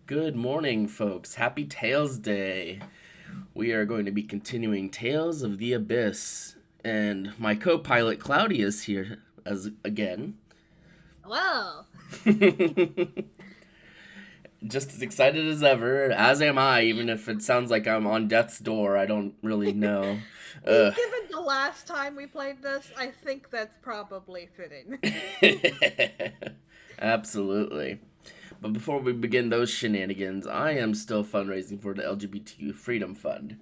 Good morning, folks. Happy Tales Day. We are going to be continuing Tales of the Abyss, and my co-pilot Cloudy is here as again. Well, Just as excited as ever, as am I, even if it sounds like I'm on death's door. I don't really know. Ugh. given the last time we played this, I think that's probably fitting. Absolutely. But before we begin those shenanigans, I am still fundraising for the LGBTQ Freedom Fund.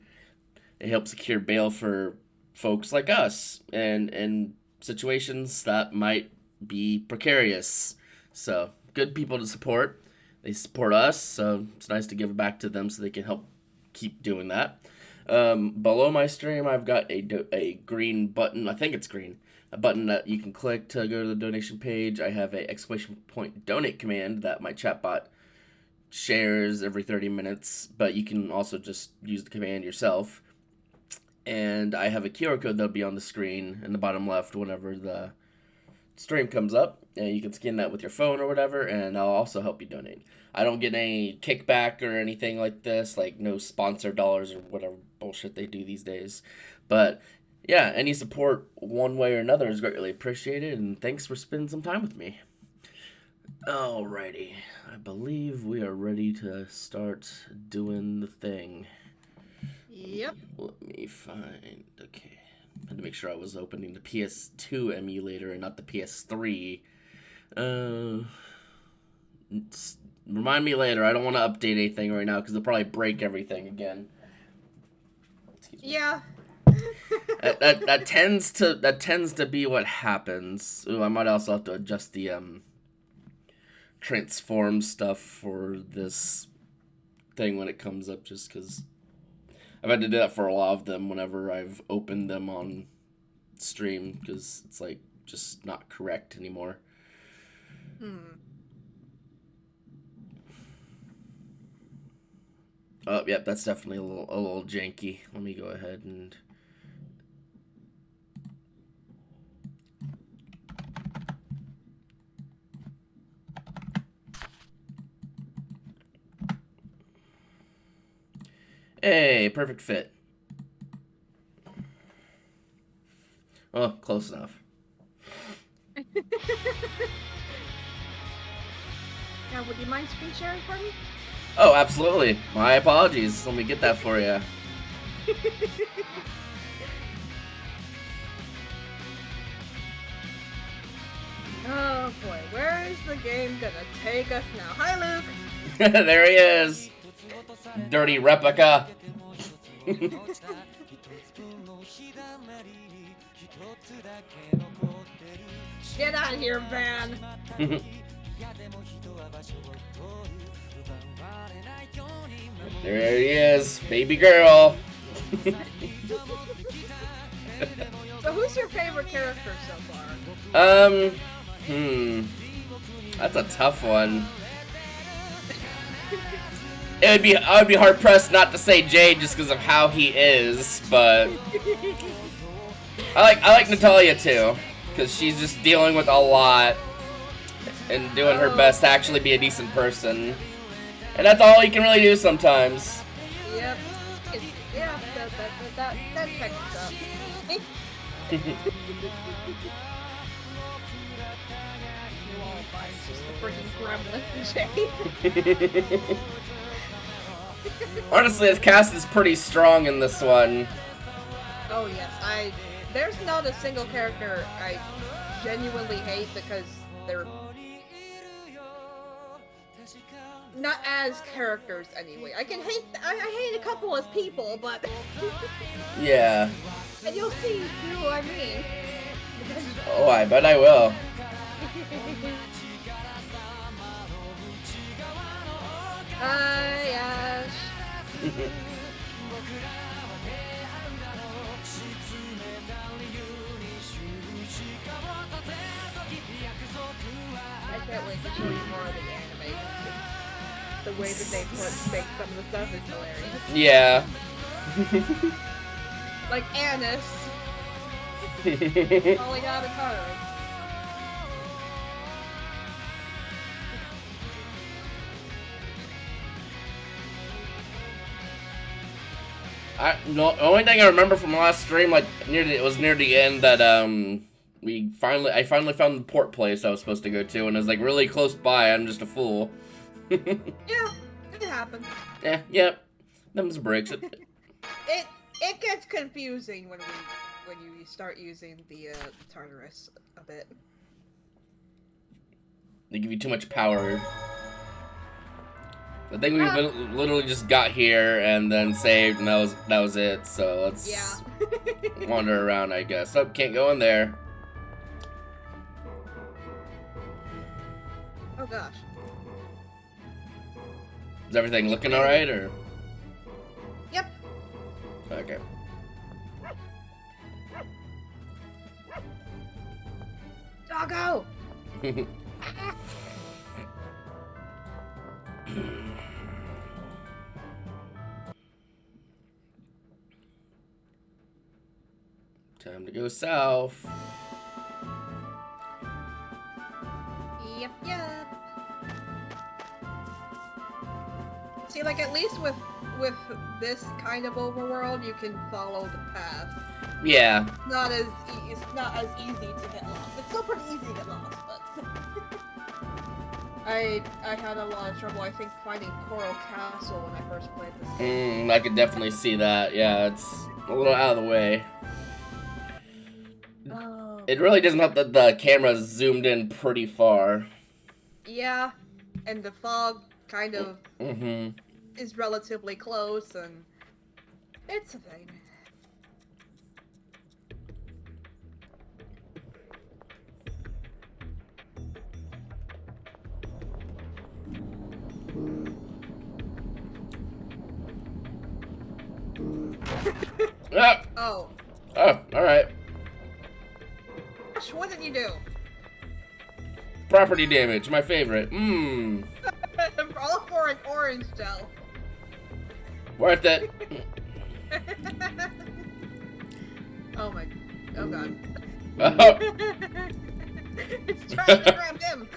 It helps secure bail for folks like us and situations that might be precarious. So, good people to support. They support us, so it's nice to give back to them so they can help keep doing that. Below my stream, I've got a green button. I think it's green. A button that you can click to go to the donation page. I have a exclamation point donate command that my chatbot shares every 30 minutes, but you can also just use the command yourself. And I have a QR code that'll be on the screen in the bottom left whenever the stream comes up, and you can scan that with your phone or whatever, and I'll also help you donate. I don't get any kickback or anything like this, like no sponsor dollars or whatever bullshit they do these days. But yeah, any support one way or another is greatly appreciated, and thanks for spending some time with me. Alrighty, I believe we are ready to start doing the thing. Yep. Let me find. Okay. I had to make sure I was opening the PS2 emulator and not the PS3. Uh, Remind me later. I don't want to update anything right now because they'll probably break everything again. Excuse me. Yeah. That tends to be what happens. Ooh, I might also have to adjust the transform stuff for this thing when it comes up, just because I've had to do that for a lot of them whenever I've opened them on stream because it's like just not correct anymore. Oh, yep, that's definitely a little janky. Let me go ahead and. Hey, perfect fit. Oh, close enough. Now, would you mind screen sharing for me? Oh, absolutely. My apologies. Let me get that for you. Oh boy, where is the game gonna take us now? Hi, Luke. There he is. Dirty replica. Get out of here, Van. There he is, baby girl. So, who's your favorite character so far? um, that's a tough one. I would be hard pressed not to say Jade just because of how he is, but I like Natalia too because she's just dealing with a lot and doing her best to actually be a decent person, and that's all you can really do sometimes. Yep. Yeah, that checks out. Just a freaking gremlin, Jay. Honestly, this cast is pretty strong in this one. Oh yes, there's not a single character I genuinely hate because they're not as characters anyway. I hate a couple as people, but Yeah. and you'll see who I mean. Oh, I bet I will. Hi, Ash. I can't wait to show you more of the anime. The way that they make some of the stuff is hilarious. Yeah. Like Annis falling out of cars. No, the only thing I remember from last stream, like it was near the end that I finally found the port place I was supposed to go to, and it was like really close by. I'm just a fool. Yeah, it happens. Yeah, them's breaks. It gets confusing when you start using the Tartarus a bit. They give you too much power. I think we literally just got here and then saved, and that was it. So let's wander around, I guess. Oh, can't go in there. Oh gosh. Is everything looking alright, or? Yep. Okay. Doggo! Time to go south. Yep. See, like, at least with this kind of overworld, you can follow the path. Yeah. It's not as easy to get lost. It's still pretty easy to get lost, but I had a lot of trouble, I think, finding Coral Castle when I first played this game. I could definitely see that. Yeah, it's a little out of the way. Oh. It really doesn't help that the camera's zoomed in pretty far. Yeah, and the fog kind of is relatively close, and it's a thing. Ah! Oh, Alright. Gosh, what did you do? Property damage, my favorite. All for an orange gel. Worth it. Oh god. Oh. It's trying to grab him.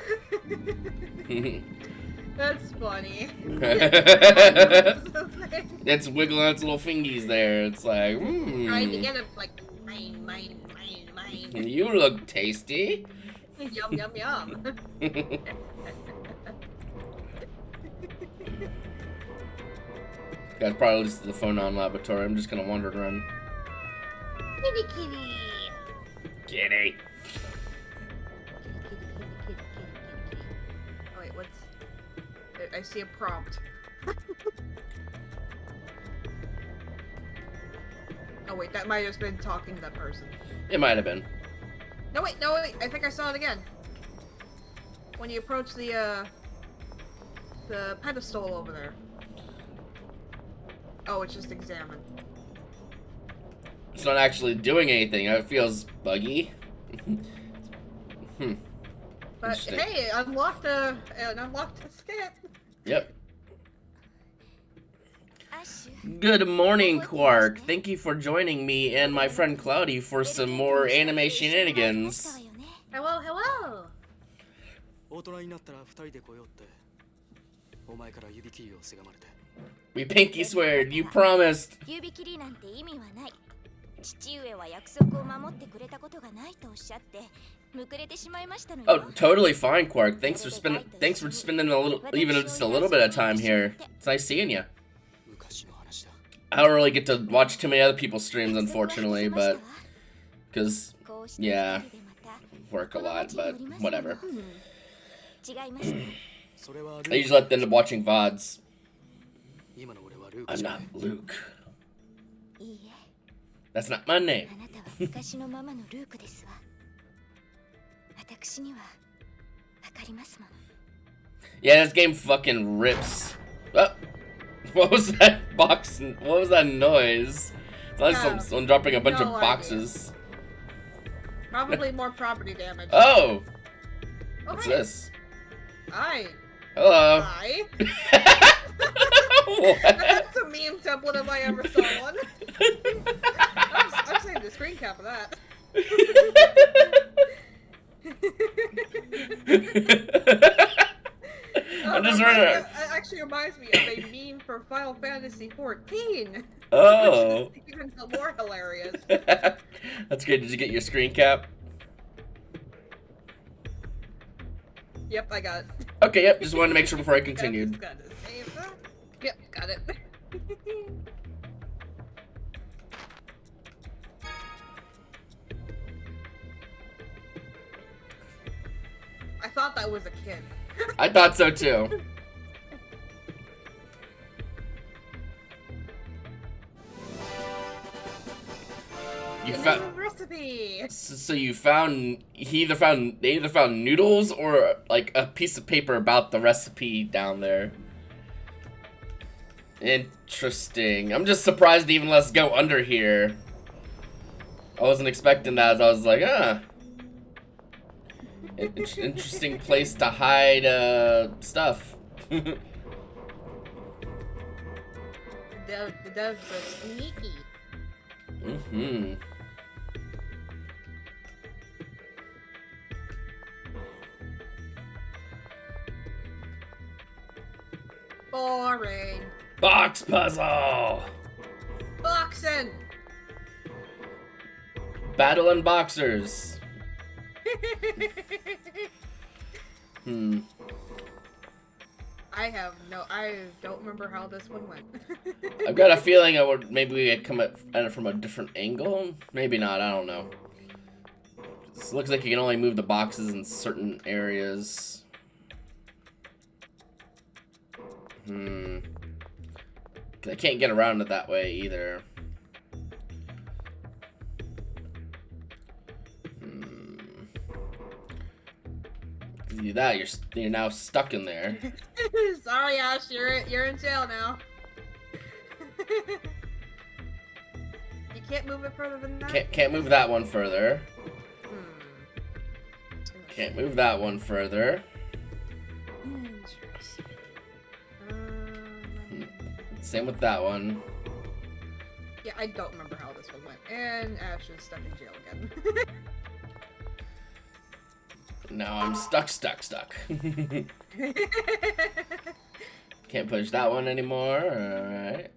That's funny. It's wiggling its little fingies there. It's like, Trying to get him, like, mine. You look tasty. Yum, yum, yum. Guys, probably listen to the phone on laboratory. I'm just gonna wander around. Kitty. Kitty. Oh, wait, what's... I see a prompt. Oh wait, that might have just been talking to that person. It might have been. No wait, I think I saw it again. When you approach the pedestal over there. Oh, it's just examine. It's not actually doing anything. It feels buggy. But hey, it unlocked a skit. Yep. Good morning, Quark. Thank you for joining me and my friend Cloudy for some more anime shenanigans. Hello. We pinky sweared. You promised. Oh, totally fine, Quark. Thanks for spending even just a little bit of time here. It's nice seeing you. I don't really get to watch too many other people's streams, unfortunately, but because yeah, work a lot, but whatever. I usually let them end up watching VODs. I'm not Luke. That's not my name. Yeah, this game fucking rips. Oh, what was that box? What was that noise? It's like someone dropping a bunch of boxes. Idea. Probably more property damage. Oh! What's this? Hi. Hello. Hi. What? That's a meme template if I ever saw one. I'm saving the screen cap of that. I'm just running. It actually reminds me of a meme for Final Fantasy XIV. Which is Oh. even more hilarious. That's good. Did you get your screen cap? Yep, I got it. Okay, yep. Just wanted to make sure before I Just continued. gotta save that. Yep, got it. I thought that was a kid. I thought so too. You found recipe. so you found they either found noodles or like a piece of paper about the recipe down there. Interesting. I'm just surprised they even let us go under here. I wasn't expecting that. I was like, interesting place to hide stuff. The doves are sneaky. Mm-hmm. Boring. Box puzzle. Boxing. Battle and boxers. I don't remember how this one went. I've got a feeling maybe we had come at it from a different angle. Maybe not. I don't know. This looks like you can only move the boxes in certain areas. I can't get around it that way either. Do that, you're now stuck in there. Sorry, Ash, you're in jail now. You can't move it further than that. Can't move that one further. Can't move that one further. Interesting. Same with that one. Yeah, I don't remember how this one went. And Ash is stuck in jail again. Now I'm stuck. Can't push that one anymore. Alright.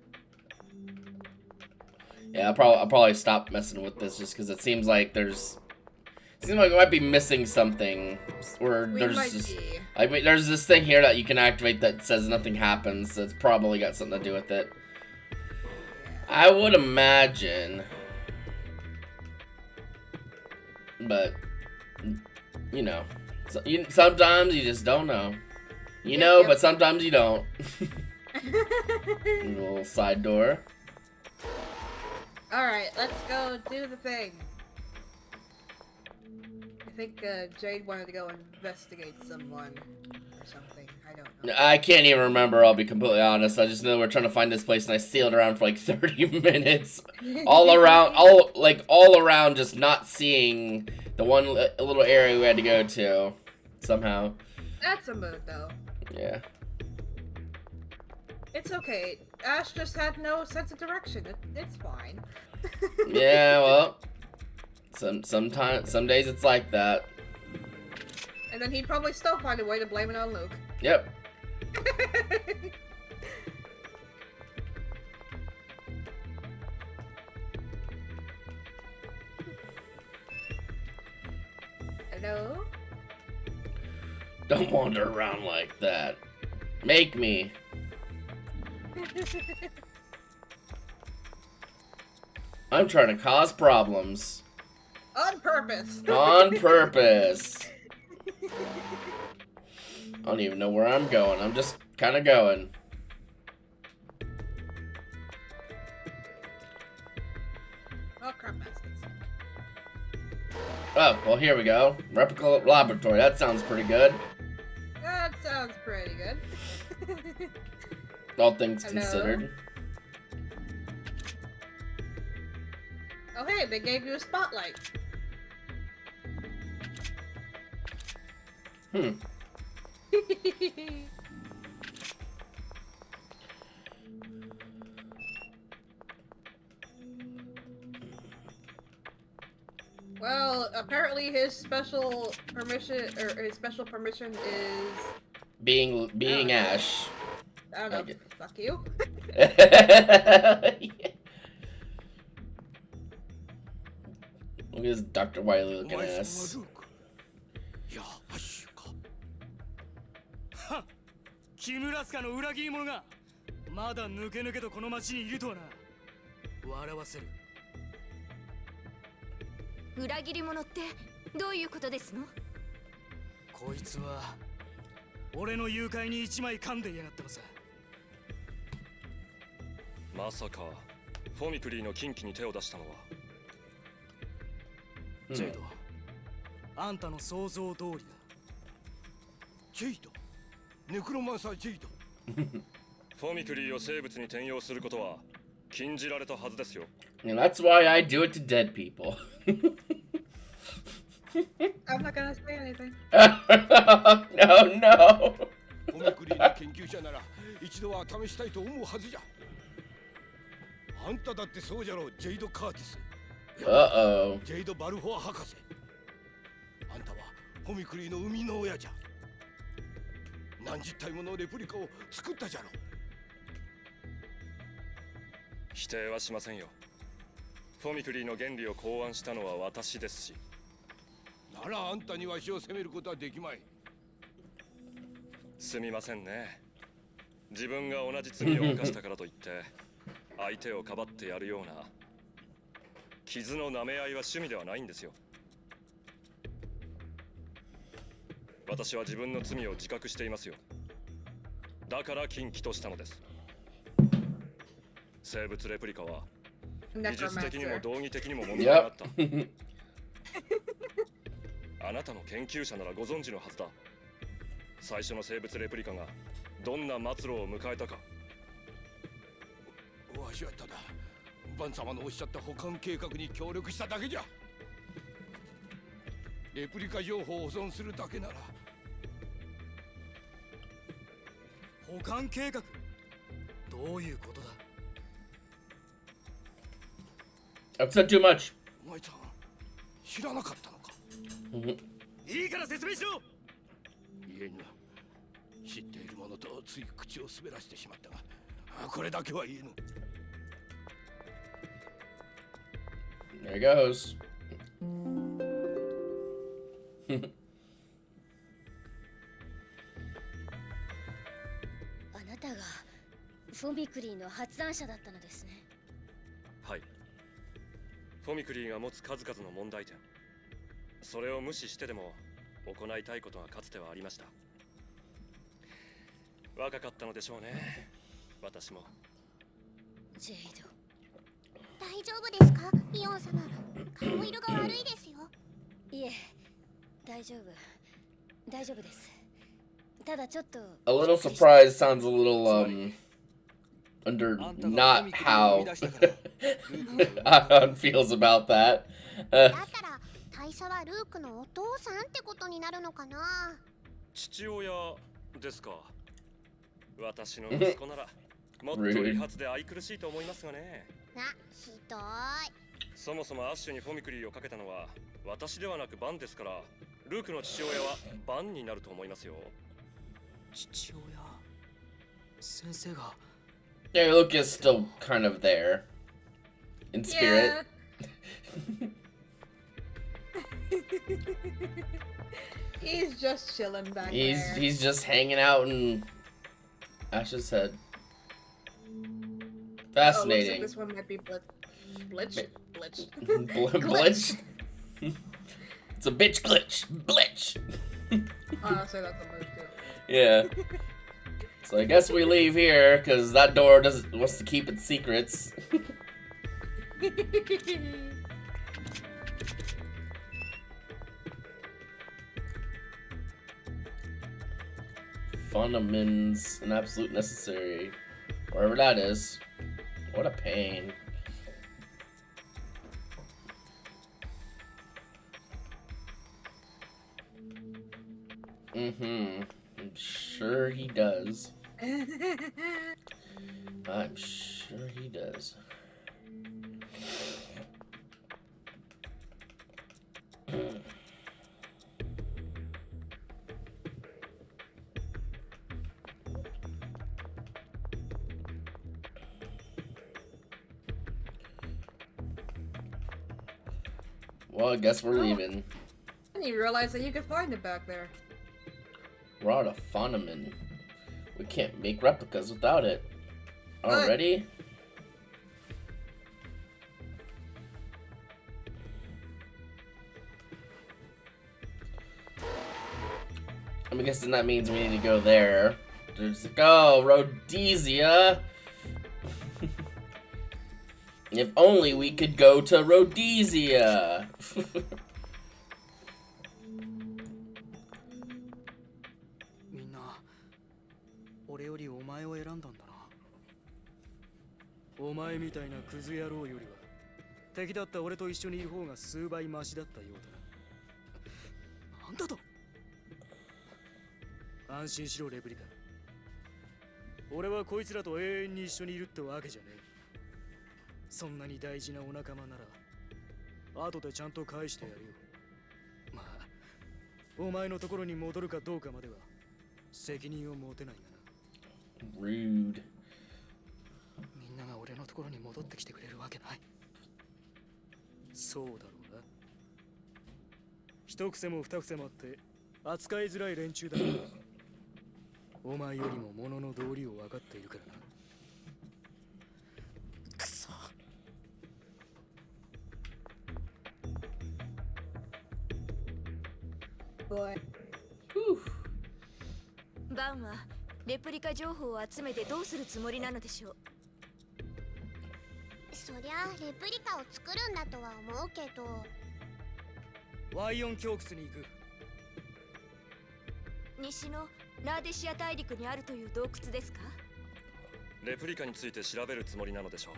Yeah, I'll probably stop messing with this just because it seems like we might be missing something. Or there's this thing here that you can activate that says nothing happens, so it's probably got something to do with it. I would imagine. But you know, sometimes you just don't know. You know, but sometimes you don't. Little side door. Alright, let's go do the thing. I think Jade wanted to go investigate someone or something. I don't know. I can't even remember, I'll be completely honest. I just know we're trying to find this place and I sailed around for like 30 minutes. all around just not seeing the one little area we had to go to. Somehow. That's a mood though. Yeah. It's okay. Ash just had no sense of direction. It's fine. Yeah, well. Some days it's like that. And then he'd probably still find a way to blame it on Luke. Yep. Hello? Don't wander around like that. Make me. I'm trying to cause problems. On purpose. On purpose. I don't even know where I'm going. I'm just kind of going. Oh, crap baskets. Oh, well, here we go. Replica laboratory. That sounds pretty good. That sounds pretty good. All things Hello? considered. Oh, hey, they gave you a spotlight. Well, apparently his special permission is being Ash. I don't know. Fuck you. Look at this Dr. Wiley お looking 前さんは ass. ルーク。いや、ハッシュか。はっ、キムラスカの裏切り者がまだ抜け抜けとこの町にいるとはな。笑わせる。裏切り者ってどういうことですの？こいつは俺の誘拐に一枚噛んでやがったのさ。まさかフォミクリーの禁忌に手を出したのは。ジェイド、あんたの想像通りだ。ジェイド。ネクロマンサージェイド。フォミクリーを生物に転用することは禁じられたはずですよ。And that's why I do it to dead people. I'm not gonna say anything. No, no. フォミクリーの研究者なら一度は試したいと思うはずじゃ。あんただってそうじゃろう、ジェイド・カーティス。Uh-oh. ジェイド・バルフォア博士。あんたはフォミクリーの生みの親じゃ。何十体ものレプリカを作ったじゃろう。否定はしませんよ。フォミクリーの原理を考案したのは私ですし。ならあんたにわしを責めることはできまい。すみませんね。自分が同じ罪を犯したからといって相手をかばってやるような傷の舐め合いは趣味ではないんですよ。私は自分の罪を自覚していますよ。だから禁忌としたのです。生物レプリカは技術的にも Necromancer. 道義的にも問題があった。 Yep. あなたの研究者ならご存知のはずだ。最初の生物レプリカがどんな末路を迎えたか。わしはただバン様のおっしゃった保管計画に協力しただけじゃ。レプリカ情報を保存するだけなら。保管計画、どういうことだ。 I've said too much. お前さん知らなかったのか。いいから説明しろ。言えぬ。知っているものとつい口を滑らせてしまったが、これだけは言えぬ。 There he goes. あなたがフォミクリーの発案者だったのですね。はい。フォミクリーが持つ数々の問題点、それを無視してでも行いたいことがかつてはありました。若かったのでしょうね、私も。ジェイド。大丈夫ですか、イオン様。顔色が悪いですよ。いえ、大丈夫。大丈夫です。ただちょっと。A little surprised sounds a little, under not how Ahan feels about that. だったら大佐はルークのお父さんってことになるのかな。父親ですか。私の息子ならもっと理髪で愛くるしいと思いますがね。ひどい。そもそもアッシュにフォミクリーをかけたのは私ではなくバンですから、ルークの父親はバンになると思いますよ。父親、先生が。 Yeah, Luke is still kind of there. In spirit. Yeah. He's just chilling back there. He's just hanging out in Ash's head. Oh, looks like Fascinating. this one might be Blitz. Glitch. It's a bitch glitch. Glitch. Honestly, that's a move too. Yeah. So I guess we leave here because that door wants to keep its secrets. Fundaments an absolute necessary. Wherever that is. What a pain. Mm-hmm. I'm sure he does. I'm sure he does. Well, I guess we're Oh. leaving. I didn't even realize that you could find it back there. Rod of Foneman. We can't make replicas without it. Already? I'm guessing that means we need to go there. There's like, oh, Rhodesia. If only we could go to Rhodesia.みんな俺よりお前を選んだんだな。お前みたいなクズ野郎よりは敵だった俺と一緒にいる方が数倍マシだったようだな。なんだと。安心しろレプリカ。俺はこいつらと永遠に一緒にいるってわけじゃねえ。そんなに大事なお仲間なら後でちゃんと返してやるよ。まあお前のところに戻るかどうかまでは責任を持てないがな。 Rude. みんなが俺のところに戻ってきてくれるわけない。そうだろうな。一癖も二癖もあって扱いづらい連中だ。お前よりも物の道理を分かっているからな。くそ。Boy. バンはレプリカ情報を集めてどうするつもりなのでしょう。そりゃレプリカを作るんだとは思うけど。ワイオン洞窟に行く。西のラーデシア大陸にあるという洞窟ですか？レプリカについて調べるつもりなのでしょう。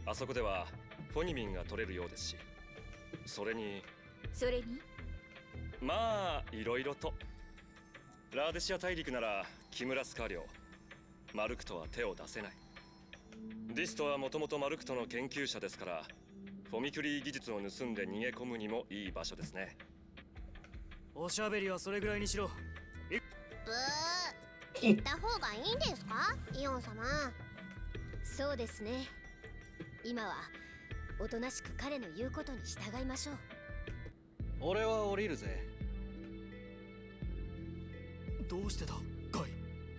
あそこではフォニミンが取れるようですし、それにまあいろいろと。ラーデシア大陸ならキムラスカ領、マルクトは手を出せない。ディストはもともとマルクトの研究者ですから、フォミキュリー技術を盗んで逃げ込むにもいい場所ですね。おしゃべりはそれぐらいにしろ。ブー、行った方がいいんですか、イオン様。そうですね。今はおとなしく彼の言うことに従いましょう。俺は降りるぜ。どうしてだガイ。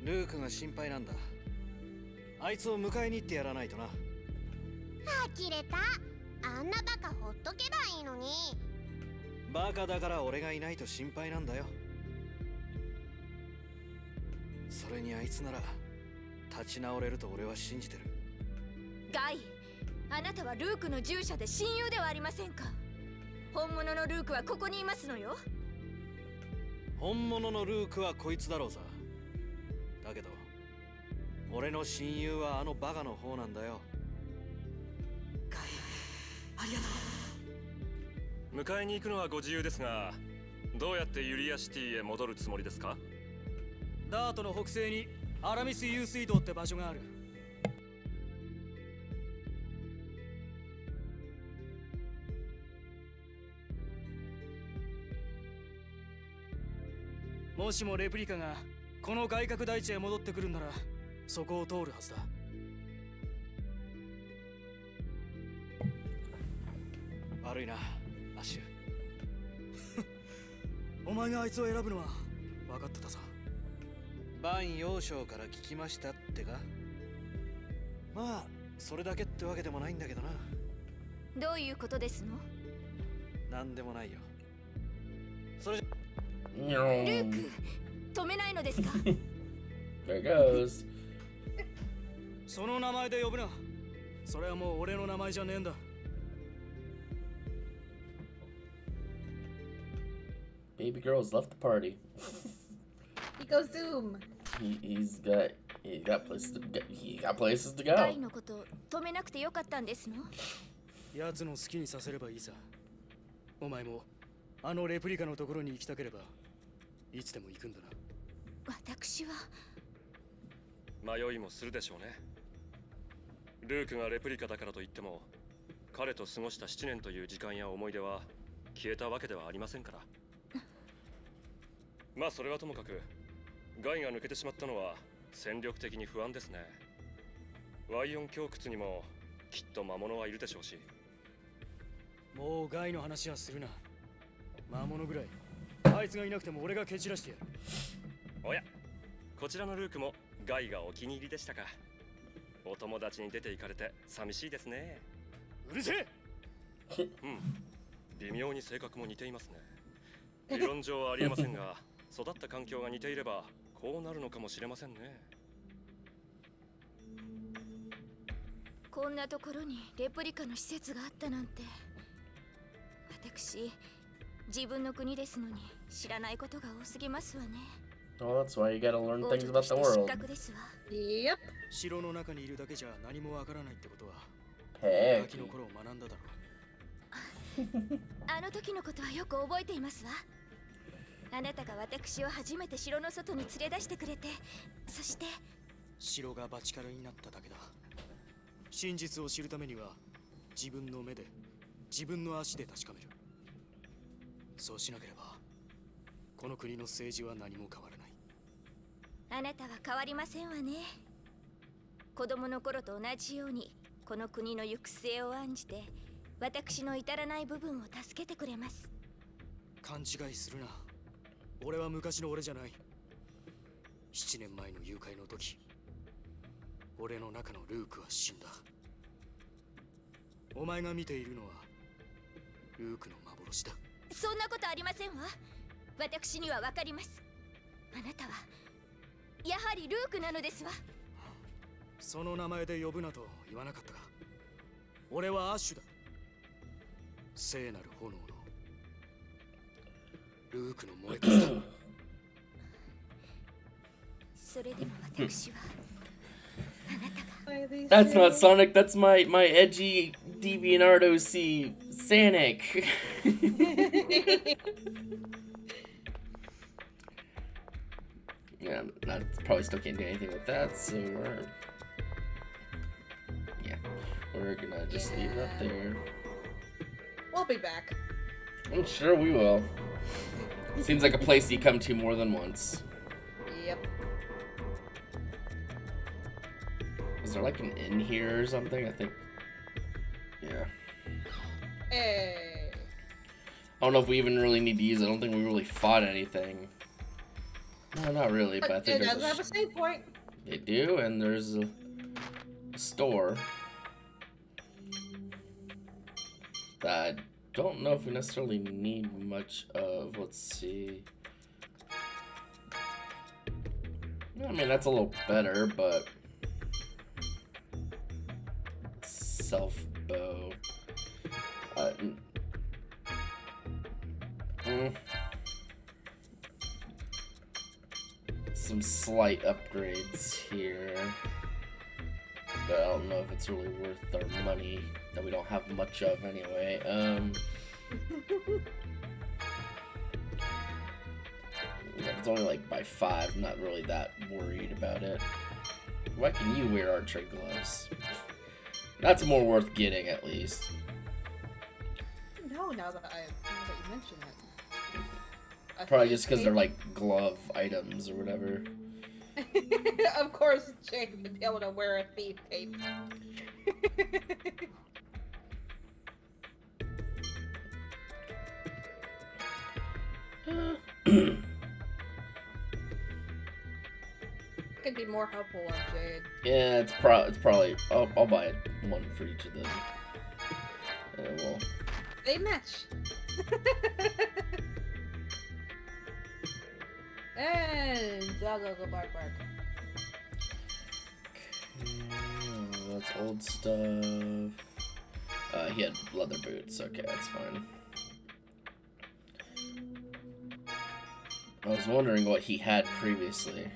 ルークが心配なんだ。あいつを迎えに行ってやらないとな。呆れた。あんなバカほっとけばいいのに。バカだから俺がいないと心配なんだよ。それにあいつなら立ち直れると俺は信じてる。ガイ、あなたはルークの従者で親友ではありませんか。本物のルークはここにいますのよ。本物のルークはこいつだろうさ。だけど俺の親友はあのバカの方なんだよ。ガイ、ありがとう。迎えに行くのはご自由ですが、どうやってユリアシティへ戻るつもりですか？ダートの北西にアラミス湧水道って場所がある。もしもレプリカがこの外角大地へ戻ってくるんならそこを通るはずだ。悪いな、アッシュ。お前があいつを選ぶのは分かってたさ。バン幼少から聞きましたってか。まあそれだけってわけでもないんだけどな。どういうことですの？なんでもないよ。それじゃルーク、止めないのですか？ There goes. その名前で呼ぶな。それはもう俺の名前じゃねえんだ。Baby girl's left the party. He goes Zoom. He's got places to ガ go. イのこと止めなくてよかったんですの？奴の好きにさせればいいさ。お前もあのレプリカのところに行きたければいつでも行くんだな。私は迷いもするでしょうね。ルークがレプリカだからといっても、彼と過ごした7年という時間や思い出は消えたわけではありませんから。まあそれはともかく、ガイが抜けてしまったのは戦力的に不安ですね。ワイオン洞窟にもきっと魔物はいるでしょうし。もうガイの話はするな。魔物ぐらい。あいつがいなくても俺が蹴散らしてやる。おや、こちらのルークもガイがお気に入りでしたか。お友達に出て行かれて寂しいですね。うるせえ。うん、微妙に性格も似ていますね。理論上はありえませんが、育った環境が似ていればこうなるのかもしれませんね。こんなところにレプリカの施設があったなんて。私、自分の国ですのに知らないことが多すぎますわね。Oh, that's why you gotta learn 王 things 女と about し the て失 world. 格ですわ。Yep. 城の中にいるだけじゃ何もわからないってことは、 Heck. ガキの頃を学んだだろあの時のことはよく覚えていますわ。あなたが私を初めて城の外に連れ出してくれて、そしてう。城がバチカルになっただけだ。真実を知るためには自分の目で、自分の足で確かめる。そうしなければこの国の政治は何も変わらない。あなたは変わりませんわね。子供の頃と同じようにこの国の行く末を案じて私の至らない部分を助けてくれます。勘違いするな。俺は昔の俺じゃない。7年前の誘拐の時、俺の中のルークは死んだ。お前が見ているのはルークの幻だ。そんなことありませんわ。私にはわかります。あなたはやはりルークなのですわ。その名前で呼ぶなと言わなかったか。俺はアッシュだ。聖なる炎のルークの燃え方だ。それでも私はあなたが That's not Sonic, that's my edgy DeviantArt OC, Sonic. Yeah, I probably still can't do anything with that, so we're gonna just leave that there. We'll be back. I'm sure we will. Seems like a place you come to more than once. Yep. Is there like an inn here or something? I think. Yeah. Hey. I don't know if we even really need to use it. I don't think we really fought anything. No, not really, but I think It there's does have a save point. They do, and there's a store that I don't know if we necessarily need much of. Let's see. I mean, that's a little better, but self bow. Some slight upgrades here, but I don't know if it's really worth our money that we don't have much of anyway. Yeah, it's only like by 5. I'm not really that worried about it. Why can you wear archery gloves? That's more worth getting, at least. No, now that you mention it. Probably just because they're like glove items or whatever. Of course, Jake would be able to wear a thief cape. Could be more helpful on Jade. Yeah, it's probably. I'll buy one for each of them. And we'll... They match. And Zago go bark bark. Okay, that's old stuff. He had leather boots. Okay, that's fine. I was wondering what he had previously.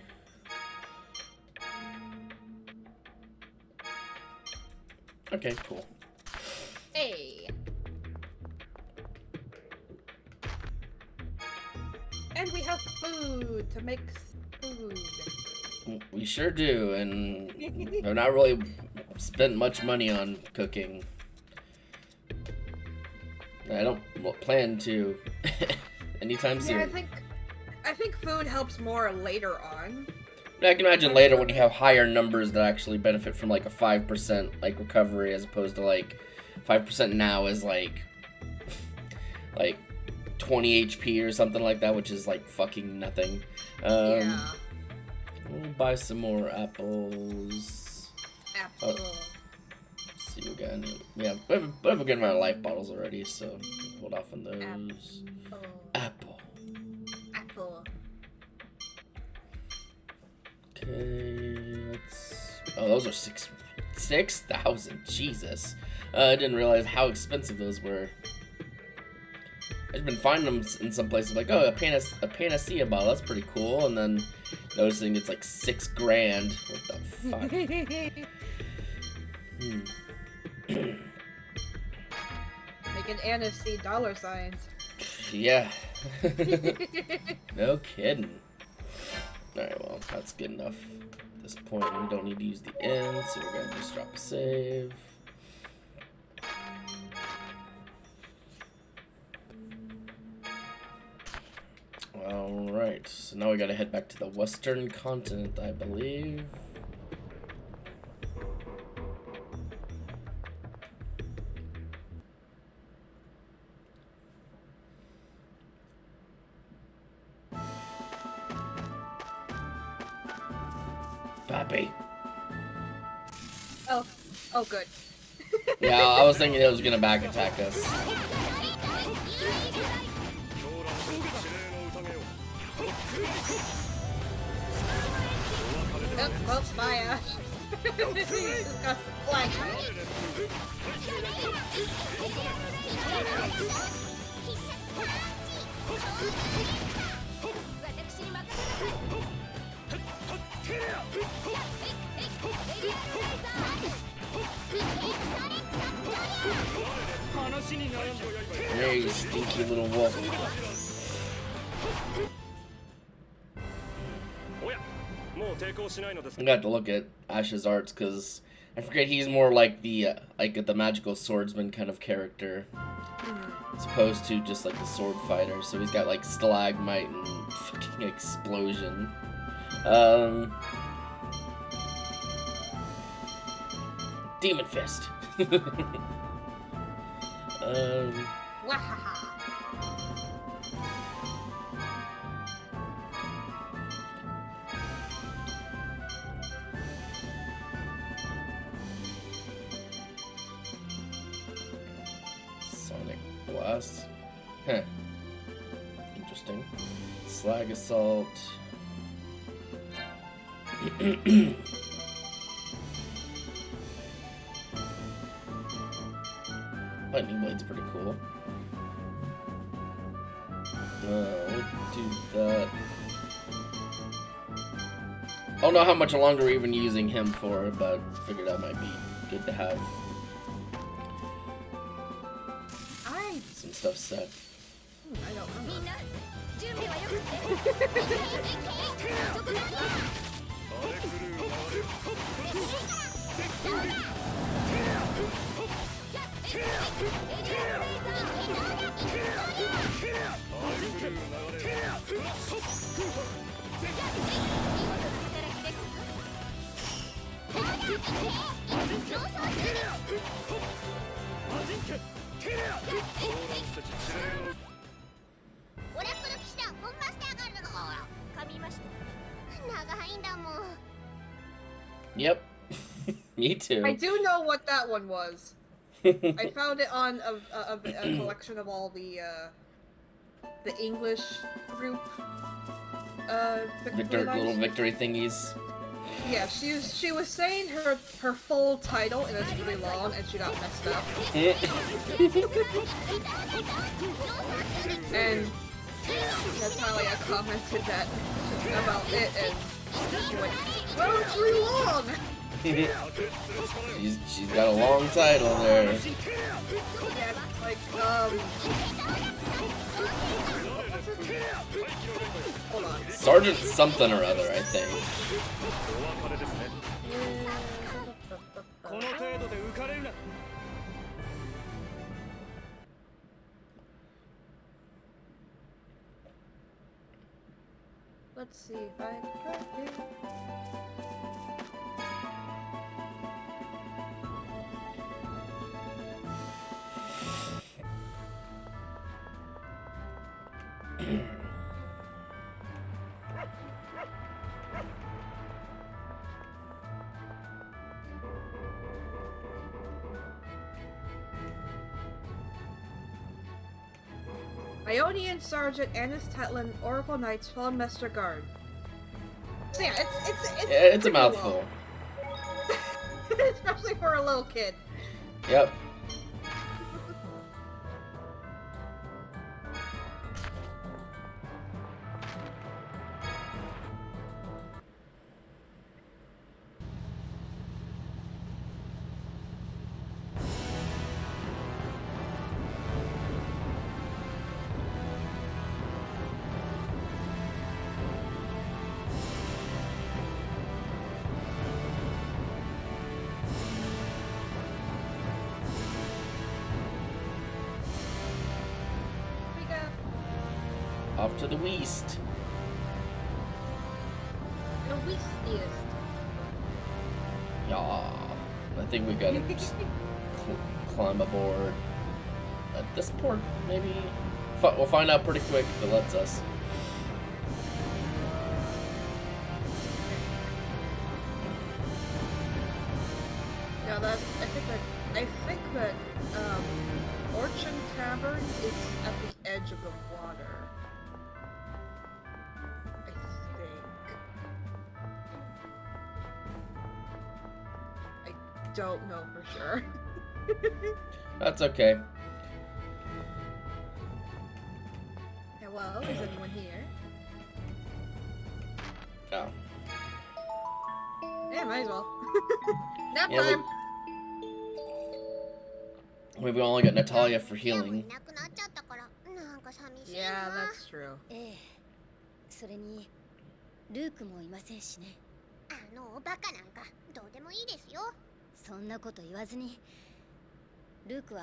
Okay, cool. Hey. And we have food to make food. We sure do, and they're not really spent much money on cooking. I don't plan to anytime soon. Yeah, I think food helps more later on. I can imagine later when you have higher numbers that actually benefit from like a 5% like recovery as opposed to like 5% now is like like 20 HP or something like that, which is like fucking nothing. Yeah. We'll buy some more apples. Apple. Let's see, we got any? Yeah, we have a good amount of life bottles already, so hold off on those. Apple. Apple. Okay, let's. Oh, those are 6,000. Jesus, I didn't realize how expensive those were. I've been finding them in some places like, oh, a panacea bottle, that's pretty cool, and then noticing it's like $6 grand. What the fuck? Making NFC dollar signs. Yeah. No kidding. Alright, well, that's good enough. At this point, we don't need to use the end, so we're gonna just drop a save. Alright, so now we gotta head back to the Western continent, I believe. Pappy. Oh, good. Yeah, I was thinking it was gonna back attack us. Oh, my ash. He's got flag. Hey, you stinky little wolf. I got to look at Ash's arts because I forget he's more like the magical swordsman kind of character, as opposed to just like the sword fighter. So he's got like stalagmite and fucking explosion. Demon fist. Wahaha. Sonic blast. Huh. Interesting. Slag assault. Lightning blade's pretty cool. We'll do that. I don't know how much longer we're even using him for, but figured that might be good to have some stuff set. I don't remember. Yep. Me too. I do know what that one was. I found it on a collection of all the English group Little victory thingies. Yeah, she was saying her full title and it's really long and she got messed up. And Natalia commented that about it and she went, well, it's really long. she's got a long title there. Yeah, like hold on. Sergeant something or other, I think. Let's see if I can it. Ionian Sergeant Annis Tetlin, Oracle Knights, Felmester Guard. So yeah, It's a pretty mouthful. long. Especially for a little kid. Yep. We go. Off to the west. The Weastiest. Yeah. I think we gotta just climb aboard. At this port, maybe? We'll find out pretty quick if it lets us. Yeah, I think that Orchard Tavern is at the edge of the water. I think. I don't know for sure. That's okay. Hello, is anyone here? Oh. Yeah, might as well. Nap Yeah, time! We've only got Natalia for healing. なくなっちゃったからなんか寂しいな。 Yeah, that's true. ええ、それにルークもいませんしね。あのおバカなんかどうでもいいですよ。そんなこと言わずに、ルークは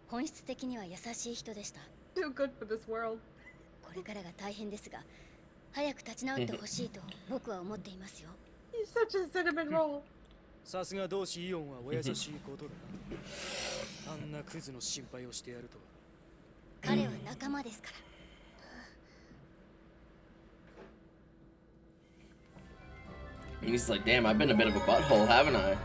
本質的には優しい人でした。 Too good for this world. これからが大変ですが、早く立ち直ってほしいと僕は思っていますよ。 He's such a cinnamon roll. さすが同志イオンはお優しいことだな。あんなクズの心配をしてやるとは。彼は仲間ですから。And he's like, damn, I've been a bit of a butthole, haven't I?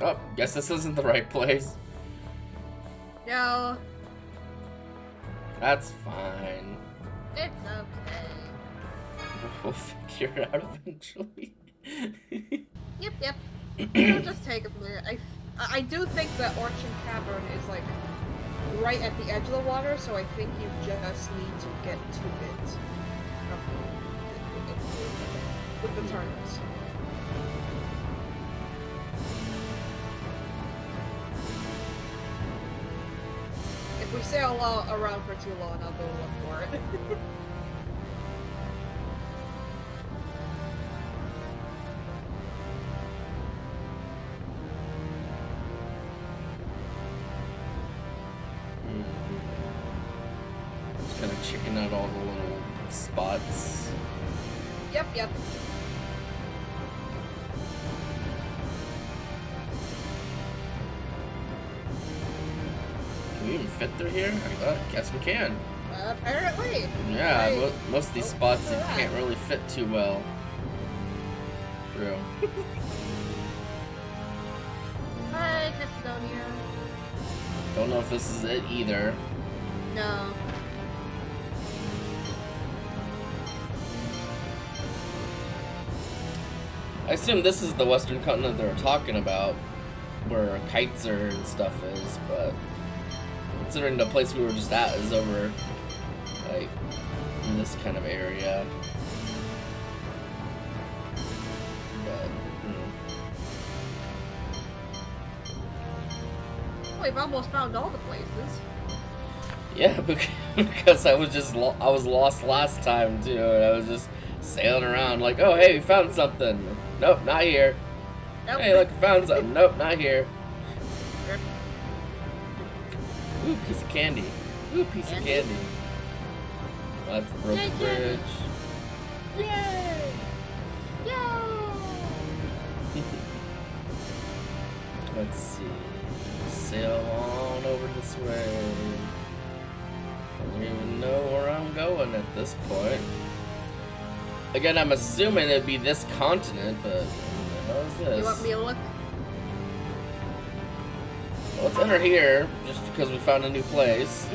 Oh, guess this isn't the right place. No, That's fine. it's okay. We'll figure it out eventually. Yep. It'll just take a minute. I do think that Orchard Cavern is like right at the edge of the water, so I think you just need to get to it. With the turns. If we sail around for too long, I'll go look for it. Just kind of checking out all the little spots. Yep. Can we even fit through here? I guess we can. Apparently. Yeah, Right. most of these Oh, spots you look at can't that. really fit too well through. Hi, Macedonia. Don't know if this is it either. No. I assume this is the western continent they were talking about, where Kaiser and stuff is, but considering the place we were just at is over, like, in this kind of area. But, We've almost found all the places. yeah, because I was lost last time too, and I was just sailing around like, oh hey, we found something. Nope, not here. Nope. Hey, look, we found something. Nope, not here. Ooh, piece of candy. Ooh, piece of candy. Well, that's the broken Yay, bridge. candy. Yay! Yay! Let's see. Sail on over this way. don't even know where I'm going at this point. Again, I'm assuming it'd be this continent, but what the hell is this? You want me to look? Well, let's enter here, just because we found a new place.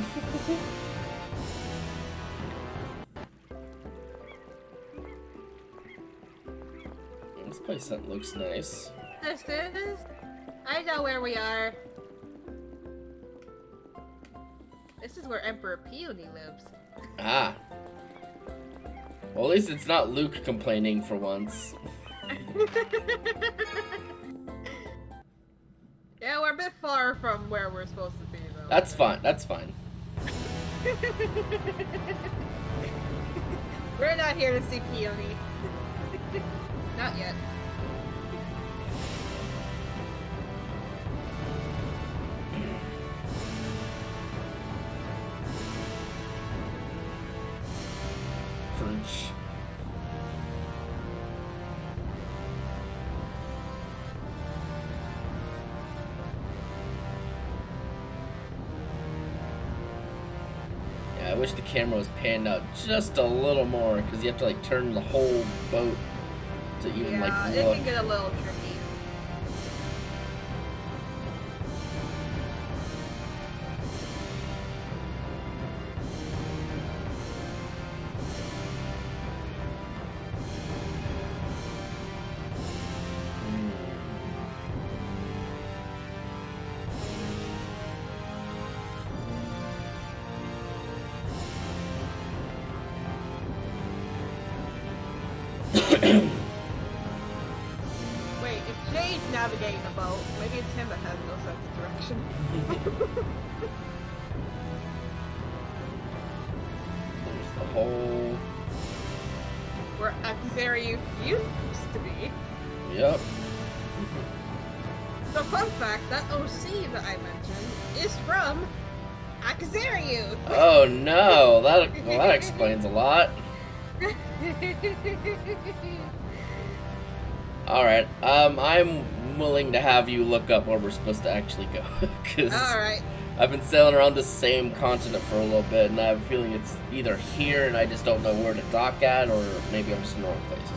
This place that looks nice. This is... I know where we are. This is where Emperor Peony lives. Ah. Well, at least it's not Luke complaining for once. Yeah, we're a bit far from where we're supposed to be, though. That's fine, that's fine. We're not here to see Peony. Not yet. Crunch. Yeah, I wish the camera was panned out just a little more, because you have to like turn the whole boat to even like it look. can get a little tricky. Wait, if Jay's navigating the boat, maybe it's him that has no sense of direction. There's the whole. Where Akizari used to be. Yep. So fun fact, that OC that I mentioned is from Akizariu. Oh no, that explains a lot. Alright, I'm willing to have you look up where we're supposed to actually go, because Alright. I've been sailing around the same continent for a little bit, and I have a feeling it's either here and I just don't know where to dock at, or maybe I'm just in the wrong place.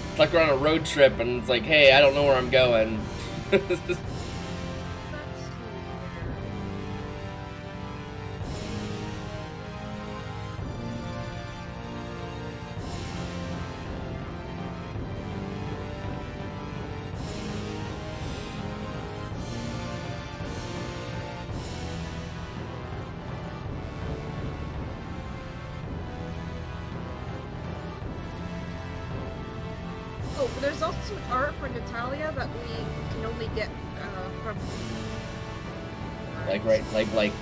It's like we're on a road trip and it's like, hey, I don't know where I'm going. Oh, but there's also an art for Natalia that we can only get from. like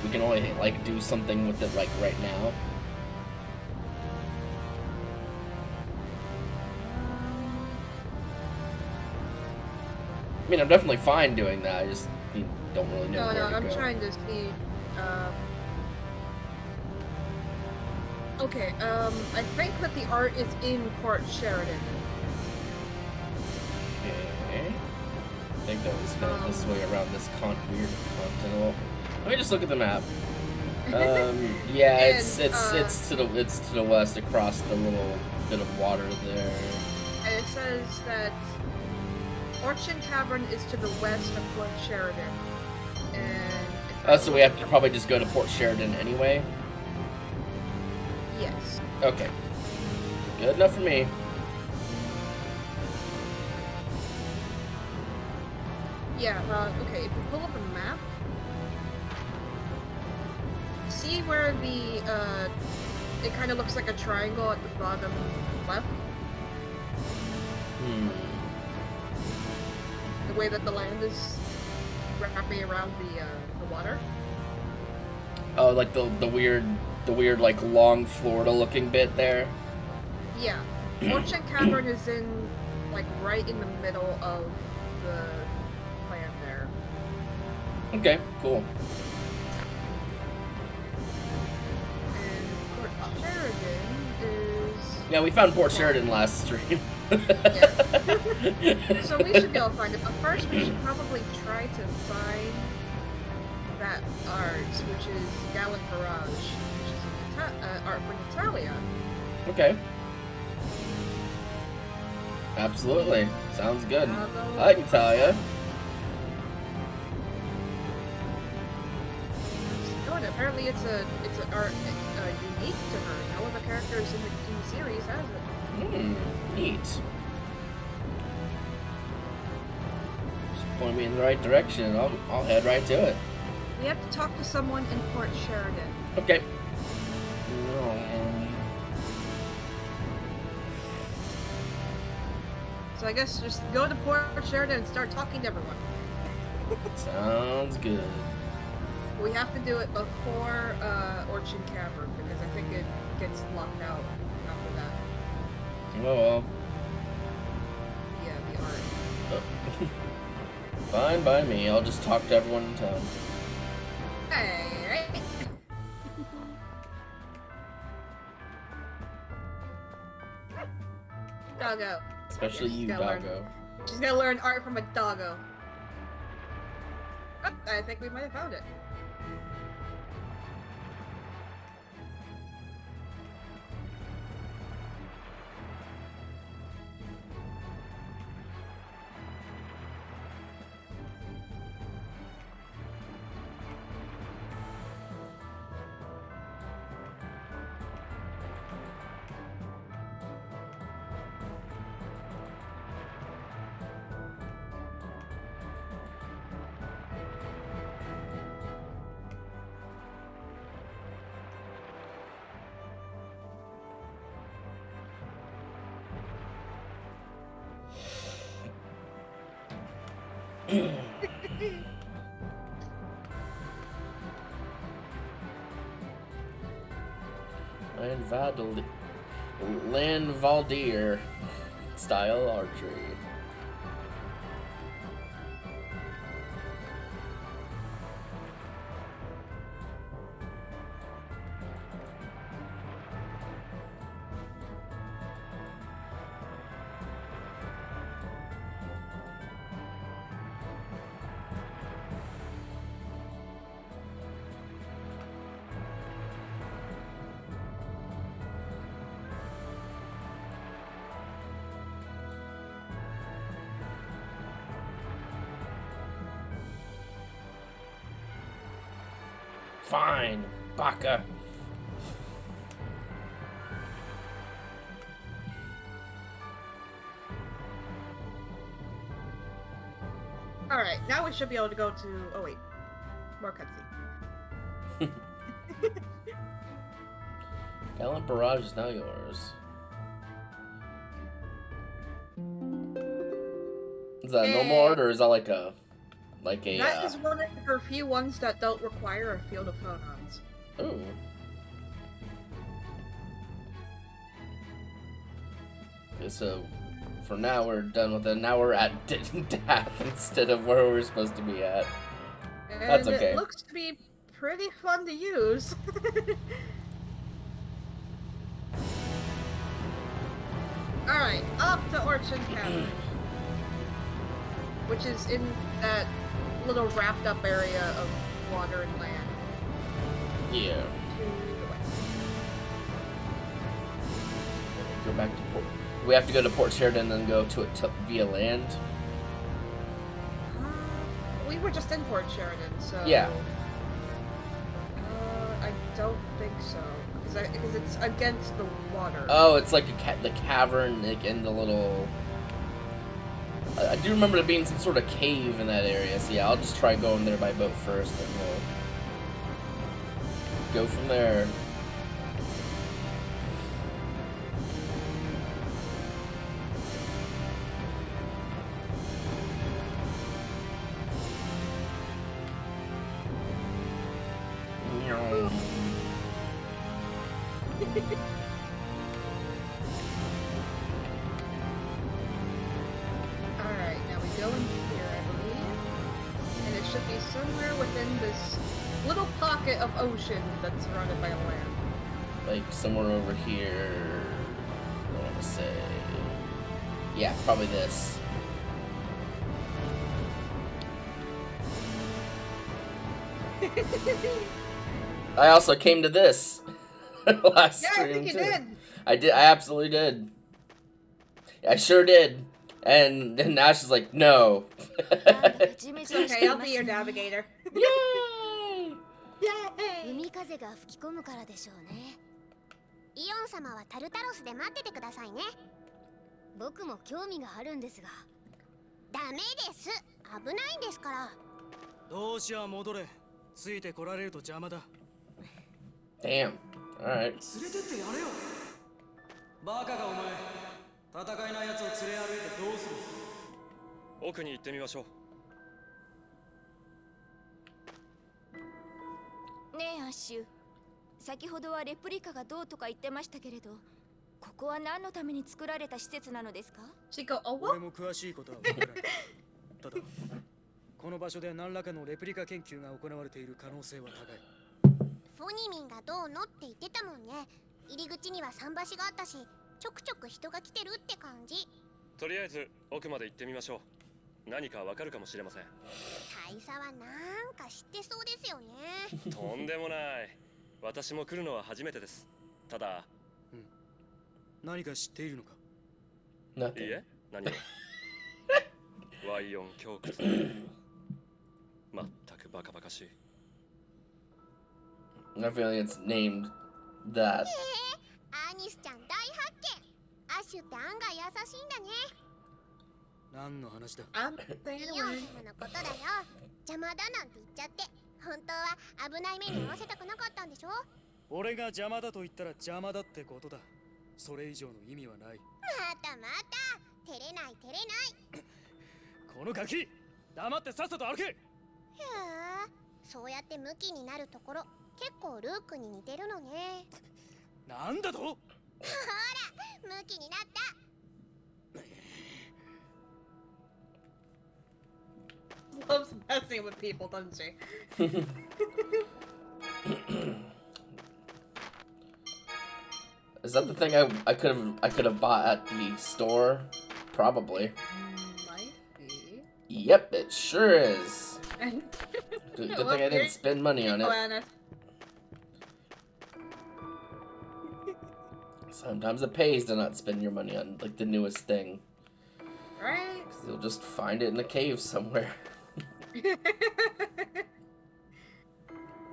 we can only like do something with it like right now. I mean, I'm definitely fine doing that. I just don't really know where to I'm go. trying to see. Okay, I think that the art is in Port Sheridan. Okay. I think that was going this way around this weird continent. Let me just look at the map. Yeah, it's to the west across the little bit of water there. And it says that Orchard Tavern is to the west of Port Sheridan. And So we have to probably just go to Port Sheridan anyway? yes. Okay. Good enough for me. Yeah, okay, if you pull up a map, see where the, it kind of looks like a triangle at the bottom left? The way that the land is wrapping around the water? Oh, like the weird like long Florida looking bit there. Yeah. Orchard Cavern is in, like, right in the middle of the land there. Okay, cool. And Port Sheridan is... Yeah, we found Port Sheridan last stream. So we should be able to find it, but first we should probably try to find that art, which is Gallant Barrage, which is art from Italia. Okay. Absolutely. Sounds good. I can tell ya. Oh, and apparently it's an art unique to her. No other characters in the series has it. Neat. Just point me in the right direction. I'll head right to it. We have to talk to someone in Port Sheridan. Okay. So I guess just go to Port Sheridan and start talking to everyone. Sounds good. We have to do it before Orchid Cavern because I think it gets locked out after that. Oh well. Yeah, the art. Fine by me. I'll just talk to everyone in town. Hey. Doggo. Especially you, Doggo. She's gonna learn art from a doggo. Oh, I think we might have found it. Landvaldier style archery. Fine, Baka. Alright, now we should be able to go to... Oh wait. More cutscene. Gallant Barrage is now yours. Is that a normal art or is that like a... That is one of her few ones that don't require a field of photons. Ooh. Okay, so for now we're done with it. Now we're at death instead of where we're supposed to be at. And that's okay. It looks to be pretty fun to use. Alright, up to Orchid Cavern. Which is in that little wrapped up area of water and land. Yeah. To the west. Go back to Port. We have to go to Port Sheridan and then go to it via land. We were just in Port Sheridan, so... Yeah. I don't think so. Because it's against the water. Oh, it's like the cavern, like in the little... I do remember there being some sort of cave in that area, so yeah, I'll just try going there by boat first, and we'll go from there. Alright, now we go in here, I believe. And it should be somewhere within this little pocket of ocean that's surrounded by land. Like somewhere over here, I want to say. Yeah, probably this. I also came to this last Yeah, I stream think you too. did. I did. I absolutely did. I sure did. And Ash is like, no. It's okay, I'll be your navigator. Yay! Yay! 海風が吹き込むからでしょうね。イオン様はタルタロスで待っててくださいね。僕も興味があるんですが。ダメです。危ないんですから。どうしや戻れ。ついてこられると邪魔だ。Damn. Alright. 連れてってやれよ。バカがお前。戦えない奴を連れ歩いてどうする。奥に行ってみましょう。ねえアッシュ、先ほどはレプリカがどうとか言ってましたけれど、ここは何のために作られた施設なのですか？俺も詳しいことは分からない。ただこの場所で何らかのレプリカ研究が行われている可能性は高い。フォニミンがどうのって言ってたもんね。入り口には桟橋があったし、ちょくちょく人が来てるって感じ。とりあえず奥まで行ってみましょう。何かわかるかもしれません。大佐はなんか知ってそうですよね。とんでもない。私も来るのは初めてです。ただ、何か知っているのか？Nothing. いいえ、何も。ワイオン教窟。まったくバカバカしい。I feel like it's named that. アーニスちゃん大発見。アッシュって案外優しいんだね。何の話だ？イオン様のことだよ。邪魔だなんて言っちゃって。本当は危ない目に遭わせたくなかったんでしょ？俺が邪魔だと言ったら邪魔だってことだ。それ以上の意味はない。またまた。照れない照れない。このガキ、黙ってさっさと歩け。へえ、そうやってムキになるところ結構ルークに似てるのね。なんだと？ほら、ムキになった。Loves messing with people, doesn't she? Is that the thing I could have bought at the store? Probably. Might be. Yep, it sure is. Good Well, thing I here didn't spend money on you go, it. Anna. Sometimes it pays to not spend your money on like the newest thing. Right? 'Cause you'll just find it in a cave somewhere.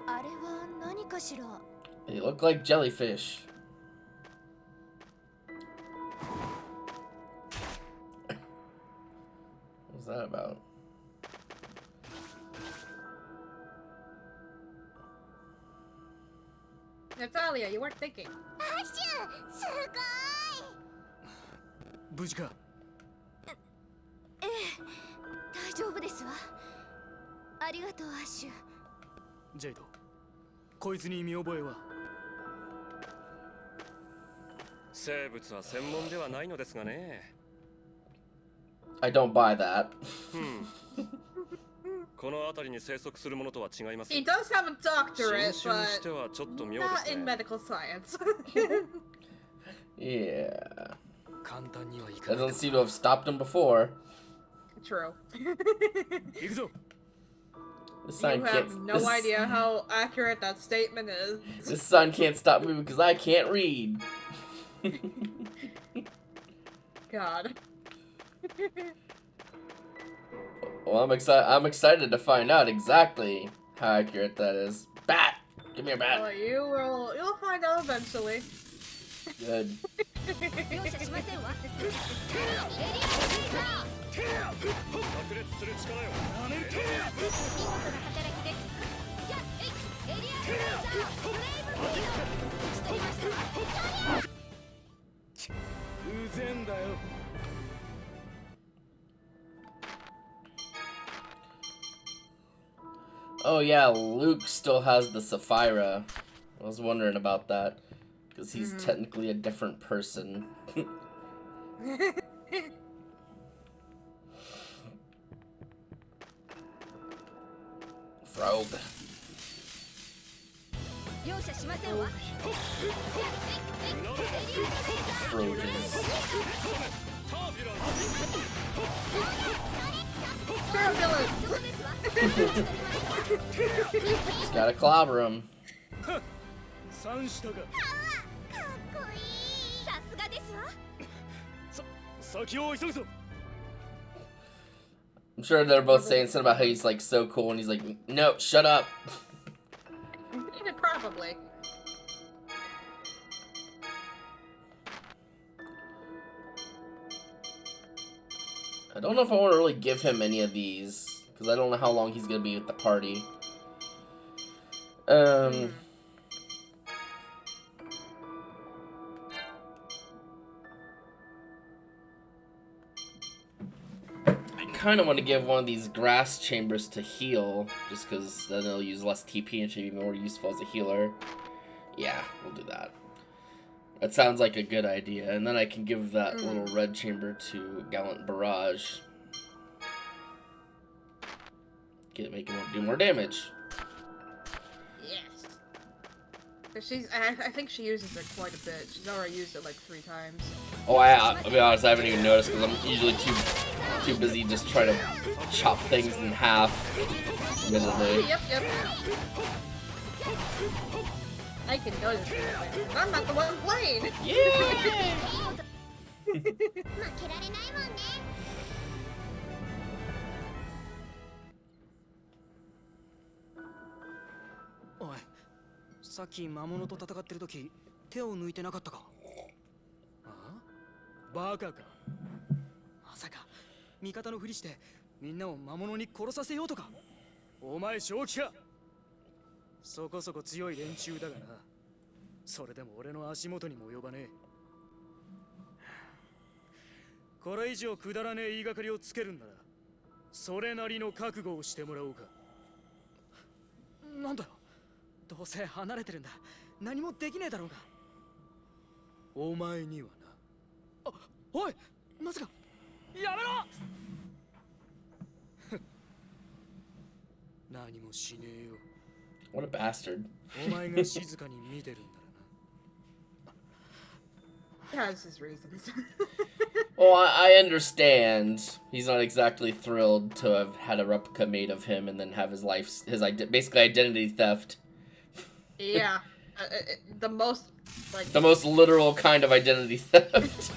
あれは何かしら？ They look like jellyfish. What's that about? Natalia, you weren't thinking. アッシュ、すごい。無事か？ええ、大丈夫ですわ。ありがとうアッシュ。ジェイド、こいつに見覚えは？生物は専門ではないのですがね。I don't buy that. この辺りに生息するものとは違います。 He does have a doctorate, 新種にし but てはちょっと妙で not す in ね。 medical science. Yeah. 簡単にはいか That ない doesn't seem to have stopped him before. True. 行くぞ。 This sign You can't. have no idea how accurate that statement is. This sign can't stop me because I can't read. God. Well, I'm excited to find out exactly how accurate that is. Bat, give me a bat. Well, you'll find out eventually. Good. 容赦しませんわ。炸裂する力よ。見事な働きです。じゃあ、エリアブレイザー、ブレイブフィード。打ち取りましたわ。うぜんだよ。Oh yeah, Luke still has the Sapphira. I was wondering about that because he's technically a different person. Frog. 容赦しませんわ。 Froges. Spare villains! Just gotta clobber him. 三下がかっこいい。さすがですわ。先を急ぐぞ。 I'm sure they're both saying something about how he's like so cool, and he's like, no, shut up. Probably. I don't know if I want to really give him any of these, because I don't know how long he's gonna be with the party. I kind of want to give one of these grass chambers to heal, just because then it'll use less TP and should be more useful as a healer. Yeah, we'll do that. That sounds like a good idea. And then I can give that little red chamber to Gallant Barrage. Make him do more damage. Yes. But I think she uses it quite a bit. She's already used it like 3 times. Oh, I'll be honest, I haven't even noticed because I'm usually too busy just trying to chop things in half. Admittedly. Yep. I can notice it. I'm not the one playing. Yeah! 負けられないもんね。おい、さっき魔物と戦ってる時手を抜いてなかったか？ああ？バカか。まさか味方のふりしてみんなを魔物に殺させようとか？お前正気か？そこそこ強い連中だがな。それでも俺の足元にも及ばねえ。これ以上くだらねえ言いがかりをつけるんなら、それなりの覚悟をしてもらおうか。なんだよ。どうせ離れてるんだ。何もできねえだろうが。お前にはな。あ、おい、まさか。やめろ。何もしねえよ。What a bastard. お前が静かに見てるんだらな。He has his reasons. Well, I understand. He's not exactly thrilled to have had a replica made of him and then have his basically identity theft. Yeah. The most, like... The most literal kind of identity theft.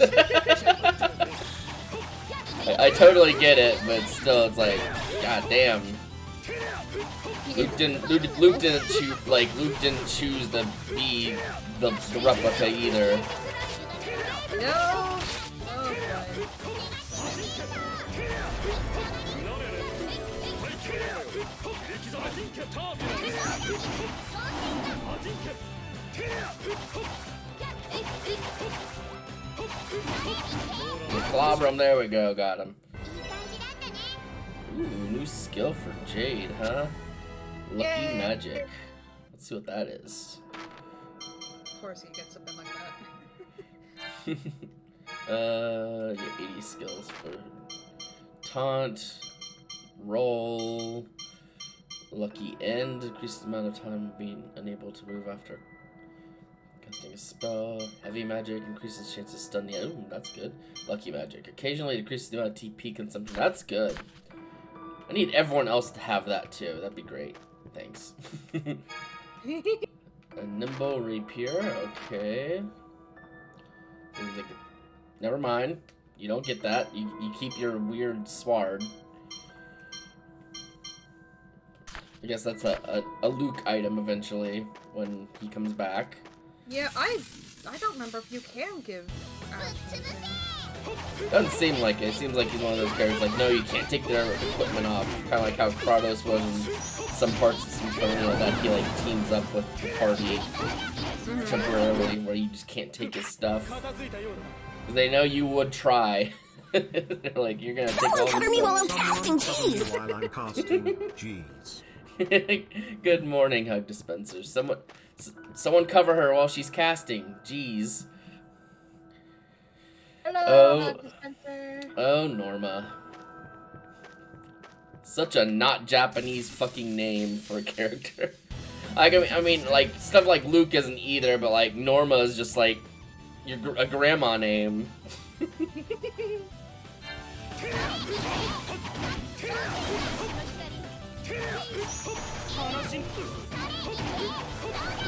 I totally get it, but still, it's like, god damn. Luke didn't choose to be the replica either. No! Oh, Clobber him, there we go, got him. Ooh, new skill for Jade, huh? Lucky Magic. Let's see what that is. Of course he gets something like that. Yeah, 80 skills for Taunt, Roll, Lucky End, decreases the amount of time being unable to move after casting a spell. Heavy Magic increases chance to stun the ooh, that's good. Lucky Magic occasionally decreases the amount of TP consumption. That's good. I need everyone else to have that too. That'd be great. Thanks. A Nimble Rapier, okay. Never mind. You don't get that. You keep your weird sword. I guess that's a Luke item eventually when he comes back. Yeah, I don't remember if you can give Doesn't seem like it. It seems like he's one of those characters like, no, you can't take their equipment off. Kind of like how Kratos was in some parts of Symphonia that he like teams up with the party temporarily, where you just can't take his stuff. Because they know you would try. They're like, you're gonna take all this stuff. While I'm casting G's. Good morning, Hug Dispenser. Someone cover her while she's casting. Jeez. Hello, Dispenser. Oh, Norma. Such a not Japanese fucking name for a character. I mean, like, stuff like Luke isn't either, but like Norma is just like a grandma name.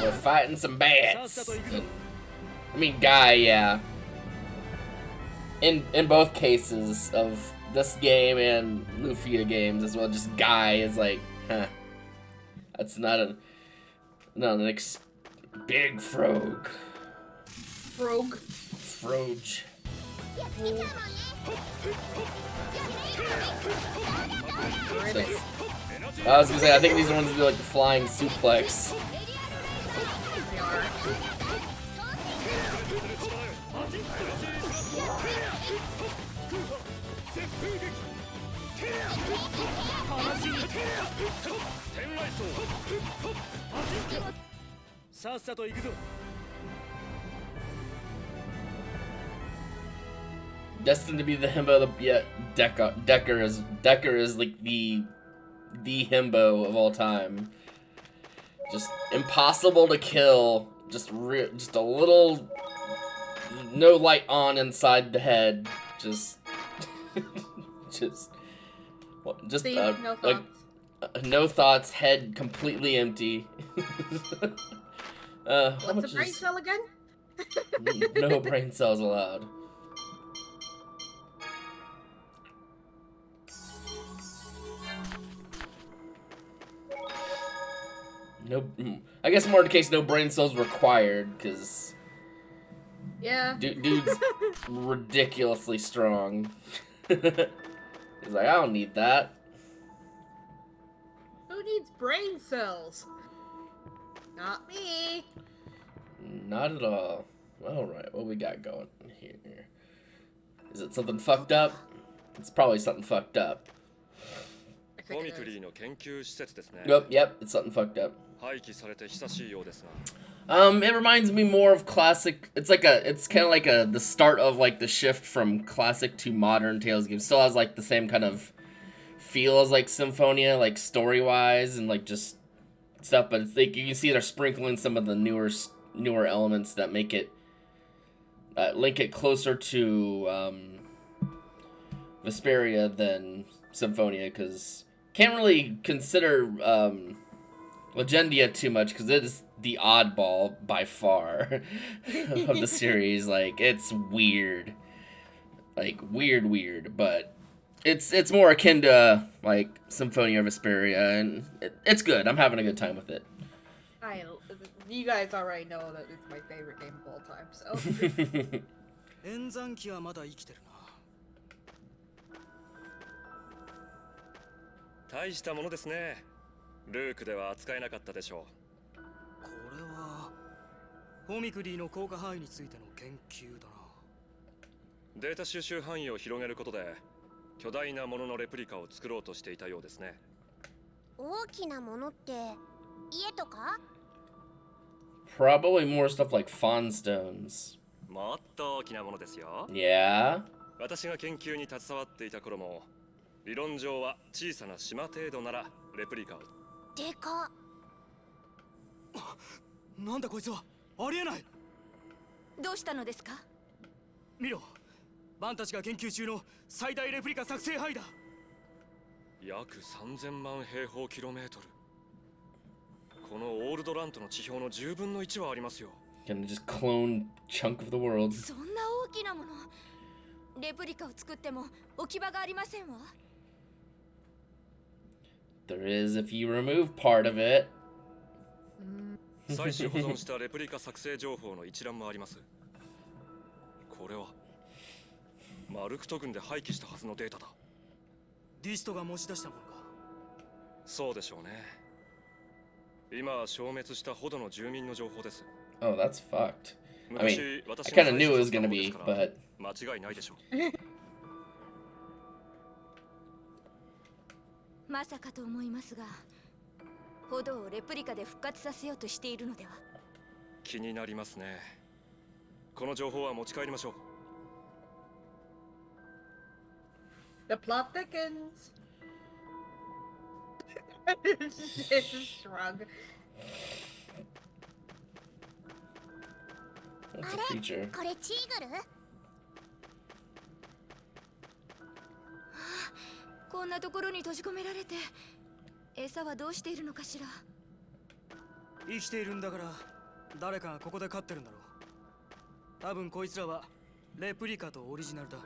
We're fighting some bats. I mean, guy, yeah. In both cases of this game and Lufia games as well, just guy is like, huh. That's not an big frog. Frog. Froge. I was gonna say, I think these are ones that do like the flying suplex. They are. Destined to be the himbo of the Decker is like the himbo of all time. Just impossible to kill. Just a little no light on inside the head. Just See, no like thoughts. no thoughts, head completely empty. How What's much a brain is cell again? no brain cells allowed? No, I guess more in the case no brain cells required, because Yeah. dude's ridiculously strong. He's like, I don't need that. Who needs brain cells? Not me. Not at all. Alright, what we got going here? Is it something fucked up? It's probably something fucked up. I think it is. Yep, it's something fucked up. It reminds me more of classic. It's kind of like the start of like the shift from classic to modern Tales games. Still has like the same kind of feel as like Symphonia, like story wise and like just stuff. But it's like you can see they're sprinkling some of the newer elements that make it link it closer to Vesperia than Symphonia, because can't really consider Legendia too much because it is the oddball by far of the series. Like, it's weird. Like, weird, but it's more akin to, like, Symphonia of Vesperia, and it's good. I'm having a good time with it. You guys already know that it's my favorite game of all time, so. 演算機はまだ生きてるな。大したものですね。ルークでは扱えなかったでしょう。これはフォミクリーの効果範囲についての研究だな。データ収集範囲を広げることで巨大なもののレプリカを作ろうとしていたようですね。大きなものって家とか？ Probably more stuff like Fawn Stones. もっと大きなものですよ。Yeah? 私が研究に携わっていた頃も理論上は小さな島程度ならレプリカを。でか。なんだこいつは。ありえない。どうしたのですか？見ろ、バンたちが研究中の最大レプリカ作成範囲だ。約3000万平方キロメートル。このオールドラントの地表の10分の1はありますよ。Gonna just clone chunk of the world. そんな大きなもの。レプリカを作っても置き場がありませんわ。There is if you remove part of it. 最終保存したレプリカ作成情報の一覧もあります。これはマルクト軍で廃棄したはずのデータだ。ディストが持ち出したものか。そうでしょうね。今は消滅したほどの住民の情報です。Oh, that's fucked. I mean, I kind of knew it was gonna be, but 間違いないでしょう。まさかと思いますが、歩道をレプリカで復活させようとしているのでは。気になりますね。この情報は持ち帰りましょう。The plot thickens. Shrug. that's a creature. これチーグル？こんなところに閉じ込められて。餌はどうしているのかしら。生きているんだから誰かがここで飼ってるんだろう。多分こいつらはレプリカとオリジナルだ。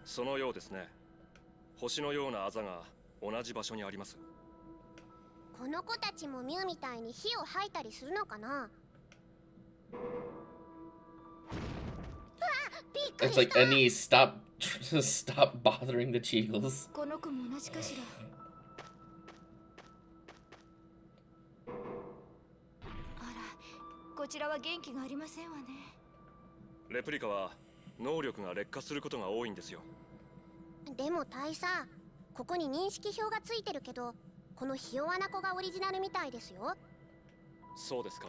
そのようですね。星のようなあざが同じ場所にあります。この子たちもミュウみたいに火を吐いたりするのかな。うわ、びっくり It's した。 like, Annie, stop bothering the Cheagles. この子も同じかしら。あら、こちらは元気がありませんわね。レプリカは能力が劣化することが多いんですよ。でも大佐、ここに認識表がついてるけど、このひ弱な子がオリジナルみたいですよ。そうですか。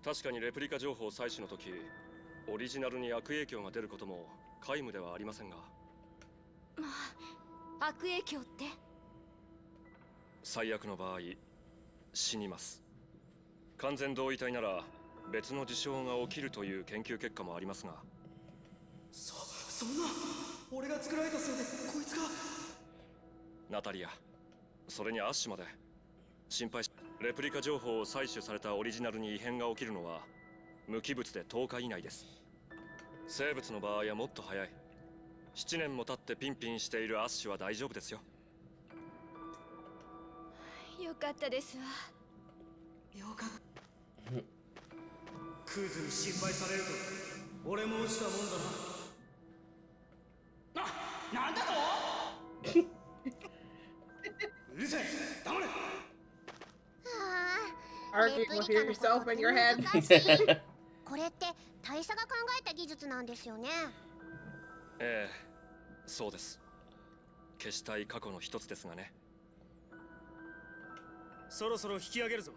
確かにレプリカ情報採取の時、オリジナルに悪影響が出ることも皆無ではありませんが。まあ、悪影響って。最悪の場合、死にます。完全同位体なら別の事象が起きるという研究結果もありますが。そんな、俺が作られたせいでこいつが。ナタリア、それにアッシュまで心配し。レプリカ情報を採取されたオリジナルに異変が起きるのは無機物で10日以内です。生物の場合はもっと早い。7年も経ってピンピンしているアッシュは大丈夫ですよ。よかったですわ。よかった。クズに心配されると俺も落ちたもんだな。なんだとうるせえ、黙れ。Arguing with yourself in your head. これって大佐が考えた技術なんですよね。ええ、そうです。消したい過去の一つですがね。そろそろ引き上げるぞ。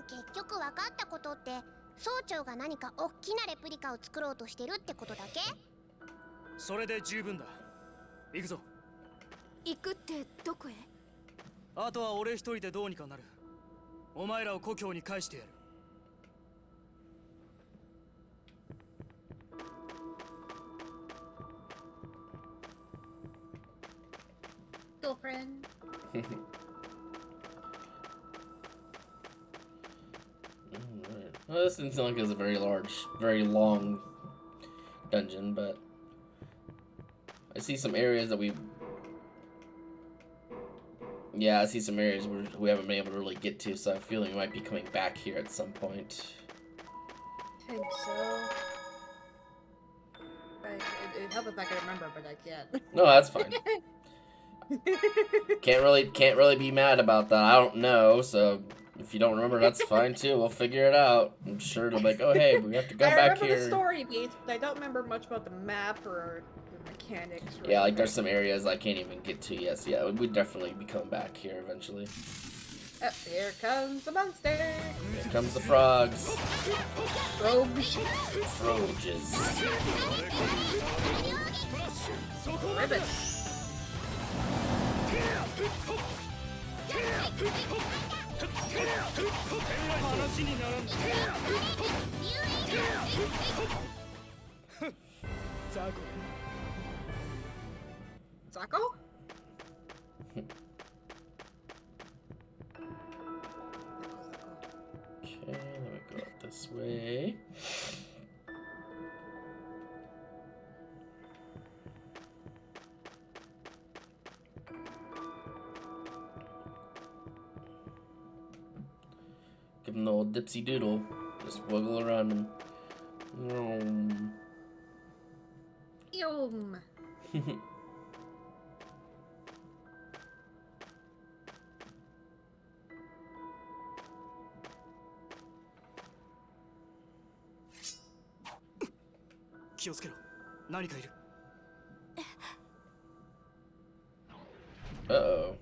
結局分かったことって総長が何か大きなレプリカを作ろうとしてるってことだけ。それで十分だ。行くぞ。行くってどこへ？あとは俺一人でどうにかなる。お前らを故郷に返してやる。Girlfriend. Well, this didn't sound like it was a very long dungeon, but I see some areas that I see some areas where we haven't been able to really get to, so I feel like we might be coming back here at some point. I think so. It'd help if I could remember, but I can't. No, that's fine. Can't really be mad about that. I don't know, so if you don't remember, that's fine too. We'll figure it out. I'm sure it'll be like, oh hey, we have to go back here. I remember the story beats, but I don't remember much about the map or the mechanics. Yeah, like there's some areas I can't even get to yet. So yeah, we'd definitely be coming back here eventually. Oh, here comes the monster. Here comes the frogs. Rogues. Rogues. Ribbits. Zaco? Okay, let me go up this way. Give him the old dipsy doodle. Just wiggle around him. Yum. Uh-oh.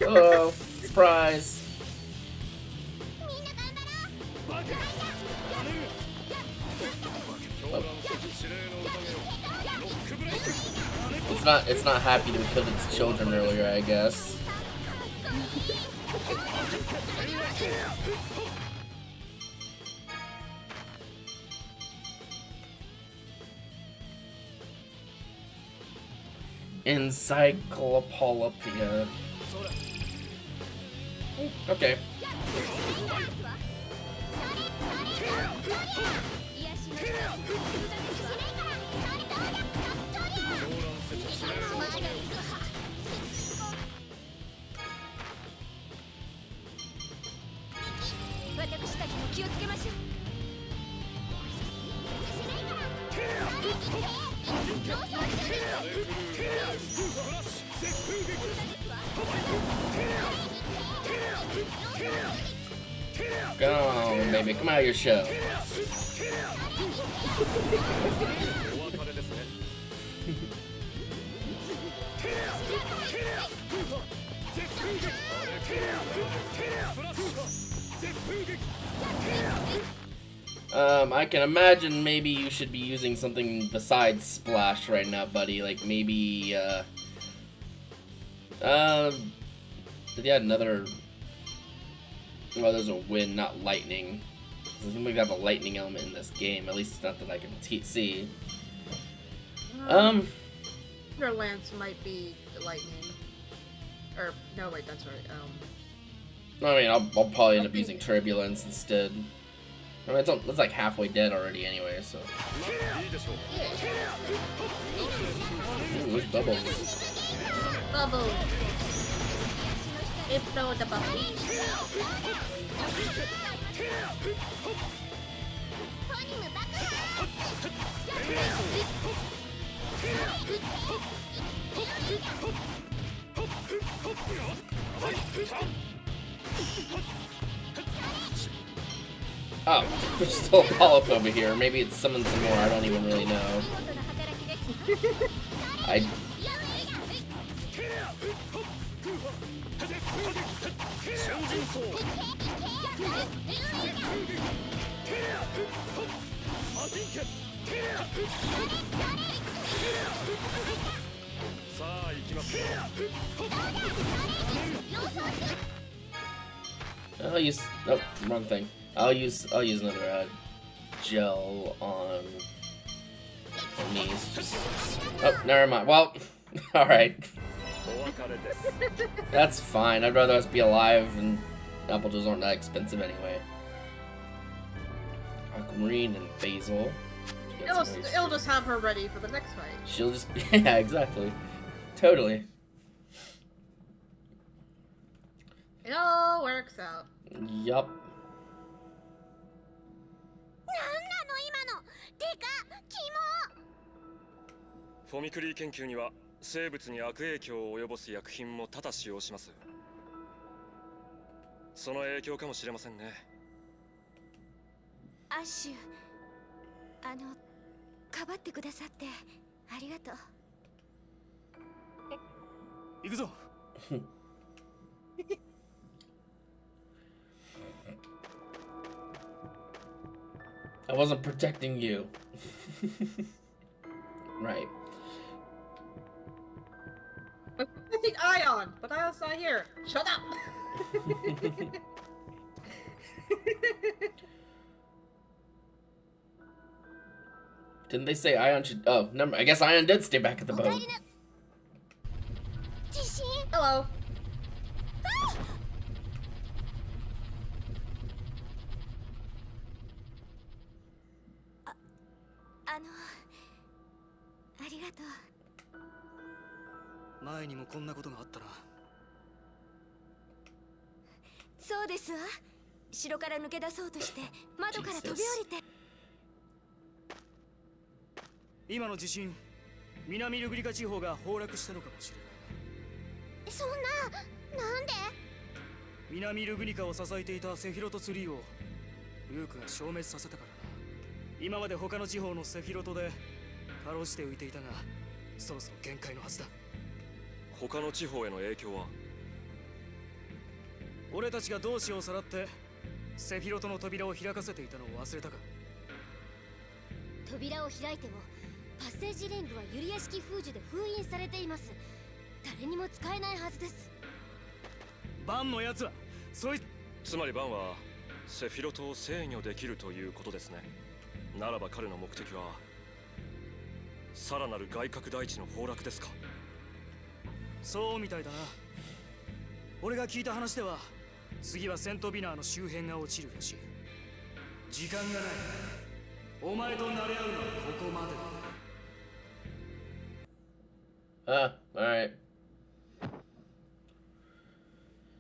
Uh-oh. Surprise. It's not happy to kill its children earlier, I guess. Encyclopedia. Okay. Come on, baby, come out of your shell. I can imagine maybe you should be using something besides Splash right now, buddy. Like maybe, did you add another? Well, there's a wind, not lightning. It doesn't like have a lightning element in this game. At least it's not that I can see. Your lance might be lightning. Or no, wait, that's right. I mean, I'll probably end up using turbulence instead. I mean, it's like halfway dead already anyway, so. Ooh, there's bubbles. Bubble. It throw the bubbles. Oh, there's still a polyp over here. Maybe it's summoned some more. I don't even really know. I'll use. Oh, wrong thing. I'll use another gel on these. Oh, never mind. Well, all right. That's fine. I'd rather us be alive, and apple gels aren't that expensive anyway. Aquamarine and basil. It'll just have her ready for the next fight. She'll just yeah, exactly. Totally. It all works out. Yup. フォミクリー研究には生物に悪影響を及ぼす薬品も多々使用します。その影響かもしれませんね。アッシュ、かばってくださってありがとう。行くぞ。I wasn't protecting you. Right. I'm protecting Ion, but Ion's not here. Shut up! Didn't they say Ion should... Oh, never. I guess Ion did stay back at the boat. Hello. Arigatou. 前にもこんなことがあったな。そうですわ。城から抜け出そうとして窓から飛び降りて。今の地震、南ルグリカ地方が崩落したのかもしれない。そんな、なんで？南ルグニカを支えていたセフィロトツリーをルークが消滅させたからな。今まで他の地方のセフィロトでかろうじて浮いていたが、そろそろ限界のはずだ。他の地方への影響は？俺たちが同志をさらってセフィロトの扉を開かせていたのを忘れたか？扉を開いてもパッセージレングはユリア式封じで封印されています。誰にも使えないはずです。バンのやつはそいつまりバンはセフィロトを制御できるということですね。ならば彼の目的はさらなる外角大地の崩落ですか。そうみたいだな。俺が聞いた話では次はセントビナーの周辺が落ちるらしい。時間がない。お前と慣れ合うのはここまでだ。Alright.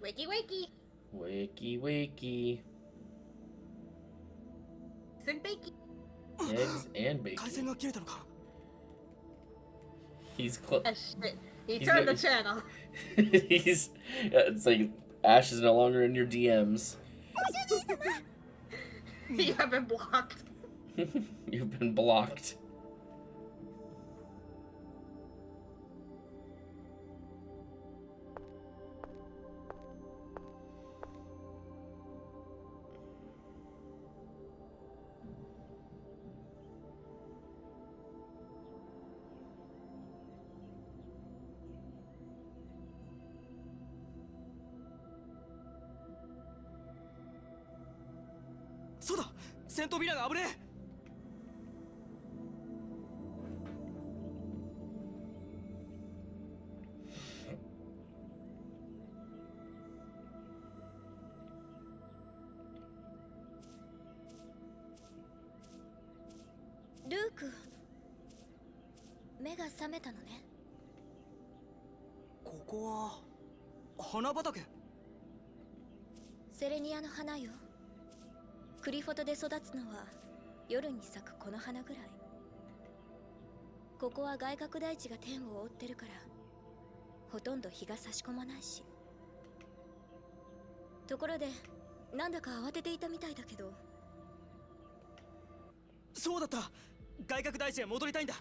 Wakey wakey. Wakey, wakey. Sin bakey. Eggs and 回線 bacon. が切れたのか。 He's close. Ah, shit. He He's turned gonna- the channel. He's. It's like Ash is no longer in your DMs. You have been blocked. You've been blocked.「そうだ、セントビナーが危ねえ。ルーク、目が覚めたのね。ここは花畑。セレニアの花よ。クリフォトで育つのは夜に咲くこの花ぐらい。ここは外角大地が天を覆ってるからほとんど日が差し込まないし。ところでなんだか慌てていたみたいだけど。そうだった、外角大地へ戻りたいんだ。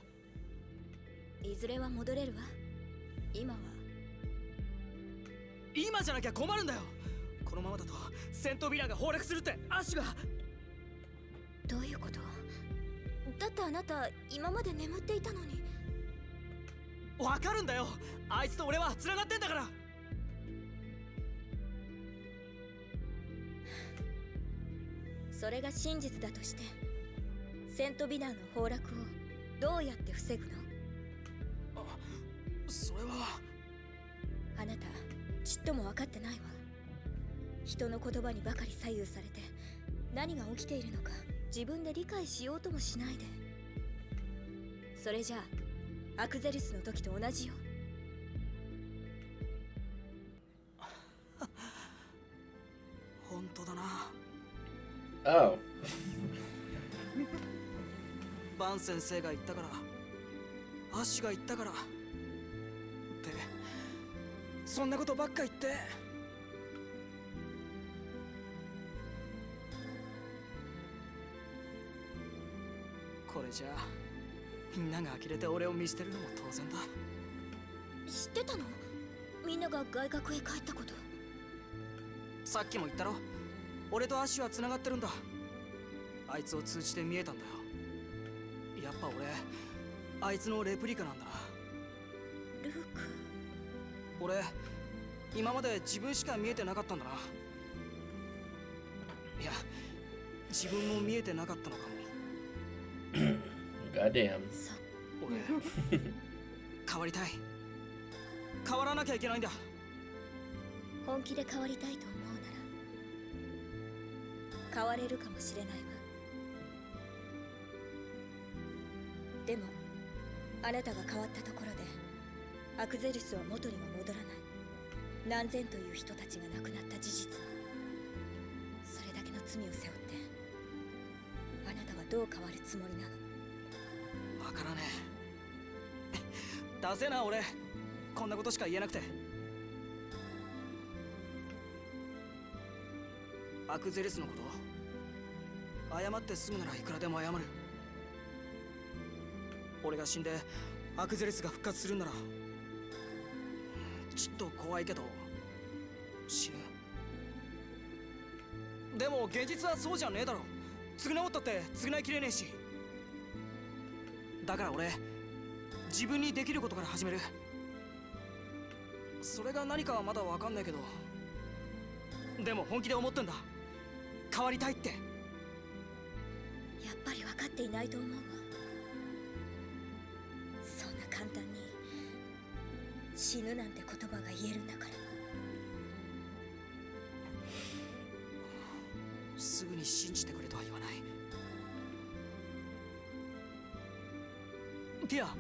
いずれは戻れるわ。今は。今じゃなきゃ困るんだよ。このままだとセントビラが崩落するってアッシュが。どういうこと？だってあなた今まで眠っていたのに。わかるんだよ、あいつと俺は繋がってんだから。それが真実だとしてセントビナーの崩落をどうやって防ぐの？それは。あなたちっとも分かってないわ。人の言葉にばかり左右されて何が起きているのか自分で理解しようともしないで。それじゃあアクゼリスの時と同じよ。本当だな。Oh. バン先生が言ったからアッシュが言ったからってそんなことばっか言って。これじゃあみんなが呆れて俺を見捨てるのも当然だ。知ってたの？みんなが外角へ帰ったこと。さっきも言ったろ、俺とアッシュは繋がってるんだ。あいつを通じて見えたんだよ。やっぱ俺あいつのレプリカなんだな。ルーク。俺今まで自分しか見えてなかったんだな。いや自分も見えてなかったのかも。Goddamn. 俺変わりたい。変わらなきゃいけないんだ。本気で変わりたいと思うなら変われるかもしれないわ。でもあなたが変わったところでアクゼルスは元には戻らない。何千という人たちが亡くなった事実はそれだけの罪を背負ってあなたはどう変わるつもりなの？わからねえ。ダセな俺、こんなことしか言えなくて。アクゼルスのこと謝って済むならいくらでも謝る。俺が死んでアクゼルスが復活するんならちょっと怖いけど死ぬ。でも現実はそうじゃねえだろ。償おうったって償いきれねえし。だから俺自分にできることから始める。それが何かはまだわかんないけどでも本気で思ってんだ。変わりたいって。やっぱり分かっていないと思うわ。そんな簡単に死ぬなんて言葉が言えるんだから。すぐに信じてくれとは言わない。ティア、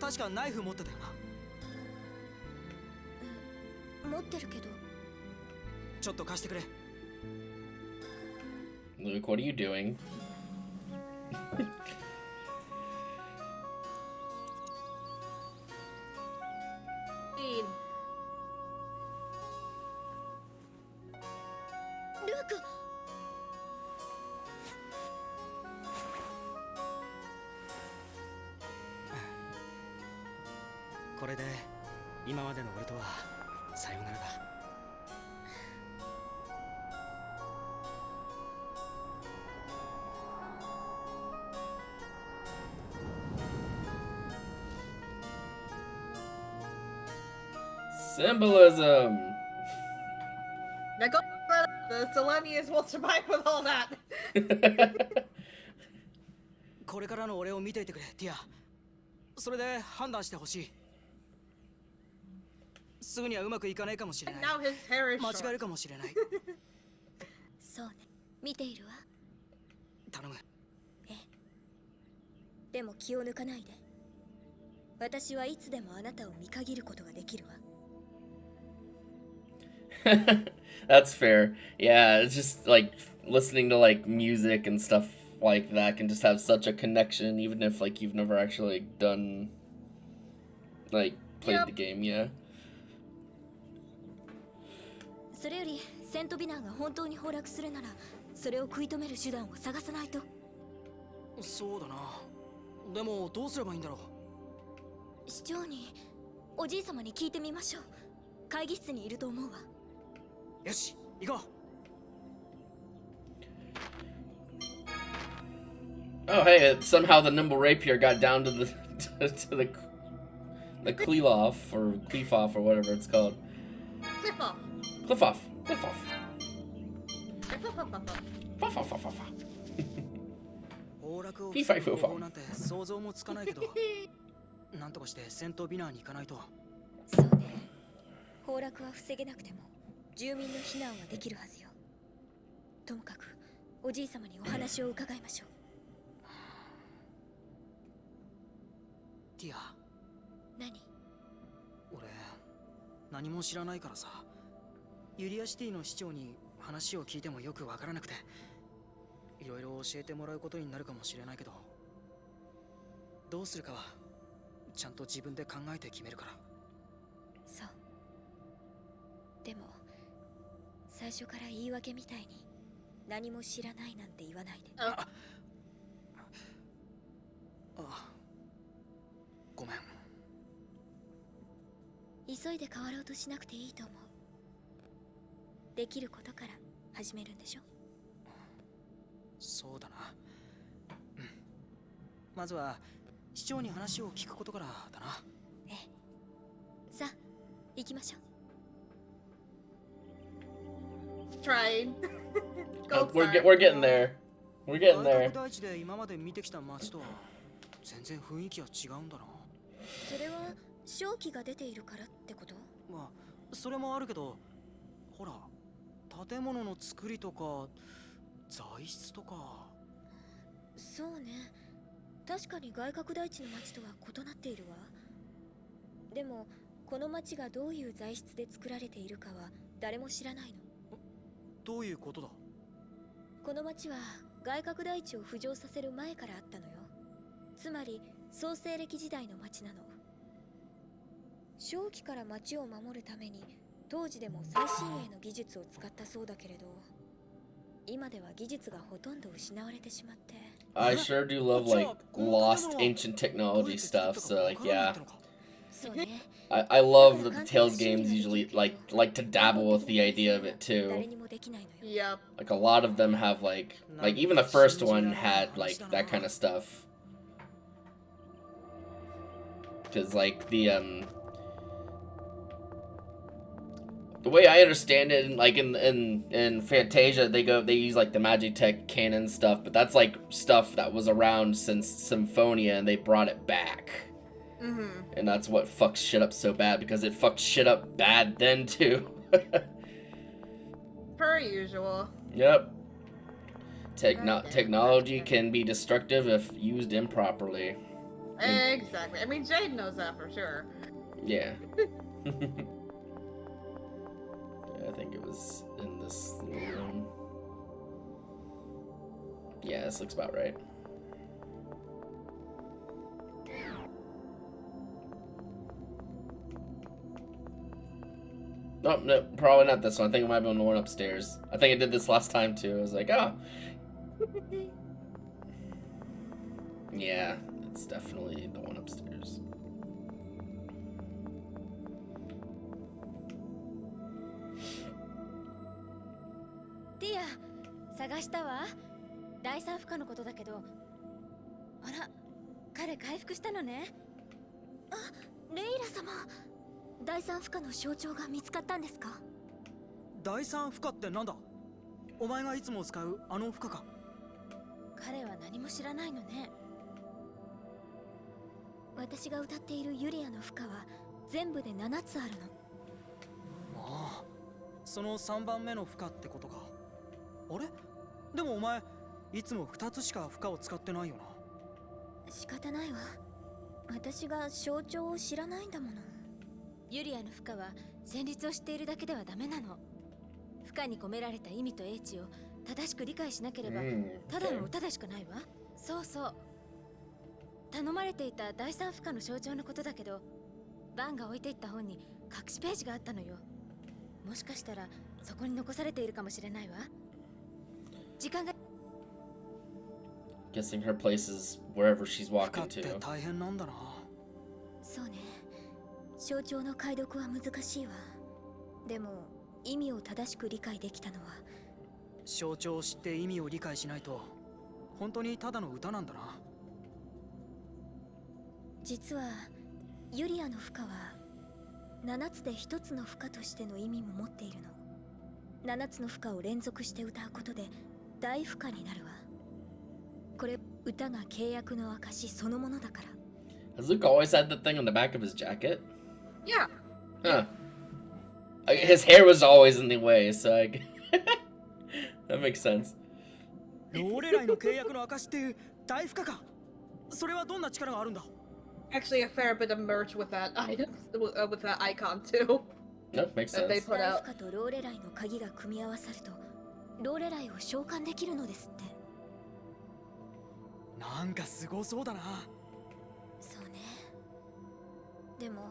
確かナイフ持ってたよな。持ってるけど。ちょっと貸してくれ。Luke, what are you doing? ルーク。これで今までの俺とはさよならだ。Symbolism! Now go for the Selenians will survive with all that. これからの俺を見ていてくれ、ティア。それで判断してほしい。すぐにはうまくいかないかもしれない。 Now his hair is 間違え short. るかもしれない。そうね、見ているわ。頼む。でも気を抜かないで。私はいつでもあなたを見限ることができるわ。That's fair. Yeah, it's just like listening to like music and stuff like that can just have such a connection, even if like you've never actually like, done like played Yep. the game. Yeah. それよりセントビナーが本当に崩落するなら、それを食い止める手段を探さないと。そうだな。でもどうすればいいんだろう。市長に、おじい様に聞いてみましょう。会議室にいると思うわ。よし、行こう。Oh, hey! Somehow the nimble rapier got down to the to the Cleof or Cleefoff or whatever it's called. Cliff off. Cliffoff. Cliffoff. Cliff off. Foffoff. 崩落を防ぐ方法なんて想像もつかないけど、なんとかして戦闘ビナーに行かないと。そうね。崩落は防げなくても、住民の避難はできるはずよ。ともかく、おじい様にお話を伺いましょう。ティア。何？俺、何も知らないからさ。ユリアシティの市長に話を聞いてもよくわからなくて、いろいろ教えてもらうことになるかもしれないけど、どうするかはちゃんと自分で考えて決めるから。そう。でも、最初から言い訳みたいに何も知らないなんて言わないで。Oh. あ、ごめん。急いで変わろうとしなくていいと思う。できることから始めるんでしょ。そうだな。うん。まずは市長に話を聞くことからだな。ええ。さあ、行きましょう。Trying. Oh, Gold we're star. we're getting there. We're getting 外 there. 国大地で今まで見てきた街とは全然雰囲気は違うんだな。それは正気が出ているからってこと？まあ、それもあるけど、ほら、建物の作りとか材質とか。そうね。確かに外国大地の町とは異なっているわ。でもこの町がどういう材質で作られているかは誰も知らないの。どういうことだ？この町は外国大地を浮上させる前からあったのよ。つまり創世歴時代の町なの。正気から町を守るために当時でも最新鋭の技術を使ったそうだけれど、今では技術がほとんど失われてしまって。I sure do love like lost ancient technology stuff. So like yeah. そうね。I love that the Tales games usually like to dabble with the idea of it too. 誰にもできないのよ。Yep. Like a lot of them have like even the first one had like that kind of stuff. Cuz like the The way I understand it, like in Fantasia, they use like the Magitech canon stuff, but that's like stuff that was around since Symphonia, and they brought it back. And that's what fucks shit up so bad, because it fucked shit up bad then too. Per usual. Yep. Technology can be destructive if used improperly. Exactly. I mean, Jade knows that for sure. Yeah. I think it was in this room. Yeah, this looks about right. Oh, no, probably not this one. I think it might have been the one upstairs. I think I did this last time too. I was like, oh. Yeah, it's definitely the one upstairs.ティア、探したわ。第三負荷のことだけど。あら、彼回復したのね。あ、レイラ様。第三負荷の象徴が見つかったんですか？第三負荷ってなんだ？お前がいつも使うあの負荷か？彼は何も知らないのね。私が歌っているユリアの負荷は全部で7つあるの。ああ、その3番目の負荷ってことか。あれ？でもお前いつも2つしか負荷を使ってないよな。仕方ないわ。私が象徴を知らないんだもの。ユリアの負荷は旋律を知っているだけではダメなの。負荷に込められた意味と英知を正しく理解しなければただの歌でしかないわ。そうそう。頼まれていた第三負荷の象徴のことだけど、バンが置いていった本に隠しページがあったのよ。もしかしたらそこに残されているかもしれないわ。時間が Guessing her place is wherever she's 負荷 walking って to. 大変なんだな。そうね。象徴の解読は難しいわ。でも意味を正しく理解できたのは、象徴を知って意味を理解しないと本当にただの歌なんだな。実はユリアの負荷は7つで1つの負荷としての意味も持っているの。7つの負荷を連続して歌うことで大負荷になるわ。これ歌が契約の証そのものだから。Has Luke always had that thing on the back of his jacket? Yeah. Huh. His hair was always in the way, so that makes sense. ローレライの契約の証っていう大負荷か。それはどんな力があるんだ？ Actually, a fair bit of merch with that item, with that icon too. No, makes That they sense. put 大 out. 負荷とローレライの鍵が組み合わさるとローレライを召喚できるのですって。なんかすごそうだな。そうね。でも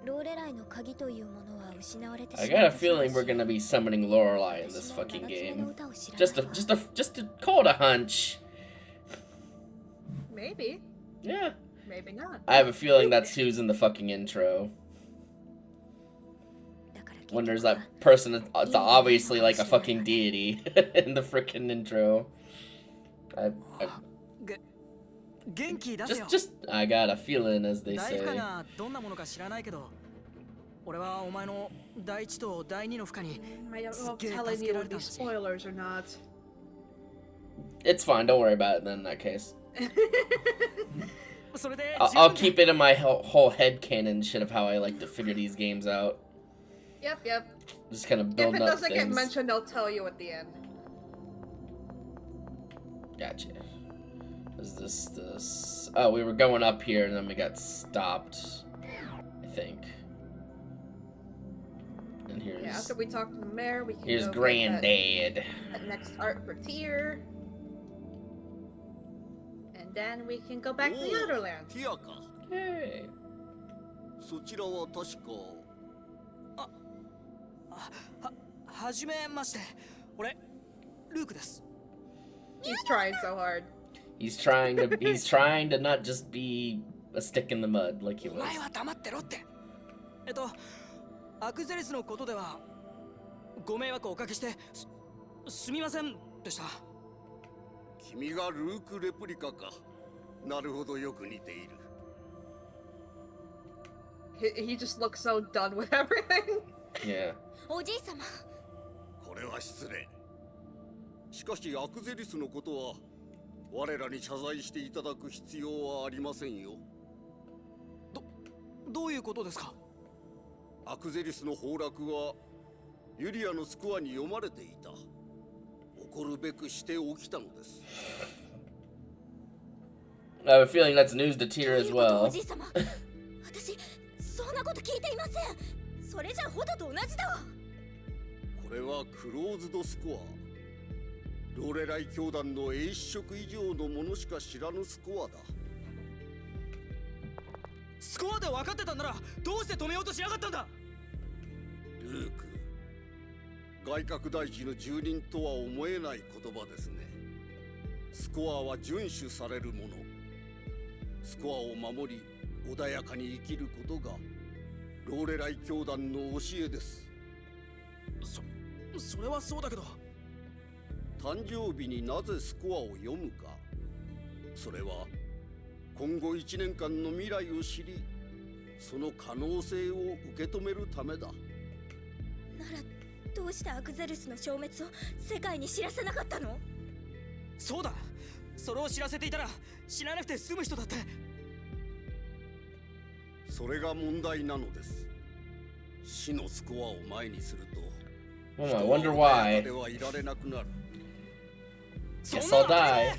ローレライの鍵というものは失われて I しま got う a feeling we're gonna be summoning Lorelei in this fucking game. Just to call it a hunch. Maybe. Yeah. Maybe not. I have a feeling that's who's in the fucking intro. When there's that person that's obviously like a fucking deity in the freaking intro. I got a feeling, as they 大負荷 say. がどんなものか知らないけど、俺はお前の第一と第二の負荷に I don't す know っげ if え telling 助け you ら would れた be し。 spoilers or not. It's fine, don't worry about it then in that case. それで I'll keep it in my whole head canon shit of how I like to figure these games out. Yep. Just kind of If building it up doesn't get things. mentioned, they'll tell you at the end. Gotcha. Is this? Oh, we were going up here and then we got stopped, I think. And here's Yeah, after we talk to the mayor, we can here's go get Granddad. that next art for tier. And then we can go back to the other land. ティアか。 Hey. そちらは確か。はじめまして。俺ルークです。 He's trying so hard. He's trying to not just be a stick in the mud like he お was. 前は黙ってろって。アクゼリスのことではご迷惑をおかけしてすみませんでした。君がルークレプリカか。なるほど、よく似ている。He just looks so done with everything. Yeah. おじい様。これは失礼。しかしアクゼリスのことは我らに謝罪していただく必要はありませんよ。どういうことですか？アクゼリスの崩落はユリアのスコアに読まれていた。怒るべくして起きたのです。I have a feeling that's news to Tyr as お well. じい様。私、そんなこと聞いていません。それじゃホドと同じだわ。これはクローズドスコア。ローレライ教団の英子色以上のものしか知らぬスコアだ。スコアで分かってたんならどうして止めようとしなかったんだ？ルーク、外角大地の住人とは思えない言葉ですね。スコアは遵守されるもの。スコアを守り穏やかに生きることがローレライ教団の教えです。それはそうだけど。誕生日になぜスコアを読むか、それは今後1年間の未来を知り、その可能性を受け止めるためだ。ならどうしてアクゼルスの消滅を世界に知らせなかったの？そうだ、それを知らせていたら死ななくて済む人だって。それが問題なのです。死のスコアを前にすると、 I wonder why. ではいられなくなる。 Guess I'll die.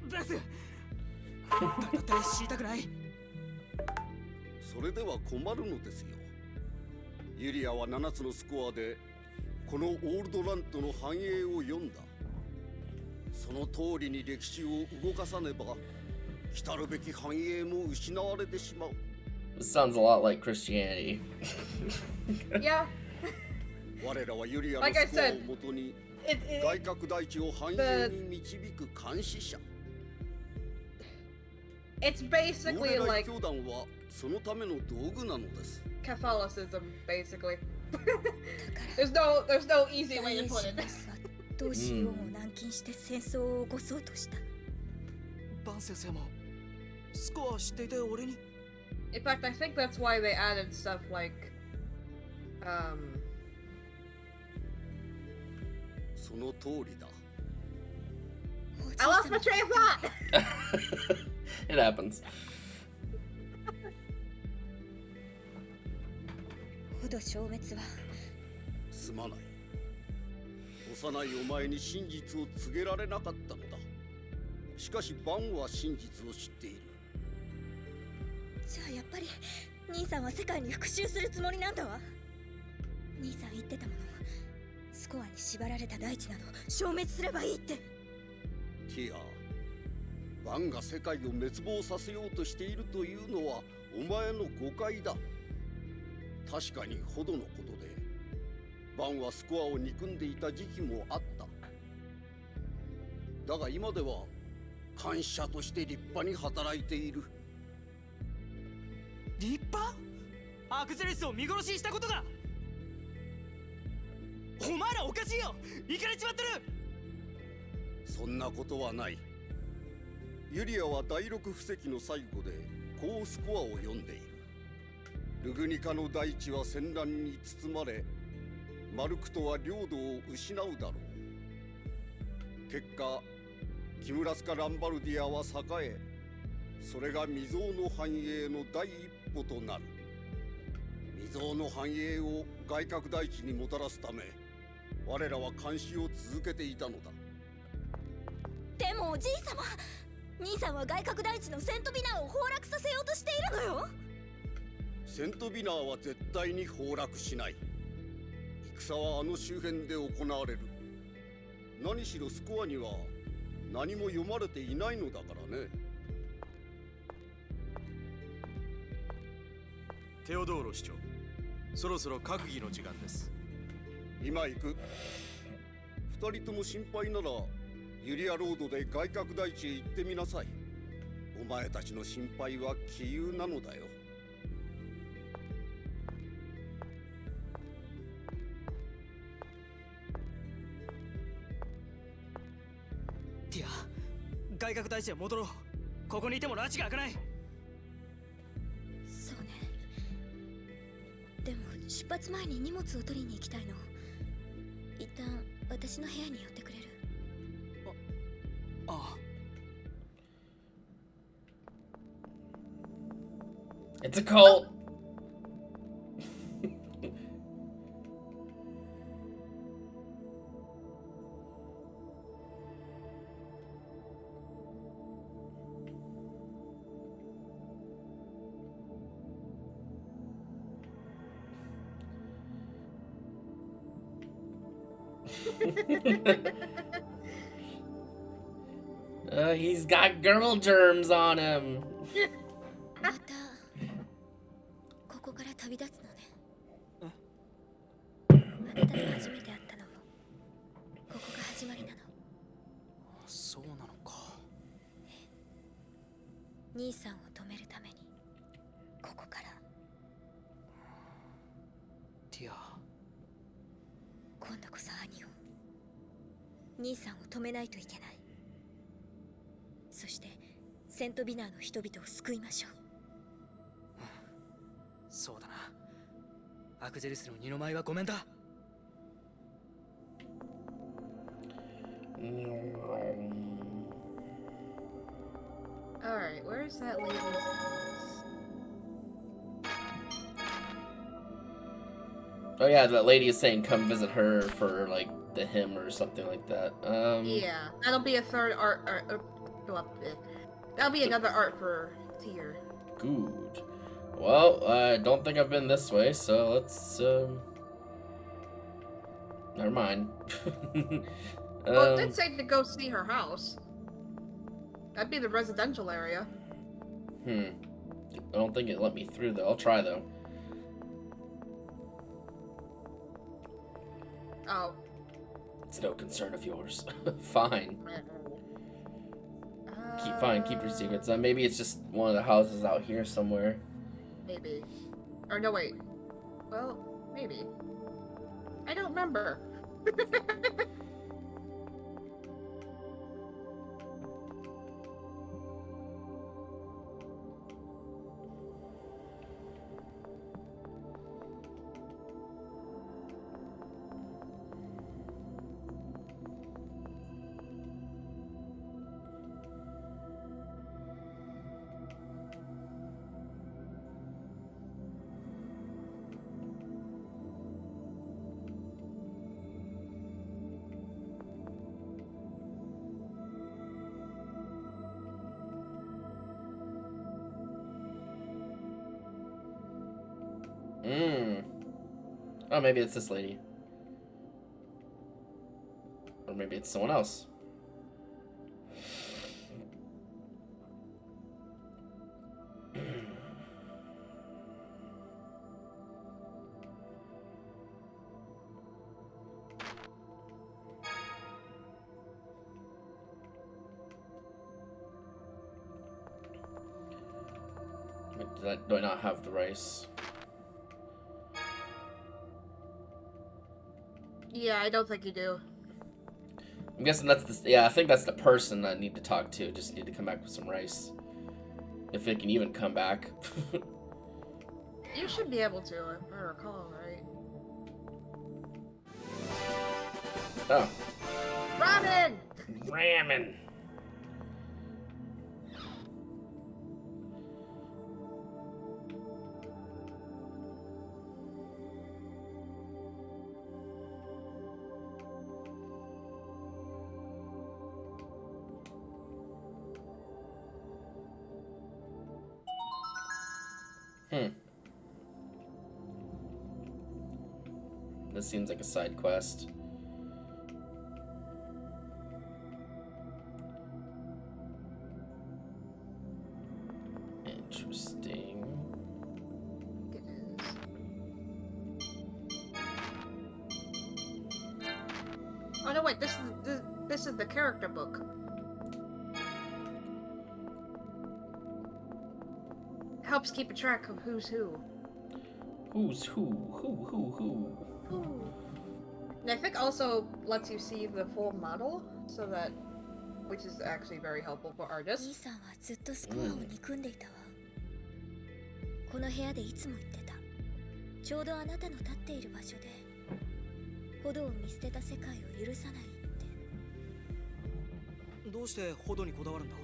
ブラス、だって知りたくない。それでは困るのですよ。ユリアは7つのスコアでこのオールドラントの繁栄を読んだ。その通りに歴史を動かさねば、来るべき繁栄も失われてしまう。 This sounds a lot like Christianity. Yeah. 我らはユリアの Like I スコアを said, もとに it, 外角大地を繁栄に導く監視者。 it's ロー basically レライ like 教団はそのための道具なのです。 Catholicism, basically. だから there's no easy 大 way 英 to シ put マ it. スは同志王を軟禁して戦争を起こそうとした。バン先生もスコア知っていて俺に。 In fact, I think that's why they added stuff like, その通りだ。 I lost my train of thought! It happens. ホド消滅はすまない。幼いお前に真実を告げられなかったのだ。しかしバンは真実を知っている。じゃあやっぱり兄さんは世界に復讐するつもりなんだわ。兄さん言ってたもの、スコアに縛られた大地など消滅すればいいって。ティア、バンが世界を滅亡させようとしているというのはお前の誤解だ。確かにほどのことで、バンはスコアを憎んでいた時期もあった。だが今では感謝として立派に働いている。立派？アクゼリスを見殺しにしたことが。お前らおかしいよ、イかれちまってる。そんなことはない。ユリアは第六布石の最後でこうスコアを読んでいる。ルグニカの大地は戦乱に包まれ、マルクトは領土を失うだろう。結果、キムラスカ・ランバルディアは栄え、それが未曾有の繁栄の第一歩となる。未曾有の繁栄を外角大地にもたらすため、我らは監視を続けていたのだ。でもおじい様、兄さんは外角大地のセントビナーを崩落させようとしているのよ。セントビナーは絶対に崩落しない。戦はあの周辺で行われる。何しろスコアには何も読まれていないのだからね。テオドーロ市長、そろそろ閣議の時間です。今行く。二人とも心配ならユリアロードで外角大地へ行ってみなさい。お前たちの心配は杞憂なのだよ。ティア、外角大地へ戻ろう。ここにいても拉致が開かない。そうね。でも出発前に荷物を取りに行きたいの。一旦私の部屋に寄ってくれる？ああ。 It's a cult. He's got girl germs on him. またここから旅立つのね。あなたと初めて会ったのもここが始まりなの。そうなのか。兄さんを止めるためにここから。ティア。今度こそ兄を、兄さんを止めないといけない。そしてセントビナーの人々を救いましょう。そうだな。アクゼリスの二の舞はごめんだ。Alright, where's that lady's house? Oh yeah, that lady is saying come visit her for like the hymn or something like that. Yeah, that'll be a third art. That'll be another art for Tier. Good. Well, I don't think I've been this way, so let's never mind. Well, it did say to go see her house. That'd be the residential area. I don't think it let me through though. I'll try though. Oh. It's no concern of yours. Fine. Keep your secrets. Maybe it's just one of the houses out here somewhere. Maybe. Or no, wait. Well, maybe. I don't remember. Oh, maybe it's this lady. Or maybe it's someone else. Do I not have the rice? Yeah, I don't think you do. I'm guessing that's the... Yeah, I think that's the person I need to talk to. Just need to come back with some rice. If they can even come back. You should be able to, if I recall, right? Oh. Ramen! Ramen! This seems like a side quest. Interesting. It is. Oh no, wait, this is the character book. Helps keep a track of who's who. Who's who? Who? And I think also lets you see the full model, so that, which is actually very helpful for 兄 artists. さんはずっとスコアを憎んでいたわ。この部屋でいつも言ってた。ちょうどあなたの立っている場所でホドを見捨てた世界を許さないって。どうしてホドにこだわるんだ。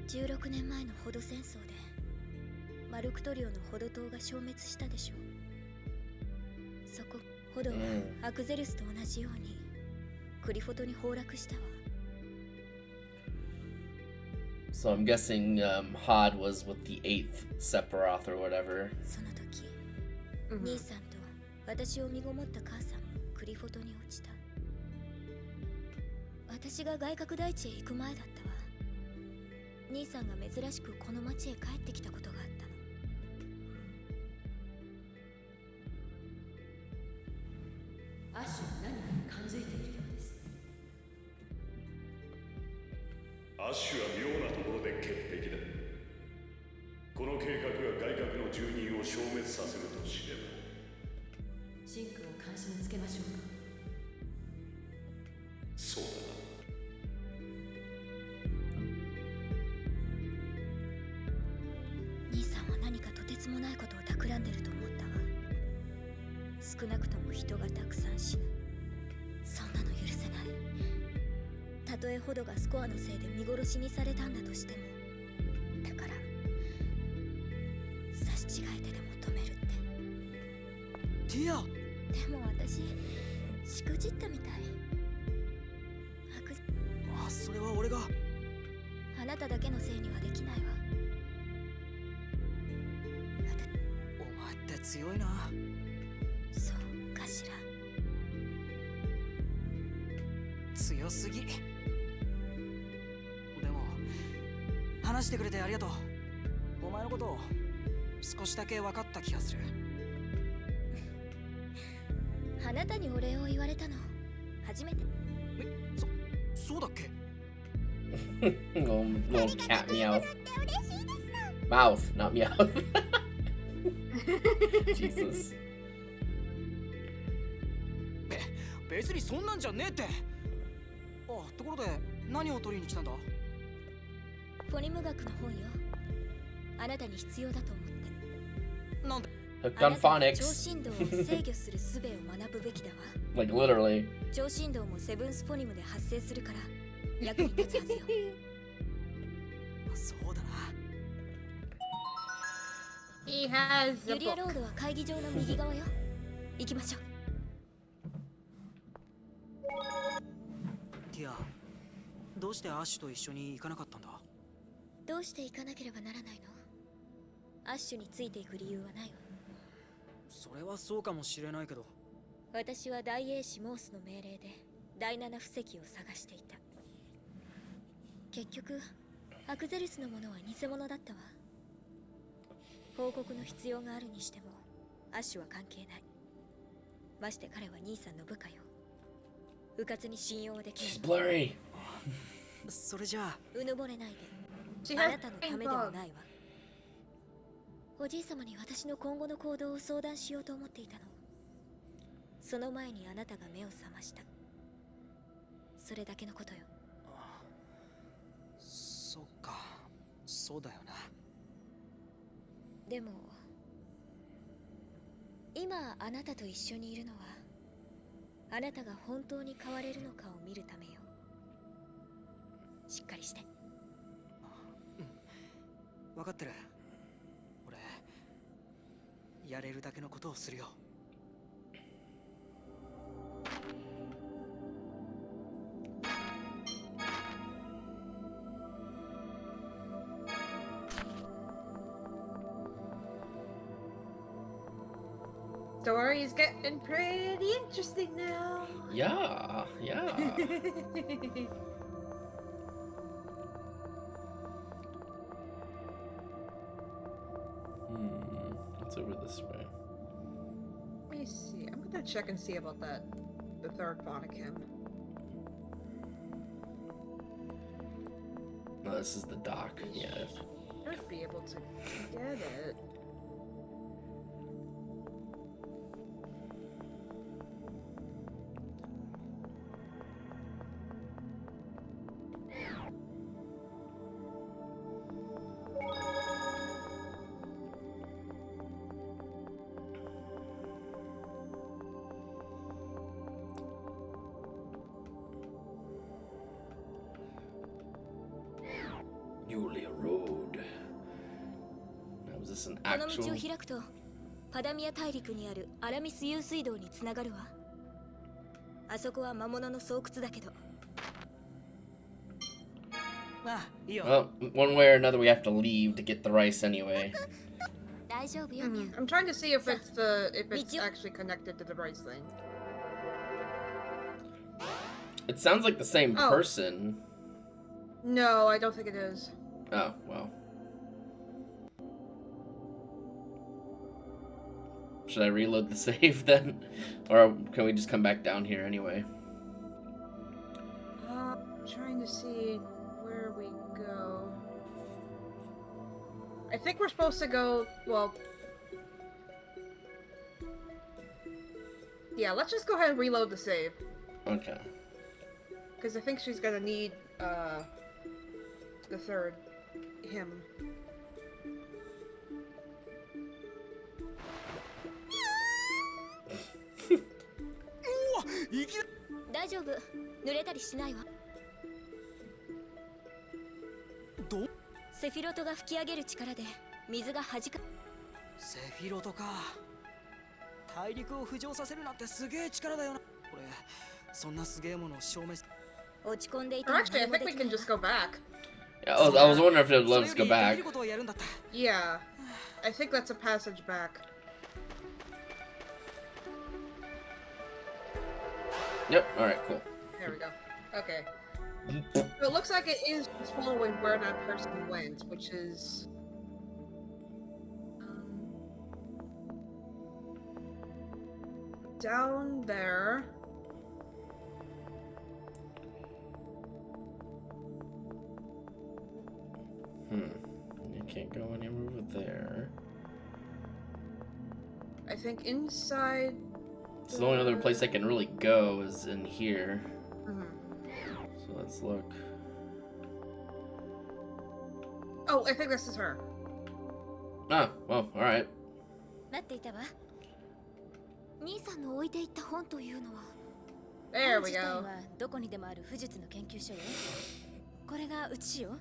16年前のホド戦争でマルクトリオのホド島が消滅したでしょう。そこホドはアクゼルスと同じようにクリフォトに崩落したわ。So I'm guessing Hod was with the 8th Sephiroth or whatever. その時、兄さんと私を身ごもった母さんもクリフォトに落ちた。私が外角大地へ行く前だったわ。兄さんが珍しくこの町へ帰ってきたことがあったの。アシュは何かに感づいているようです。アッシュは妙なところで潔癖だ。この計画が外角の住人を消滅させると知れば、シンクを監視につけましょうか。そうだな。兄さんは何かとてつもないことを企んでると思ったわ。少なくとも人がたくさん死ぬ。そんなの許せない。たとえホドがスコアのせいで見殺しにされたんだとしても、だから差し違えてでも止めるって。ティア。でも私しくじったみたい。あ、それは俺が。あなただけのせいにはできないわ。お前って強いな。そうかしら。強すぎ。でも話してくれてありがとう。お前のことを少しだけ分かった気がする。あなたにお礼を言われたの初めて。そうだっけ。little cat meow. Mouth, not meow. Jesus. 別にそんなんじゃねえって。あ、ところで何を取りに来たんだ。フォニム学の本よ。あなたに必要だと思って。なんで。Hooked on 超 phonics. 振動を制御する術を学ぶべきだわ。Like literally. 超振動もセブンスフォニムで発生するから役に立つはずよ。そうだな。He has ユ a リアロ book. ードは会議場の右側よ。行きましょう。ティア、どうしてアッシュと一緒に行かなかったんだ。どうして行かなければならないの。アッシュについていく理由はないわ。それはそうかもしれないけど。私は大英士モースの命令で第7布石を探していた。結局アクゼルスのものは偽物だったわ。報告の必要があるにしてもアッシュは関係ない。まして彼は兄さんの部下よ。うかつに信用できShe's ない。 blurry. それじゃあうぬぼれないで。 She あ has なたのた a めでも bug. ないわ。おじい様に私の今後の行動を相談しようと思っていたの。その前にあなたが目を覚ました。それだけのことよ。そっか、そうだよな。でも今あなたと一緒にいるのはあなたが本当に変われるのかを見るためよ。しっかりして。分かってる。俺やれるだけのことをするよ。Story's getting pretty interesting now. Yeah, yeah. What's over this way? Let me see. I'm gonna check and see about that. The third phonic hymn. No, this is the dock. Yeah. Should be able to get it. Yulia Road. Now, is this an この道 actual? を開くとパダミア大陸にあるアラミス湧水道につながるわ。あそこは魔物の巣窟だけど。あ、いいよ。 Well, one way or another, we have to leave to get the rice anyway. 大丈夫よ。I'm trying to see if it's actually connected to the rice thing. It sounds like the same Oh. person. No, I don't think it is. Oh, well. Should I reload the save then? Or can we just come back down here anyway? I'm trying to see where we go. I think we're supposed to go, well... Yeah, let's just go ahead and reload the save. Okay. Because I think she's gonna need, the third. Him. 大丈夫。濡れたりしないわ。セフィロトが吹き上げる力で水が弾か。セフィロトか。大陸を浮上させるなんてすげえ力だよな。これ、そんなすげえものを消滅。落ち込んでいた Or ら actually, I 何も think で we きない can just go back. Yeah, I was wondering if it would let us go それよりでき back. ることをやるんだった。 Yeah. I think that's a passage back. Yep, alright, cool. There we go. Okay. So it looks like it is just following where that person went, which is... down there. You can't go anywhere over there. I think inside... So the only other place I can really go is in here. Mhm. So let's look. Oh, I think this is her. Ah, well, alright. 待っていたわ。兄さんの置いていった本というのは There 本 we 自体 go. はどこにでもある武術の研究所よ。これがうちよ。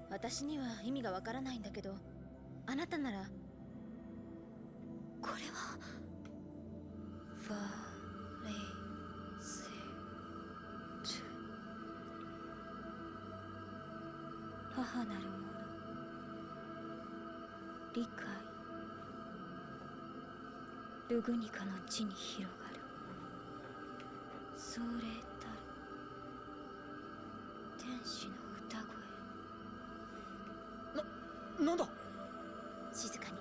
私には意味がわからないんだけど、あなたならこれはファレセチュ母なるもの理解ルグニカの地に広がるそれたる天使の歌声なんだ。静かに。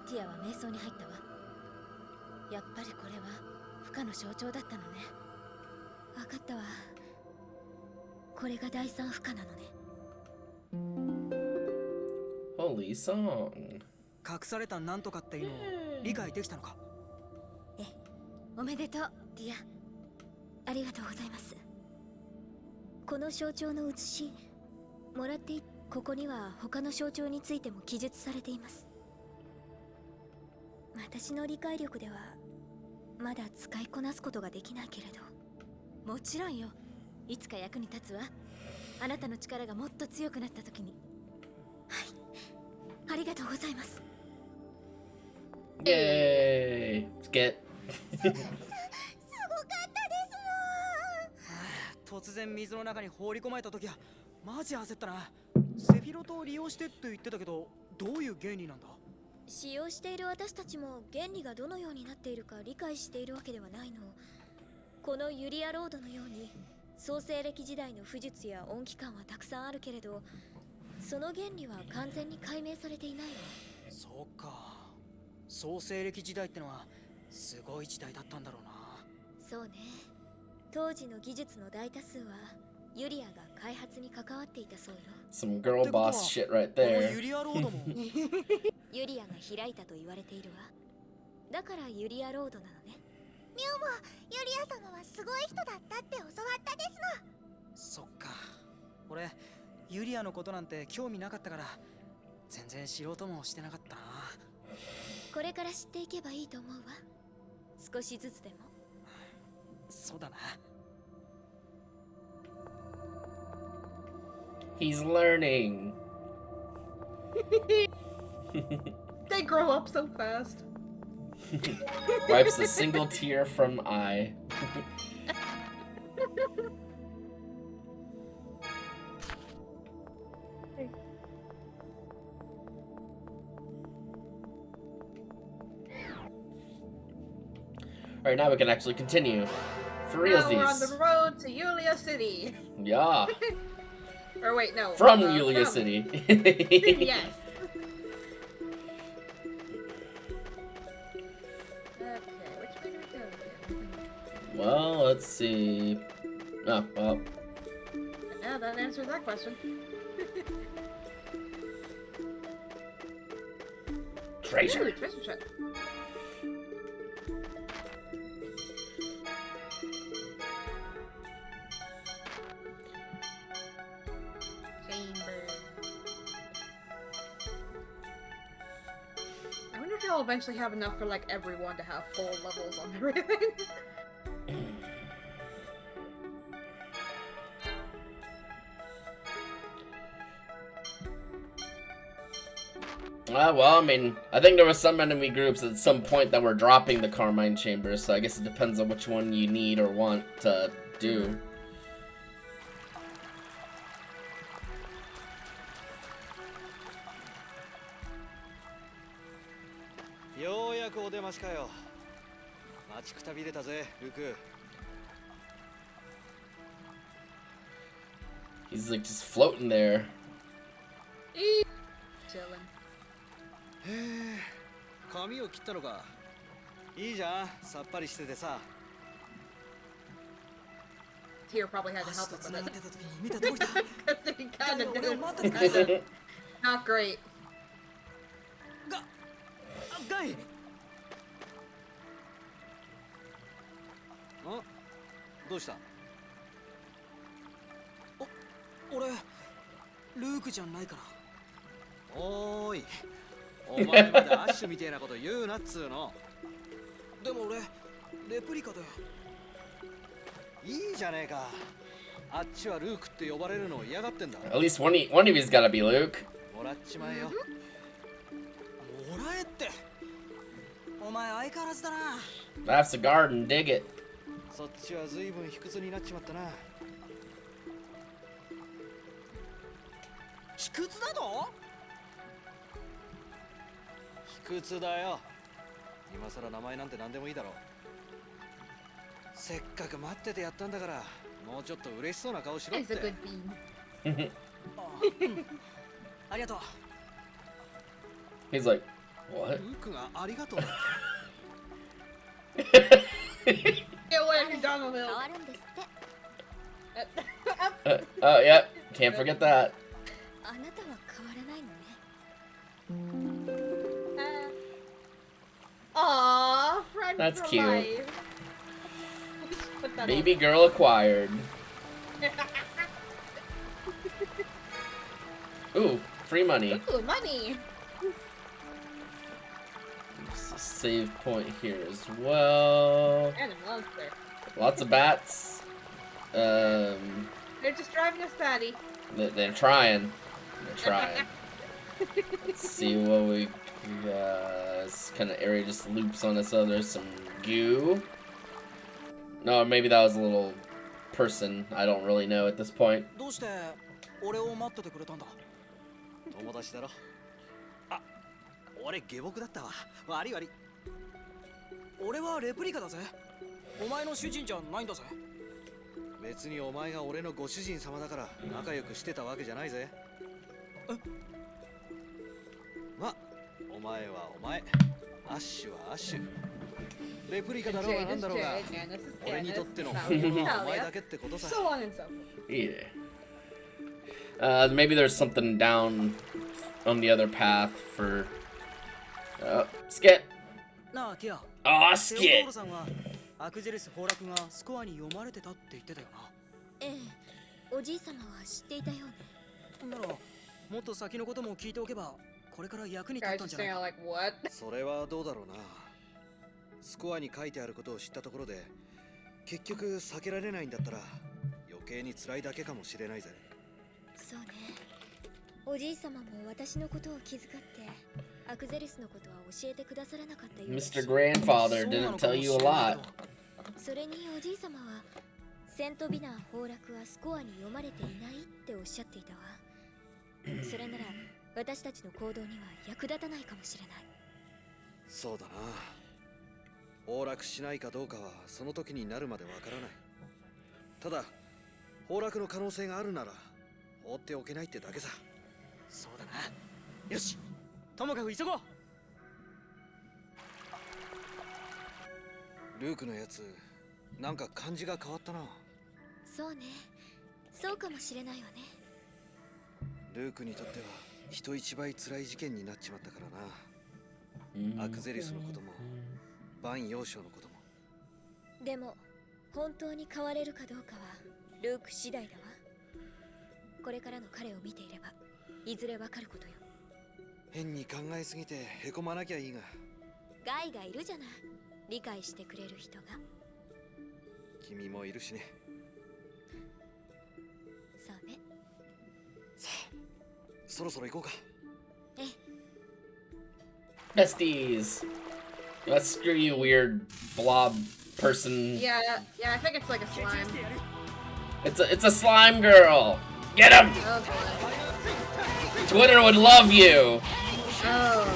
ティアは瞑想に入ったわ。やっぱりこれは負荷の象徴だったのね。わかったわ。これが第三負荷なのね。Holy song. 隠されたなんとかっていうのを理解できたのか。え、おめでとう、ティア。ありがとうございます。この象徴の写し、もらってここには他の象徴についても記述されています。私の理解力ではまだ使いこなすことができないけれど。もちろんよ。いつか役に立つわ。あなたの力がもっと強くなった時に。はい。ありがとうございます。Yay! Let's get. 突然水の中に放り込まれた時はマジ焦ったな。セフィロトを利用してって言ってたけど、どういう原理なんだ。使用している私たちも原理がどのようになっているか理解しているわけではないの。このユリアロードのように創世歴時代の巫術や音機関はたくさんあるけれど、その原理は完全に解明されていないわ。そうか。創世歴時代ってのはすごい時代だったんだろうな。そうね。当時の技術の大多数はユリアが開発に関わっていたそうよ。Some girl boss shit right この there. ユリアロードもユリアが開いたと言われているわ。だからユリアロードなのね。ミュウもユリア様はすごい人だったって教わったですの。そっか。俺ユリアのことなんて興味なかったから全然知ろうともしてなかったな。これから知っていけばいいと思うわ。少しずつでも。そうだな。He's learning. They grow up so fast. Wipes a single tear from eye. Alright, now we can actually continue. For Now we're on realsies. the road to Yulia City. Yeah. Or wait, no. From Yulia City. Yes. Okay, which way do we go again? Well, let's see. Oh, well. Yeah, that answers that question. Treasure. Ooh, treasure chest. Chamber. I wonder if they'll eventually have enough for like everyone to have full levels on everything. Well, I mean, I think there was some enemy groups at some point that were dropping the Carmine Chamber, so I guess it depends on which one you need or want to do.ようやくお出ましかよ。待ちくたびれたぜ、ルク。He's like just floating there. Chilling. へえ、髪を切ったのか。いいじゃん、さっぱりしててさ。Tyr probably had to help him with it. 見たとこいた。 Because he kinda 俺を did 待って it. てくれた。 Not great. ガイ。ん？どうした？俺ルークじゃないから。おーい、お前までアッシュみてえなこと言うなっつうの。でも俺レプリカだよ。いいじゃねえか。あっちはルークって呼ばれるのを嫌がってんだ。 At least one of you's gotta be Luke. もらっちまえよ。もらえって。お前相変わらずだな。 That's the garden, dig it. そっちは随分卑屈になっちまったな。卑屈だと？卑屈だよ。今さら名前なんて何でもいいだろう。せっかく待っててやったんだから、もうちょっと嬉しそうな顔しろっ It's a て。 good bean. ありがとう。 He's like, what? ルークがありがとうだ。Get away from Donald 変 Hill. わるんですって。 Oh, yep. Can't forget that. あなたは変われないのね。 Aww, friend That's for cute. life. Put that Baby girl acquired. Ooh, free money. on. Ooh, money. There's a save point here as well. And a monster. Lots of bats. They're just driving us batty. They're trying. They're trying. Let's see what we got. This kind of area just loops on us. Oh, there's some goo. No, maybe that was a little person. I don't really know at this point. どうして俺を待っててくれたんだ？友達だろ。あ、俺下僕だったわ。悪い悪い。俺はレプリカだぜ。お前の主人じゃないんだぜ。別にお前が俺のご主人様だから仲良くしてたわけじゃないぜ。ま、お前はお前、アッシュはアッシュ。レプリカだろうがなんだろうが、俺にとっての本物はお前だけってことさ。 So on and so forth. Yeah. Maybe there's something down on the other path for. Skit. なあティア。 Aw, テオドー Skit. ルさんはアクゼレス崩落がスコアに読まれてたって言ってたよな。ええ、おじい様は知っていたようね。ならもっと先のことも聞いておけばこれから役に立っ Guys たん just じゃない saying か。 like what? それはどうだろうな。スコアに書いてあることを知ったところで、結局避けられないんだったら余計に辛いだけかもしれないぜ。そうね。おじい様も私のことを気遣ってアクゼリスのことは教えてくださらなかったようだし。 Mr. Grandfather didn't tell you a lot. それにおじい様はセントビナー崩落はスコアに読まれていないっておっしゃっていたわ。それなら私たちの行動には役立たないかもしれない。そうだな。崩落しないかどうかはその時になるまでわからない。ただ崩落の可能性があるなら放っておけないってだけさ。そうだな。よし、ともかく急ごう。ルークのやつ、なんか感じが変わったな。そうね、そうかもしれないわね。ルークにとっては人一倍辛い事件になっちまったからな。アクゼリスのこともバン幼少のことも。でも本当に変われるかどうかはルーク次第だわ。これからの彼を見ていればいずれわかることよ。変に考えすぎてへこまなきゃいいが。ガイがいるじゃない、理解してくれる人が。君もいるしね。そうね。さあ、そろそろ行こうか。ええ。 Besties. Let's screw you, weird blob person. Yeah, I think it's like a slime. It's a slime girl. Get him! Oh boy. Twitter would love you. Oh.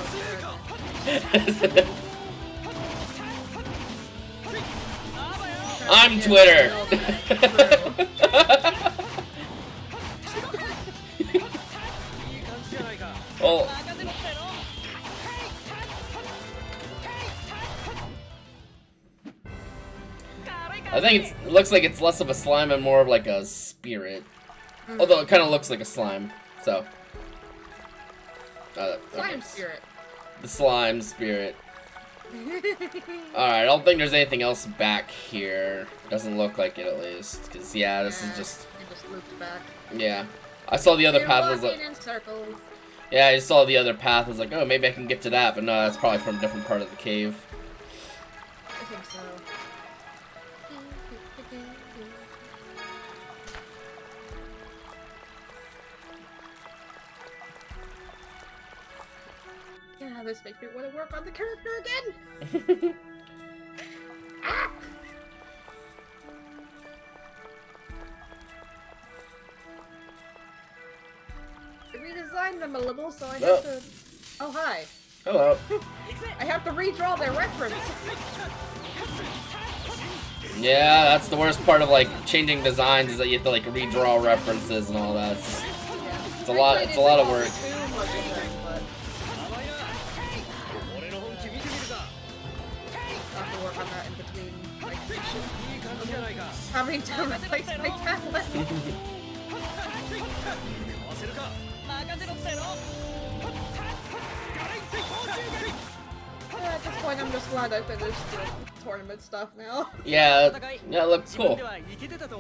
I'm Twitter. Oh. I think it looks like it's less of a slime and more of like a spirit. Although it kind of looks like a slime, so. Slime spirit. The slime spirit. Alright, I don't think there's anything else back here. Doesn't look like it at least. Because, yeah, this is just. It just looped back. Yeah. I saw the other You're path. Was like, walking in circles. yeah, I saw the other path. I was like, oh, maybe I can get to that. But no, that's probably from a different part of the cave. I think so. Yeah, this makes me want to work on the character again! Ah! I redesigned them a little, so I have to... Oh, hi. Hello. I have to redraw their reference. Yeah, that's the worst part of like changing designs is that you have to like redraw references and all that. It's a lot. It's a lot of work. Having to replace my tablet. At this point, I'm just glad I finished the tournament stuff now. Yeah, it looks cool.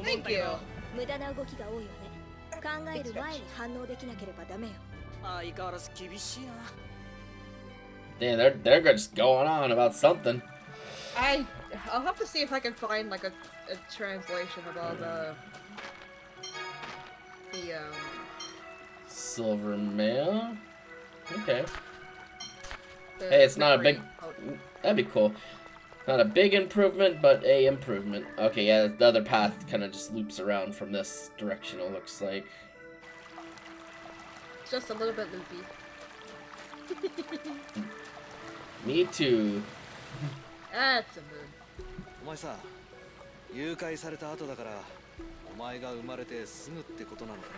Thank you. 無駄な動きが多いわね。考える前に反応できなければダメよ。相変わらず厳しいな。Damn, they're just going on about something. I'll have to see if I can find like a translation of all the Silver mail. Okay. Hey, it's not a big. That'd be cool. Not a big improvement, but a improvement. Okay, yeah, the other path kind of just loops around from this direction. It looks like. It's just a little bit loopy. Me too. That's a mood. お前さ、誘拐された後だから、お前が生まれてすぐってことなのか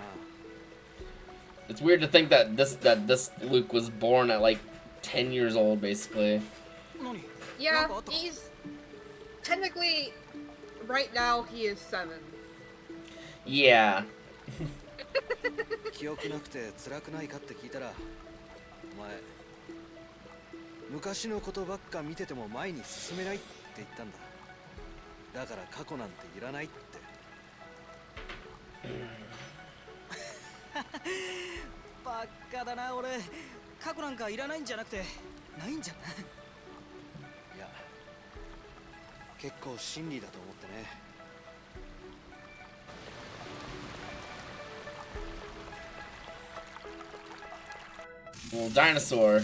な。 It's weird to think that this Luke was born at like 10 years old, basically. Yeah, he's technically right now he is 7. Yeah. 記憶なくて辛くないかって聞いたら、お前昔のことばっか見てても前に進めないって言ったんだ。だから過去なんていらないって。バカだな俺。過去なんかいらないんじゃなくてないんじゃない。いや、結構真理だと思ってね。Little dinosaur.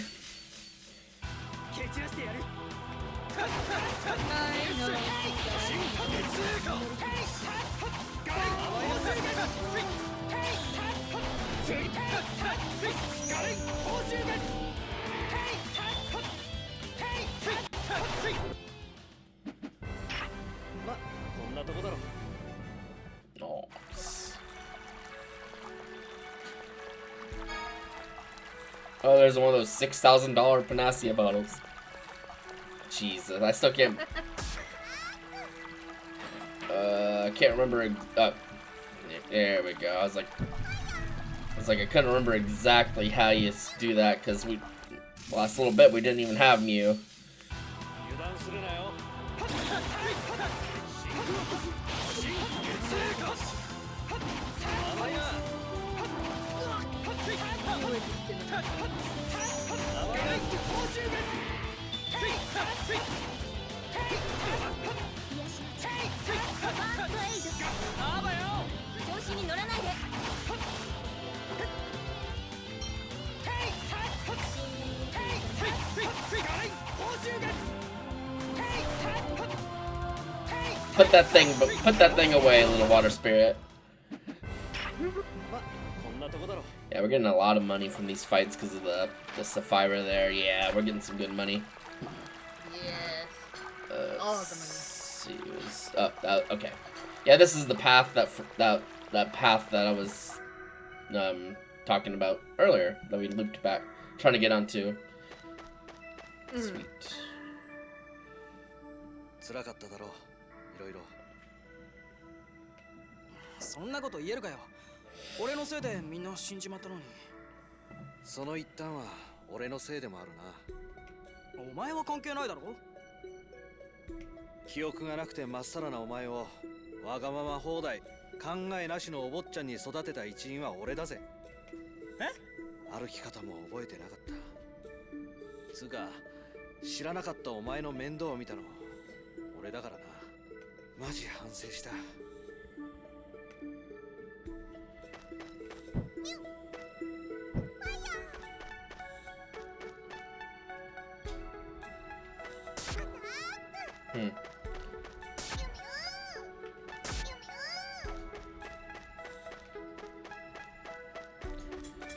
Oh. Oh, there's one of those $6,000 Panacea bottles. Jesus, I still can't. I can't remember. There we go. I was like, I couldn't remember exactly how you do that because we last little bit we didn't even have Mew. Put that thing away, little water spirit. Yeah, we're getting a lot of money from these fights because of the Sapphira there. Yeah, we're getting some good money. Yes. All of the money. Okay. Yeah, this is the path that path that I was talking about earlier that we looped back, trying to get onto. Sweet. 辛かっただろう、いろいろ。そんなこと言えるかよ。俺のせいでみんな死んじまったのに。その一端は俺のせいでもあるな。お前は関係ないだろ。記憶がなくてまっさらなお前をわがまま放題、考えなしのお坊ちゃんに育てた一員は俺だぜ。え？歩き方も覚えてなかった。つうか、知らなかったお前の面倒を見たの俺だからな。マジ反省した。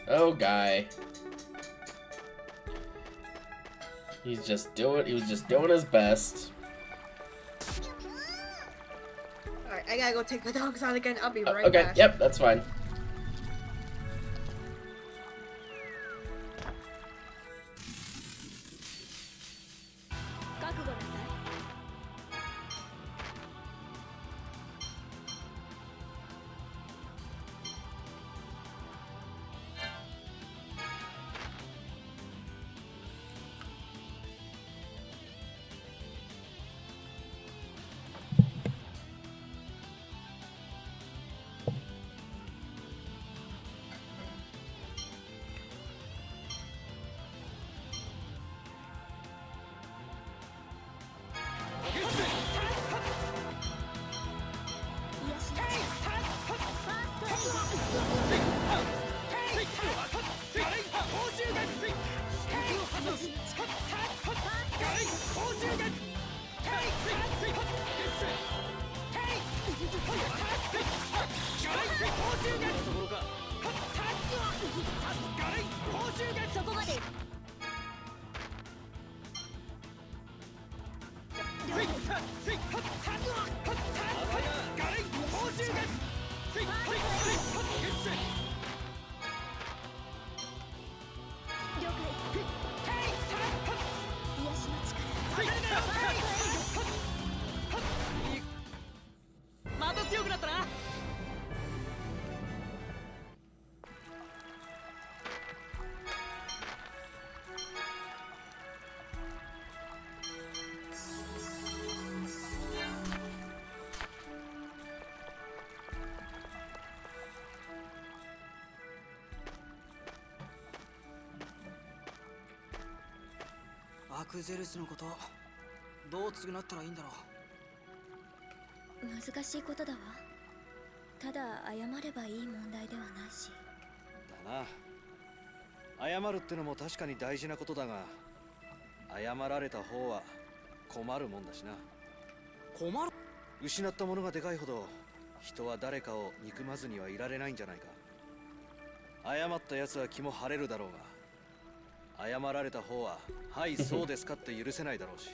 Oh, guy. He was just doing his best. Alright, I gotta go take the dogs out again. I'll be right Okay, back. yep, that's fine.アクゼルスのことどう償ったらいいんだろう。難しいことだわ。ただ謝ればいい問題ではないし。だな。謝るってのも確かに大事なことだが、謝られた方は困るもんだしな。困る。失ったものがでかいほど人は誰かを憎まずにはいられないんじゃないか。謝った奴は気も晴れるだろうが、謝られた方ははいそうですかって許せないだろうし。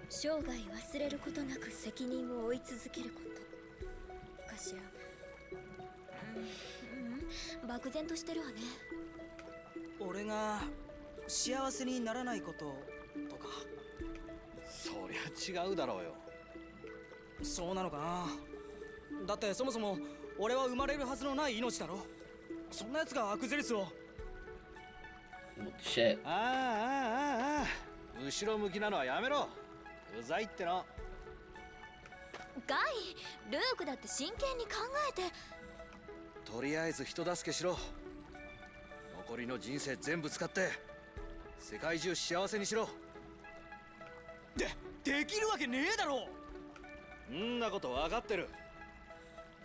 生涯忘れることなく責任を負い続けることかしら。漠然としてるわね。俺が幸せにならないこととか。そりゃ違うだろうよ。そうなのかな。だってそもそも俺は生まれるはずのない命だろ。そんな奴がアクゼリスを。Shit. ああ後ろ向きなのはやめろ。うざいっての。ガイ、ルークだって真剣に考えて。とりあえず人助けしろ。残りの人生全部使って世界中幸せにしろ。できるわけねえだろ。んなこと分かってる。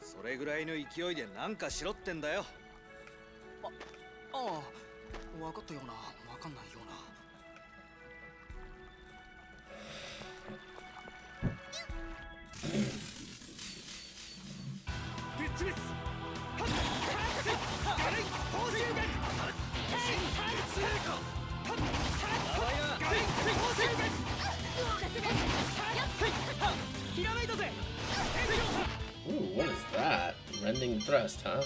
それぐらいの勢いで何かしろってんだよ。ああ、分かったような分かんないような。ぶっちめす。ひらめいたぜ。Ooh, what is that? Rending thrust, huh?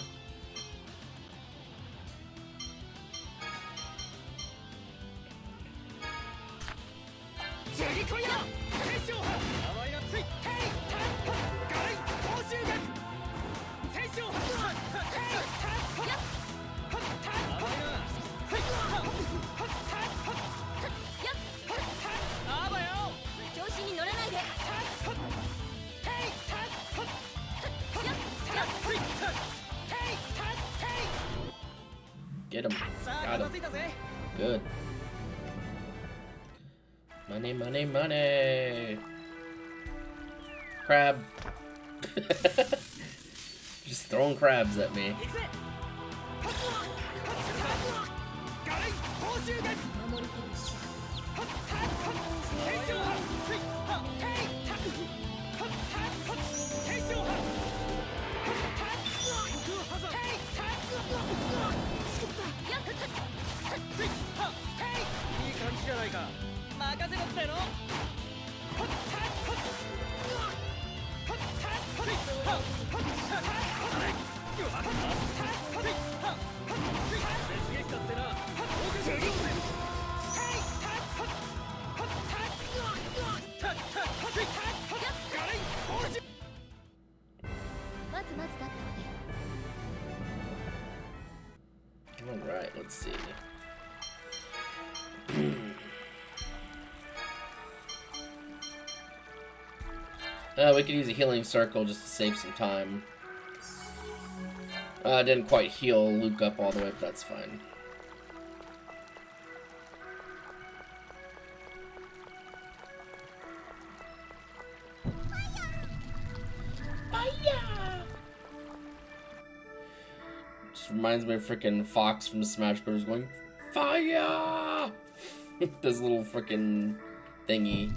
Get him. Got him. Good. Money, money, money. Crab. Just throwing crabs at me. Alright, let's see. We could use a healing circle just to save some time. Didn't quite heal Luke up all the way, but that's fine. Just reminds me of freaking Fox from Smash Bros. Going, fire! This little freaking thingy.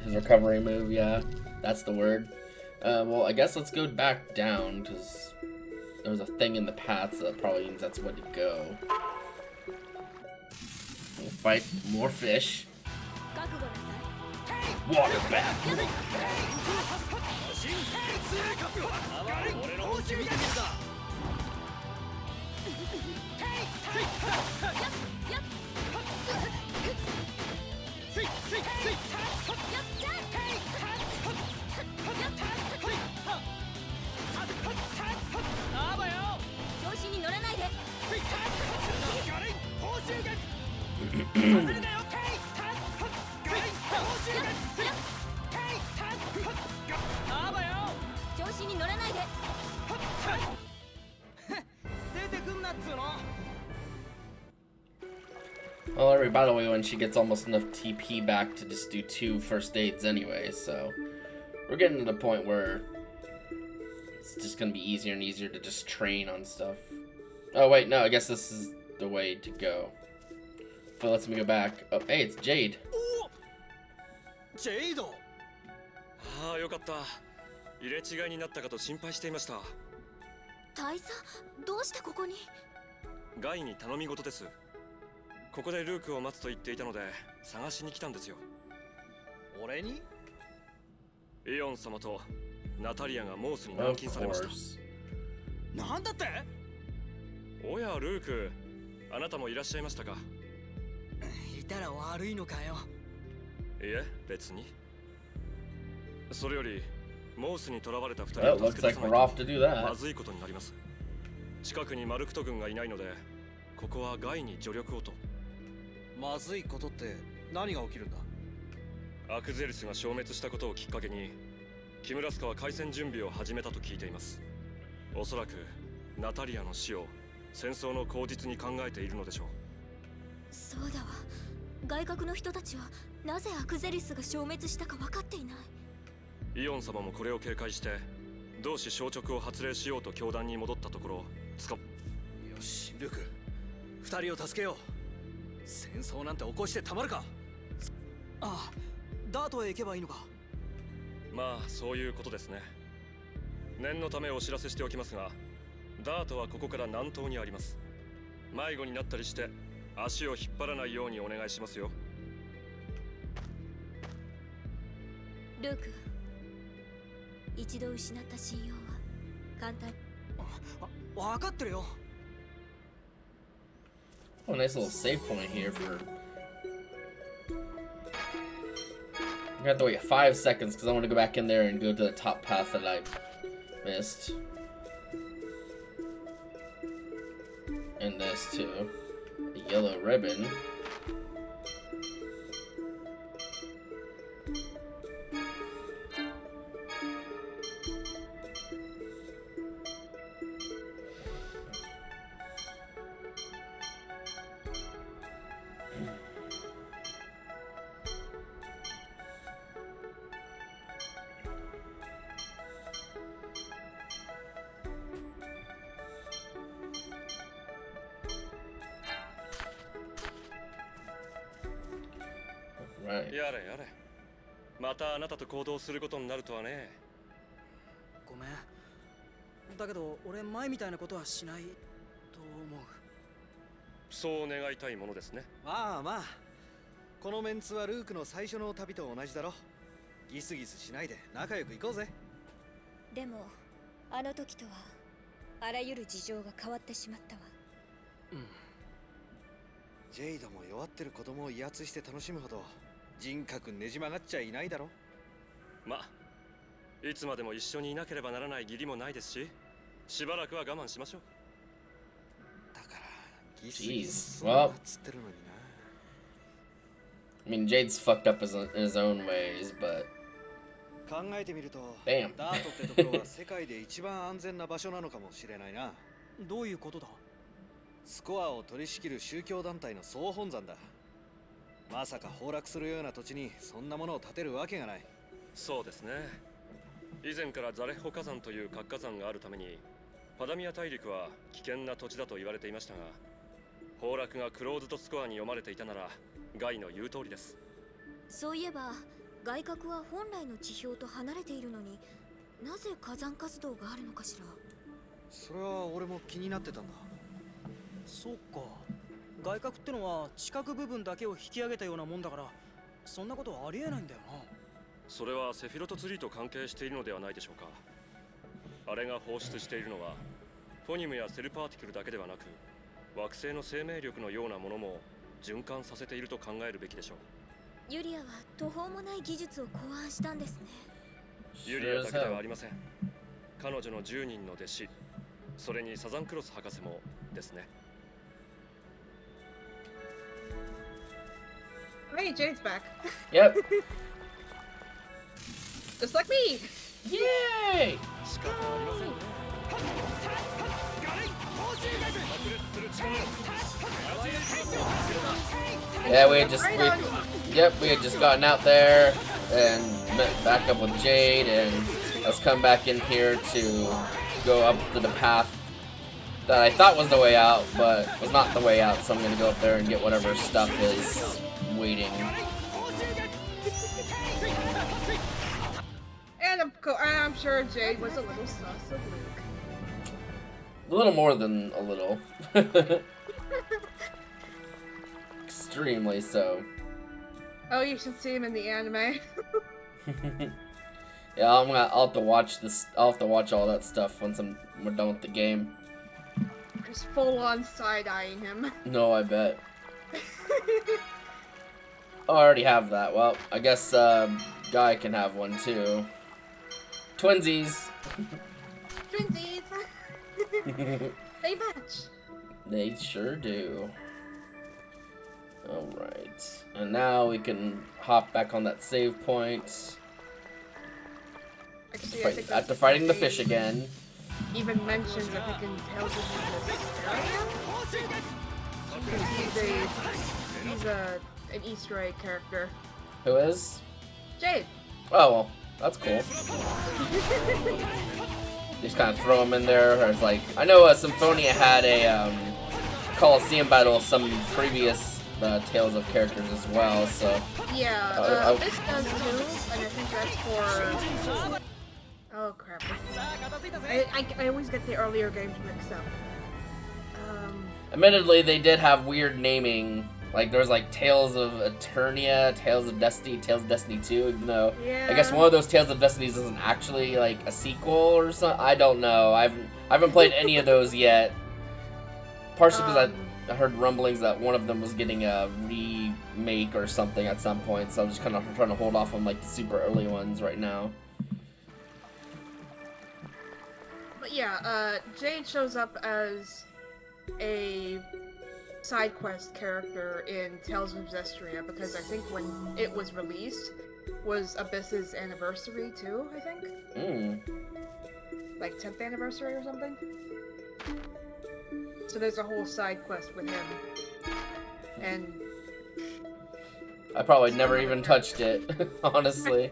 His recovery move, yeah. That's the word. Well, I guess let's go back down, because there was a thing in the path, so that probably means that's where to go. We'll fight more fish. Water back! Well, every battle we win, she gets almost enough TP back to just do 2 first aids anyway, so we're getting to the point where it's just gonna be easier and easier to just train on stuff. Oh wait, no, I guess this is the way to go. If it lets me go back. Oh, hey, it's Jade. ジェイド。ああ、よかった。入れ違いになったかと心配していました。大佐、どうしてここに？ガイに頼み事です。ここでルークを待つと言っていたので探しに来たんですよ。俺に？イオン様とナタリアがモースに軟 Of 禁されました。 course. なんだって？おやルーク、あなたもいらっしゃいましたか。いたら悪いのかよ。いえ、別に。それよりモースに囚われた2人 Well, を looks 助け出 like さない we're off と to do ま that. ずいことになります。近くにマルクト軍がいないので、ここはガイに助力をと。まずいことって何が起きるんだ？アクゼリスが消滅したことをきっかけに、キムラスカは開戦準備を始めたと聞いています。おそらくナタリアの死を戦争の口実に考えているのでしょう。そうだわ。外国の人たちはなぜアクゼリスが消滅したか分かっていない。イオン様もこれを警戒して同志消直を発令しようと教団に戻ったところ、よし、ルーク、二人を助けよう。戦争なんて起こしてたまるか。ああ、ダートへ行けばいいのか。まあそういうことですね。念のためお知らせしておきますが、ダートはここから南東にあります。迷子になったりして足を引っ張らないようにお願いしますよ。ルーク、一度失った信用は簡単。分かってるよ。Oh, nice little save point here for. I'm gonna have to wait 5 seconds because I want to go back in there and go to the top path that I missed. And this too. The yellow ribbon. Right. やれやれ。またあなたと行動することになるとはね。ごめん。だけど俺前みたいなことはしないと思う。そう願いたいものですね。まあまあ、このメンツはルークの最初の旅と同じだろ。ギスギスしないで仲良く行こうぜ。でもあの時とはあらゆる事情が変わってしまったわ。ジェイドも弱ってる子供を威圧して楽しむほど人格ねじ曲がっちゃいないだろ。まあいつまでも一緒にいなければならない義理もないですし、しばらくは我慢しましょう。だからギスギス Well, つってるのにな。I mean, Jade's fucked up in his own ways, but 考えてみると damn. ダートってところは世界で一番安全な場所なのかもしれないな。どういうことだ？スコアを取り仕切る宗教団体の総本山だ。まさか崩落するような土地にそんなものを建てるわけがない。そうですね。以前からザレッホ火山という活火山があるために、パダミア大陸は危険な土地だと言われていましたが、崩落がクローズドスコアに読まれていたならガイの言う通りです。そういえば外角は本来の地表と離れているのになぜ火山活動があるのかしら。それは俺も気になってたんだ。そっか。外角ってのは地殻部分だけを引き上げたようなもんだから、そんなことはありえないんだよな。それはセフィロトツリーと関係しているのではないでしょうか。あれが放出しているのはフォニムやセルパーティクルだけではなく、惑星の生命力のようなものも循環させていると考えるべきでしょう。ユリアは途方もない技術を考案したんですね。ユリアだけではありません。彼女の10人の弟子、それにサザンクロス博士もですね。Hey, Jade's back. Yep. Just like me. Yay! 仕方ありませんね。Yeah, we had just gotten out there and met back up with Jade, and let's come back in here to go up to the path that I thought was the way out, but was not the way out, so I'm gonna go up there and get whatever stuff is waiting. And I'm sure Jade was a little sus of Luke. A little more than a little. Extremely so. Oh, you should see him in the anime. Yeah, I'll have to watch this. I'll have to watch all that stuff once we're done with the game. Just full on side-eyeing him. No, I bet. Oh, I already have that. Well, I guess Guy can have one too. Twinsies. Twinsies. They match. They sure do. Alright. And now we can hop back on that save point. Actually, After fighting the fish again. Even mentions, I think, in Tales of Vesperia. He's an Easter egg character. Who is? Jade. Oh, well. That's cool. Just kind of throw him in there. Or it's like, I know Symphonia had a Coliseum battle of some previous Tales of characters as well, so... Yeah, this does too, and I think that's for... Oh crap. I always get the earlier games mixed up. Admittedly, they did have weird naming. Like, there was like Tales of Eternia, Tales of Destiny, Tales of Destiny 2, even though I guess one of those Tales of Destinies isn't actually like a sequel or something. I don't know. I haven't played any of those yet. Partially because I heard rumblings that one of them was getting a remake or something at some point, so I'm just kind of trying to hold off on like the super early ones right now. But yeah, Jade shows up as a side quest character in Tales of Zestria because I think when it was released was Abyss's anniversary too, I think. Like 10th anniversary or something. So there's a whole side quest with him. And I probably never even touched it, honestly.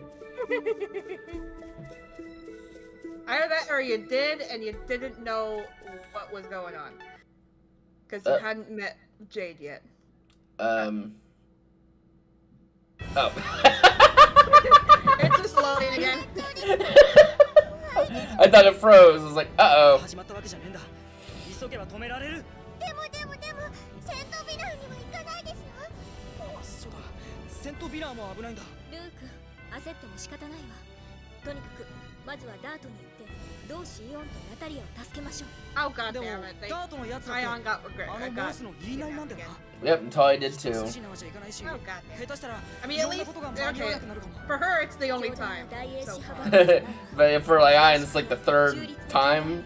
Either that or you did and you didn't know what was going on. Because you hadn't met Jade yet. Oh. It's just loading again. I thought it froze. I was like, uh-oh. Oh god damn it. Ion got regret. I got Yep, until I did too. Oh god damn. I mean, at least, okay, for her it's the only time. So far. But for like Ian, it's like the third time.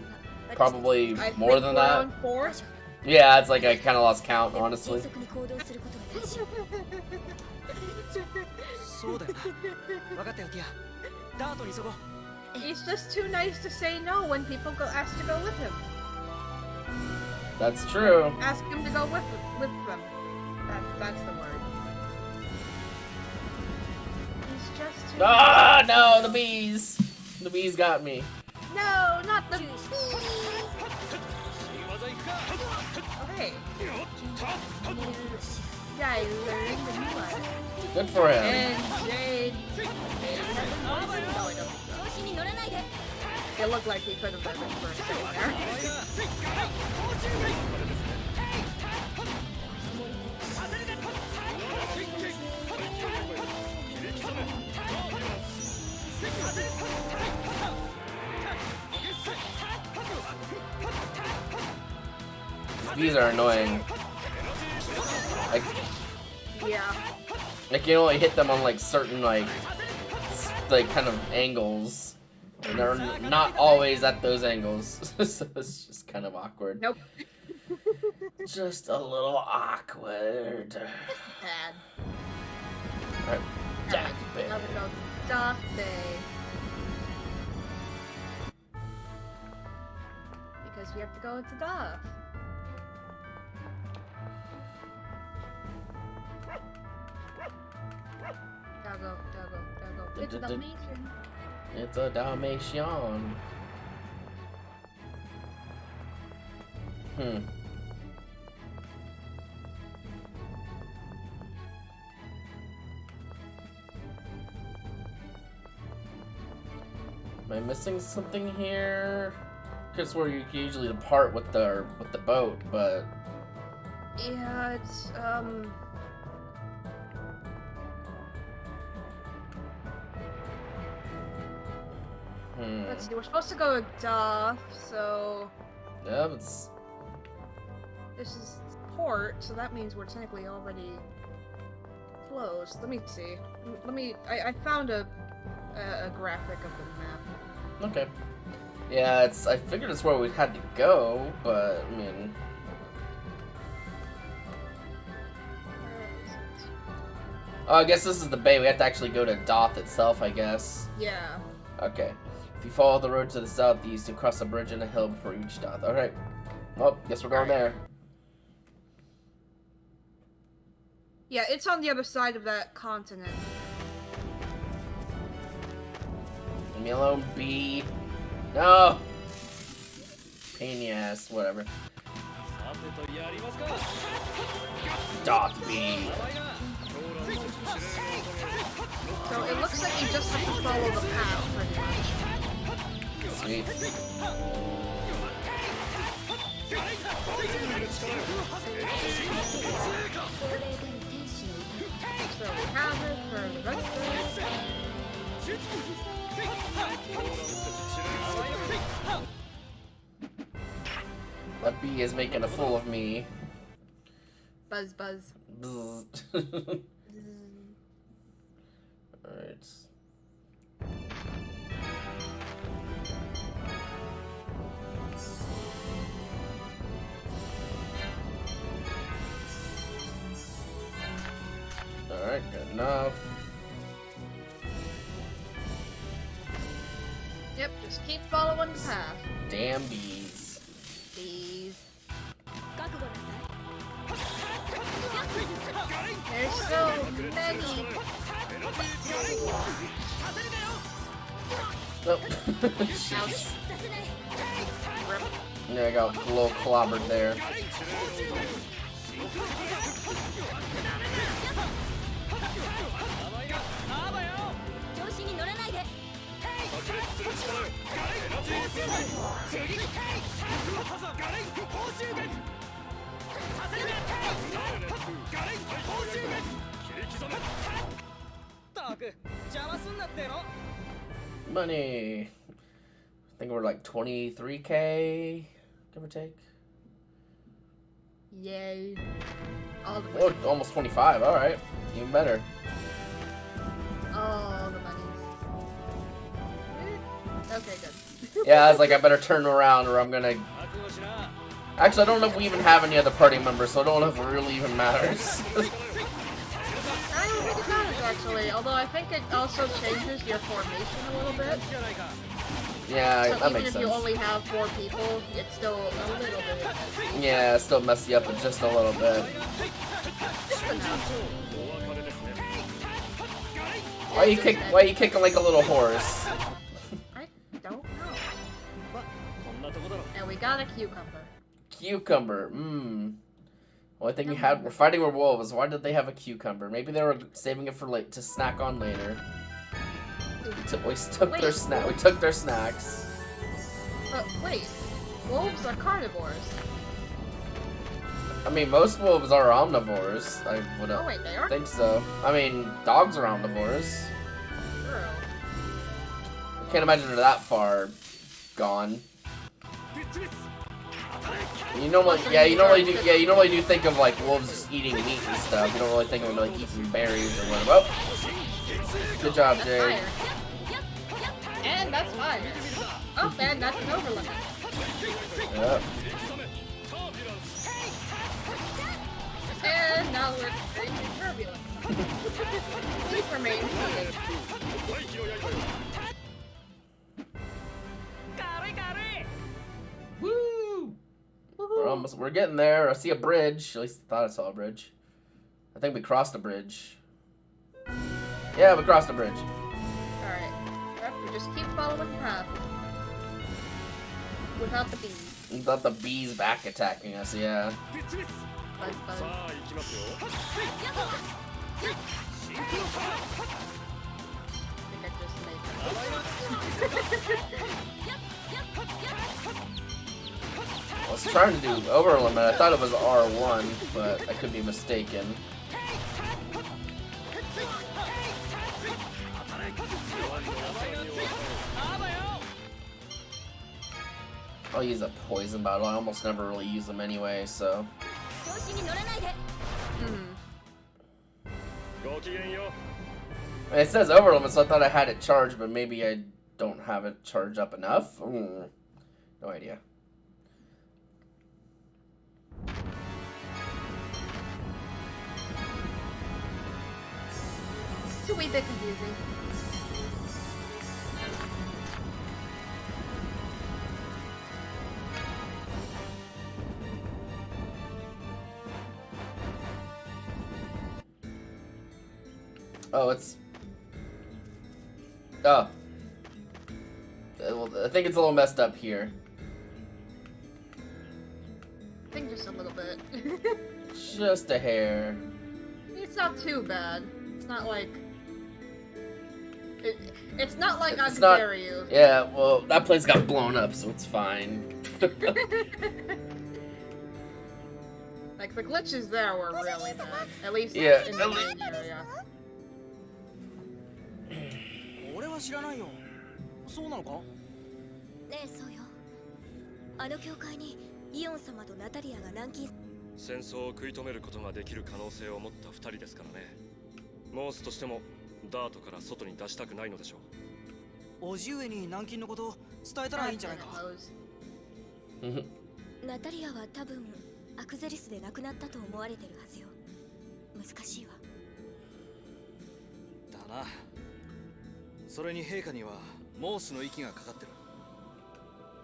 Probably more than that. On fourth? Yeah, it's like I kind of lost count, honestly. He's just too nice to say no when people ask to go with him. That's true. Ask him to go with them. That's the word. He's just too Ah, no, the bees. The bees got me. No, not the bees. Okay. Yeah, I learned the new one. Good for him. And Jade. It looked like he could have done it for a second These are annoying. Like, yeah. Like you only hit them on like certain like kind of angles. And they're not always at those angles. So it's just kind of awkward. Nope. Just a little awkward. Bad. Alright. Jack Bay. Now we go Dock Bay. Because we have to go into Dock. Doggo. It's a Dalmatian. It's a Dalmatian. Am I missing something here? Because where you can usually depart with the boat, but Yeah, it's let's see, we're supposed to go to Doth, so yeah, it's this is port, so that means we're technically already close. Let me see. I found a graphic of the map. okay. Yeah, I figured it's where we had to go, but I mean, Where is it? oh, I guess this is the bay. We have to actually go to Doth itself, I guess. Yeah. Okay. If you follow the road to the southeast, you cross a bridge and a hill before you reach Doth. Alright. Well, guess we're going there. Yeah, it's on the other side of that continent. Leave me alone, B. No! Pain in the ass, whatever. Doth B. So it looks like you just have to follow the path, pretty much. Sweet. So we have it for the rest of it. That bee is making a fool of me. Buzz, buzz. Alright. Alright, good enough. Yep, just keep following the path. Damn bees. Bees. There's so many. Nope. Ouch. Rip. Yeah, I got a little clobbered there. Money. I think we're like 23K, give or take. Yay. All the Oh, almost 25. All right, even better. all the monies. Okay, good. Yeah, I was like, I better turn around or I'm gonna. Actually, I don't know if we even have any other party members, so I don't know if it really even matters. I don't think it matters actually, although I think it also changes your formation a little bit. Yeah, So that even makes if sense. you only have 4 people, it's still a little bit. Yeah, it still mess you up just a little bit. Just enough. Why you kicking like a little horse? I don't know. And we got a cucumber. Cucumber. Only thing we had, we're fighting with wolves. Why did they have a cucumber? Maybe they were saving it for to snack on later. We took their snack. We took their snacks. But wait, wolves are carnivores. I mean, most wolves are omnivores. I would Oh wait, they are? think so. I mean, dogs are omnivores. True. I can't imagine they're that far gone. You normally do think of like wolves just eating meat and stuff. You don't really think of them like eating berries or whatever. Well, good job, That's Jay. fire. And that's fire. Oh, and that's an overload. Yep. And now we're extremely turbulent. Please remain seated. Woo! We're getting there. I see a bridge. At least I thought I saw a bridge. I think we crossed a bridge. Yeah, we crossed a bridge. Alright. Yep, we just keep following the path. Without the bees. You thought the bee's back attacking us, yeah. Buzz, buzz. さあ行きますよ I think I just made I was trying to do over limit. I thought it was R1, but I could be mistaken. I'll use a poison bottle. I almost never really use them anyway, so. 調子に乗らないで ごきげんよ It says over limit, so I thought I had it charged, but maybe I don't have it charged up enough. No idea. It's a wee bit confusing. Oh, it's... Oh. Well, I think it's a little messed up here. I think just a little bit. Just a hair. It's not too bad. It's not like... It's not like It's not- Ontario. Yeah, well, that place got blown up, so it's fine. Like, the glitches there were really bad. At least Yeah. in the main area. 俺は知らないよ。そうなのか？ねえそうよあの教会にイオン様とナタリアが軟禁戦争を食い止めることができる可能性を持った2人ですからねモースとしてもダートから外に出したくないのでしょう叔父上に軟禁のこと伝えたらいいんじゃないか。ナタリアは多分アクゼリスで亡くなったと思われてるはずよ難しいわだな。それに陛下にはモースの息がかかってる。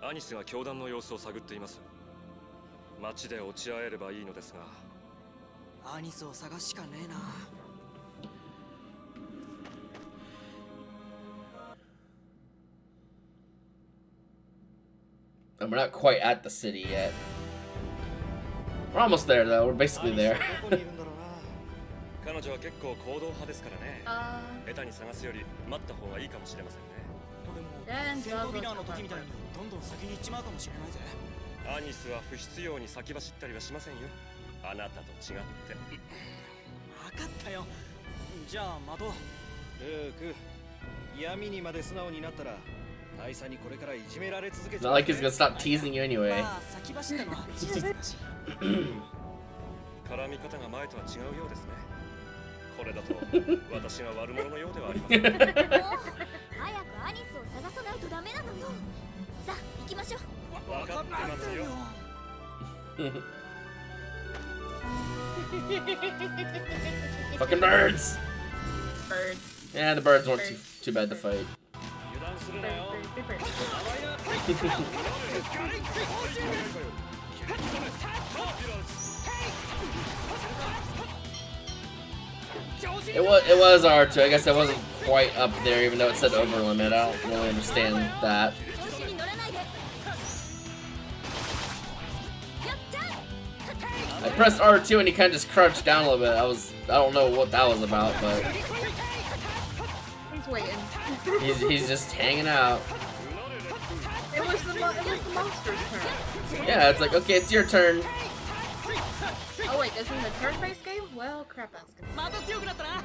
アニスが教団の様子を探っています町で落ち合えればいいのですがアニスを探すしかねえな。 And we're not quite at the city yet. We're almost there, though. We're basically there. 彼女は結構行動派ですからね Uh, 下手に探すより待った方がいいかもしれませんねでも and セントビラーの Douglas 時みたいにどんどん先に行っちまうかもしれないぜ。アニスは不必要に先走ったりはしませんよあなたと違って分かったよ。じゃあ待とう。ルーク、闇にまで素直になったら大佐にこれからいじめられ続け It's not like he's gonna stop teasing you anyway. まあ先走ったのは事実だし。絡み方が前とは違うようですねこれだと私が悪者のようではありませんもう早くアニスを探さないとダメなのよさあ行きましょう分かってますよ Fucking birds! birds. Yeah, the birds weren't too bad to fight. 油断するなよ。 It was R2. I guess I wasn't quite up there, even though it said over limit. I don't really understand that. 調子に乗らないでやった I pressed R2 and he kind of just crouched down a little bit. I don't know what that was about, but He's waiting. he's just hanging out. It was the monster's turn. Yeah, it's like, okay, it's your turn. Oh wait, isn't it a turn-based game? Well, crap asking. また強くなったな。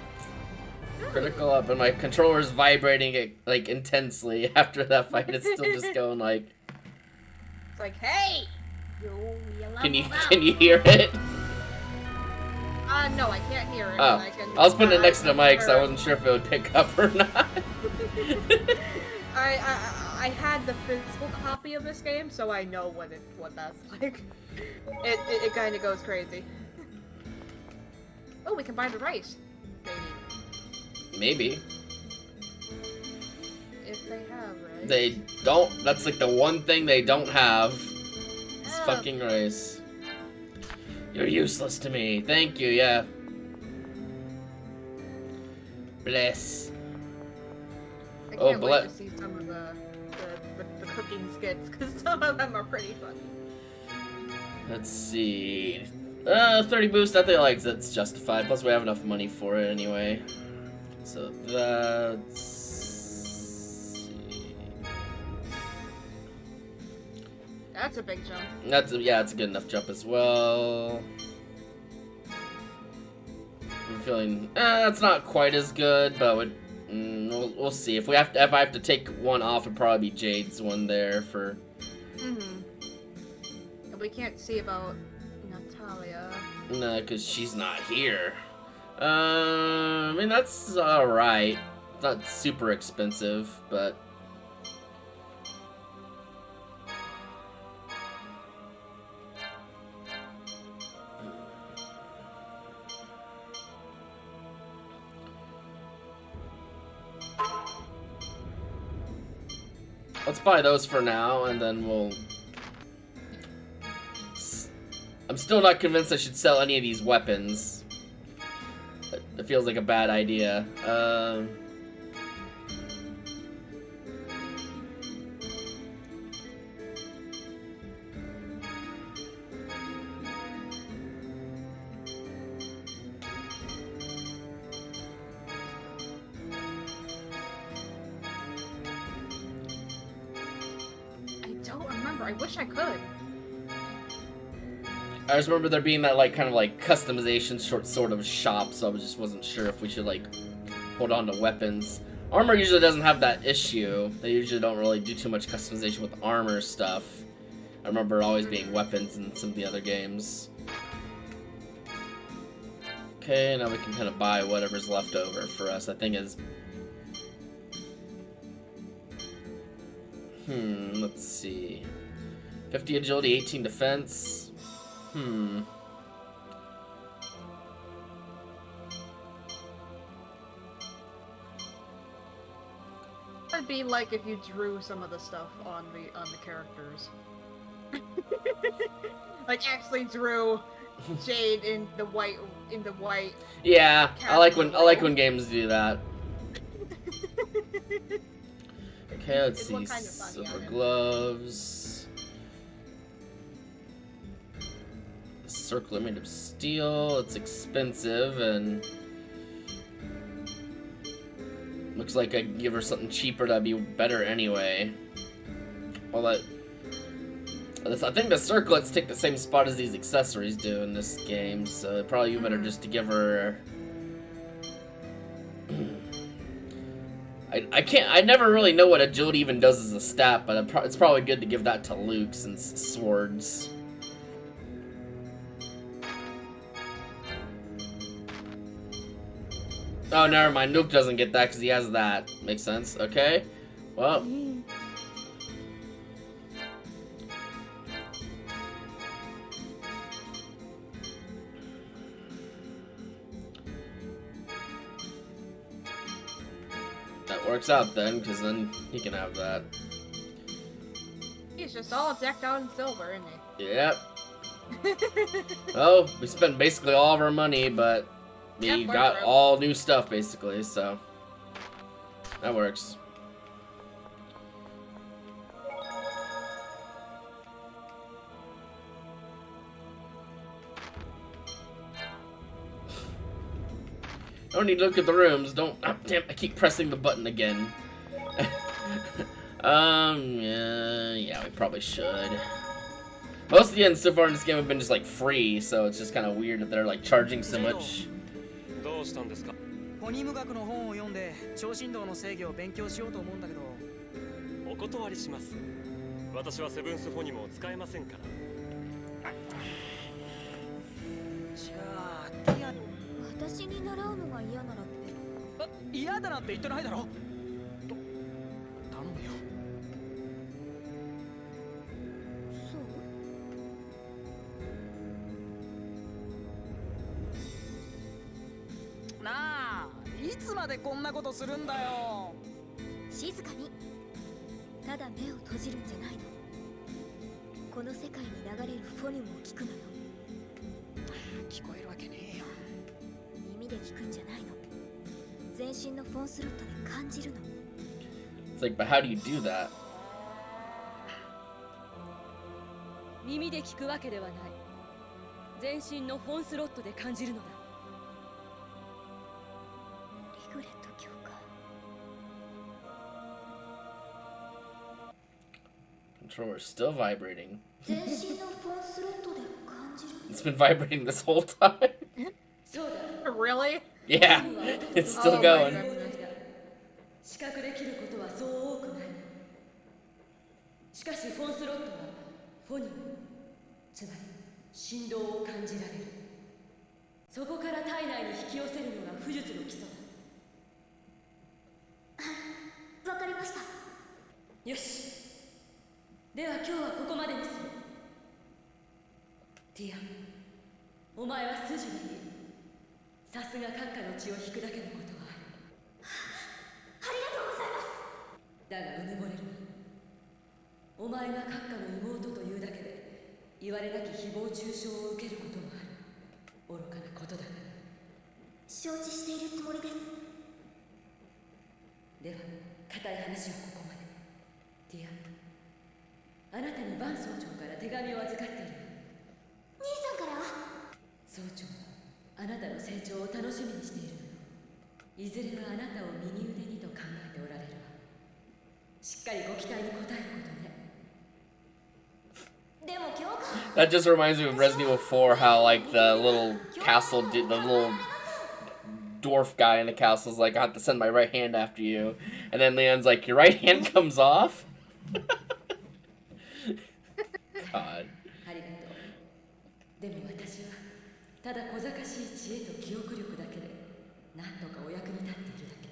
Critical up, and my controller's vibrating it like intensely. After that fight, it's still just going like. It's like, hey, you Can you leveled up. can you hear it? No, I can't hear it. Oh, I was putting it next to the mic, so I wasn't sure if it would pick up or not. I had the physical copy of this game, so I know what that's like. It kind of goes crazy. Oh, we can buy the rice, maybe Maybe if they have rice. they don't. That's like the one thing they don't have. It's Ah. fucking rice. You're useless to me. Thank you. Yeah. Bless. I Oh, can't wait to see some of the cooking skits because some of them are pretty fun. Let's see. 30 boost, I think like that's justified. Plus we have enough money for it anyway. So that's... That's a big jump. Yeah, it's a good enough jump as well. I'm feeling that's not quite as good, but we'll see. If I have to take one off, it'd probably be Jade's one there for. And we can't see about Natalia. No, because she's not here. I mean that's all right. Not super expensive, but. Let's buy those for now, and then we'll... I'm still not convinced I should sell any of these weapons. It feels like a bad idea. I wish I could. I just remember there being that like kind of like customization sort of shop, so I just wasn't sure if we should like hold on to weapons. Armor usually doesn't have that issue. They usually don't really do too much customization with armor stuff. I remember always being weapons in some of the other games. Okay, now we can kind of buy whatever's left over for us. I think is... let's see. 50 agility, 18 defense. It'd be like if you drew some of the stuff on the characters. Like actually drew Jade in the white Yeah, I like when games do that. Okay, let's see. Silver gloves. Circular made of steel. It's expensive and looks like I could give her something cheaper that'd be better anyway. Well, I think the circlets take the same spot as these accessories do in this game, so it'd probably be better just to give her. I never really know what agility even does as a stat, but it's probably good to give that to Luke since swords. Oh, never mind. Luke doesn't get that because he has that. Makes sense. Okay. Well. That works out then, because then he can have that. He's just all decked out in silver, isn't he? Yep. Oh, we spent basically all of our money, but we got all new stuff basically, so that works. I don't need to look at the rooms. Don't. Oh, damn! I keep pressing the button again. Yeah, we probably should. Most of the ends so far in this game have been just like free, so it's just kind of weird that they're like charging so much. フォニーム学の本を読んで超振動の制御を勉強しようと思うんだけど。お断りします。私はセブンスフォニムを使えませんから。じゃあティアの。私に習うのが嫌ならって。嫌だなんて言ってないだろ。頼むよ。そう。なあ、いつまでこんなことするんだよ。静かに。ただ目を閉じるんじゃないの。この世界に流れるフォニムを聞くのよ。聞こえるわけねえよ。耳で聞くんじゃないの。全身のフォンスロットで感じるの。It's like, but how do you do that? 耳で聞くわけではない。全身のフォンスロットで感じるのだ。リグレット教か。 Controller still vibrating. 全身のフォンスロットで感じる。 It's been vibrating this whole time. そうだ。 Really? Yeah, it's still Oh my going. goodness. 視覚できることはそう多くない。しかしフォンスロットはフォニム、つまり振動を感じられる。そこから体内に引き寄せるのが巫術の基礎だ。わかりました。よし。では今日はここまでにする。ティア、お前は筋がいい。さすが閣下の血を引くだけのことはある。ありがとうございます。だがうぬぼれるな。お前が閣下の妹というだけで言われなき誹謗中傷を受けることもある。愚かなことだから。承知しているつもりです。では固い話はここまで。ティア、あなたにバン総長から手紙を預かっている。兄さんから？総長はあなたの成長を楽しみにしているのよ。いずれはあなたを右腕にと考えておられるわ。しっかりご期待に応えることね。でも教官。 That just reminds me of Resident Evil 4, how like the little castle, the little dwarf guy in the castle is like, I have to send my right hand after you, and then Leon's like, your right hand comes off. God. ありがとう。でも私はただ小賢しい知恵と記憶力だけで何とかお役に立っているだけ。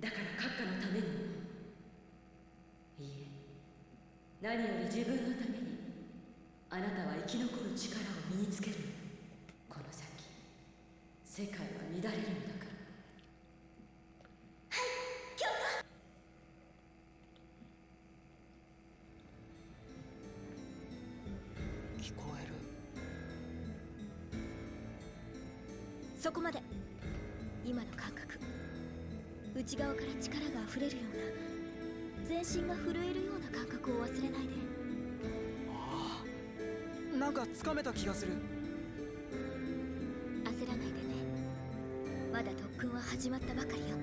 だから閣下のために。いいえ、何より自分のために。あなたは生き残る力を身につけるの。この先世界は乱れるのだから。はい、教官。聞こえる。そこまで。今の感覚、内側から力が溢れるような、全身が震えるような感覚を忘れないで。ああ、なんかつかめた気がする。焦らないでね。まだ特訓は始まったばかりよ。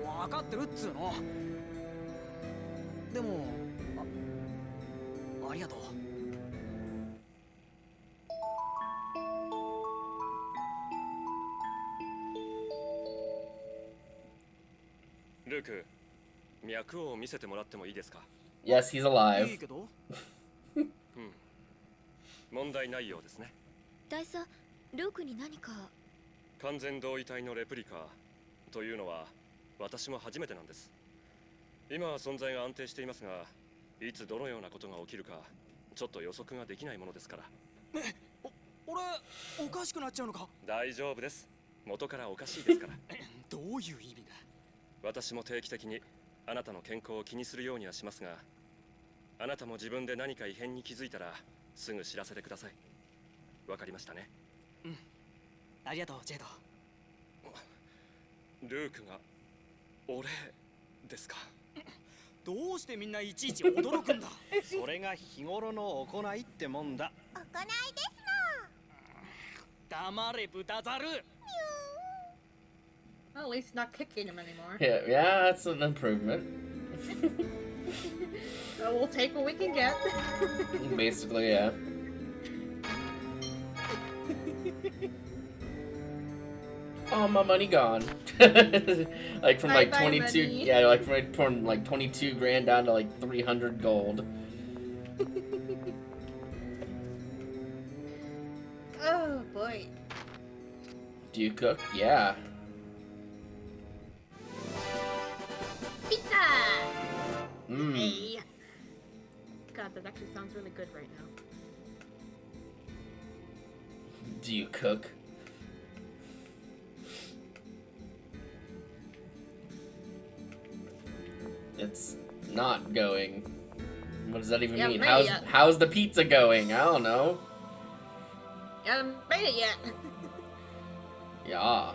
分かってるっつうの。でも ありがとう。ルーク、脈を見せてもらってもいいですか？ Yes, he's いい alive. けど。うん。問題ないようですね。大佐、ルークに何か。完全同位体のレプリカというのは私も初めてなんです。今は存在が安定していますが、いつどのようなことが起きるかちょっと予測ができないものですから。俺おかしくなっちゃうのか？大丈夫です。元からおかしいですから。どういう意味だ？私も定期的にあなたの健康を気にするようにはしますが、あなたも自分で何か異変に気づいたらすぐ知らせてください。わかりましたね。うん。ありがとう、ジェイド。ルークが俺ですか？どうしてみんないちいち驚くんだ？それが日頃の行いってもんだ。行いです黙れ豚ザル。 Well, at least not kicking him anymore. Yeah, yeah, that's an improvement. We'll take what we can get. Basically, yeah. Oh, my money gone. Like from like Bye-bye, 22, money. yeah, like from like 22 grand down to like 300 gold. Oh boy. Do you cook? Yeah. Pizza! Mmm. Hey. God, that actually sounds really good right now. Do you cook? It's not going. What does that even Yeah, mean? made How's it. how's the pizza going? I don't know. You haven't made it yet. Yeah.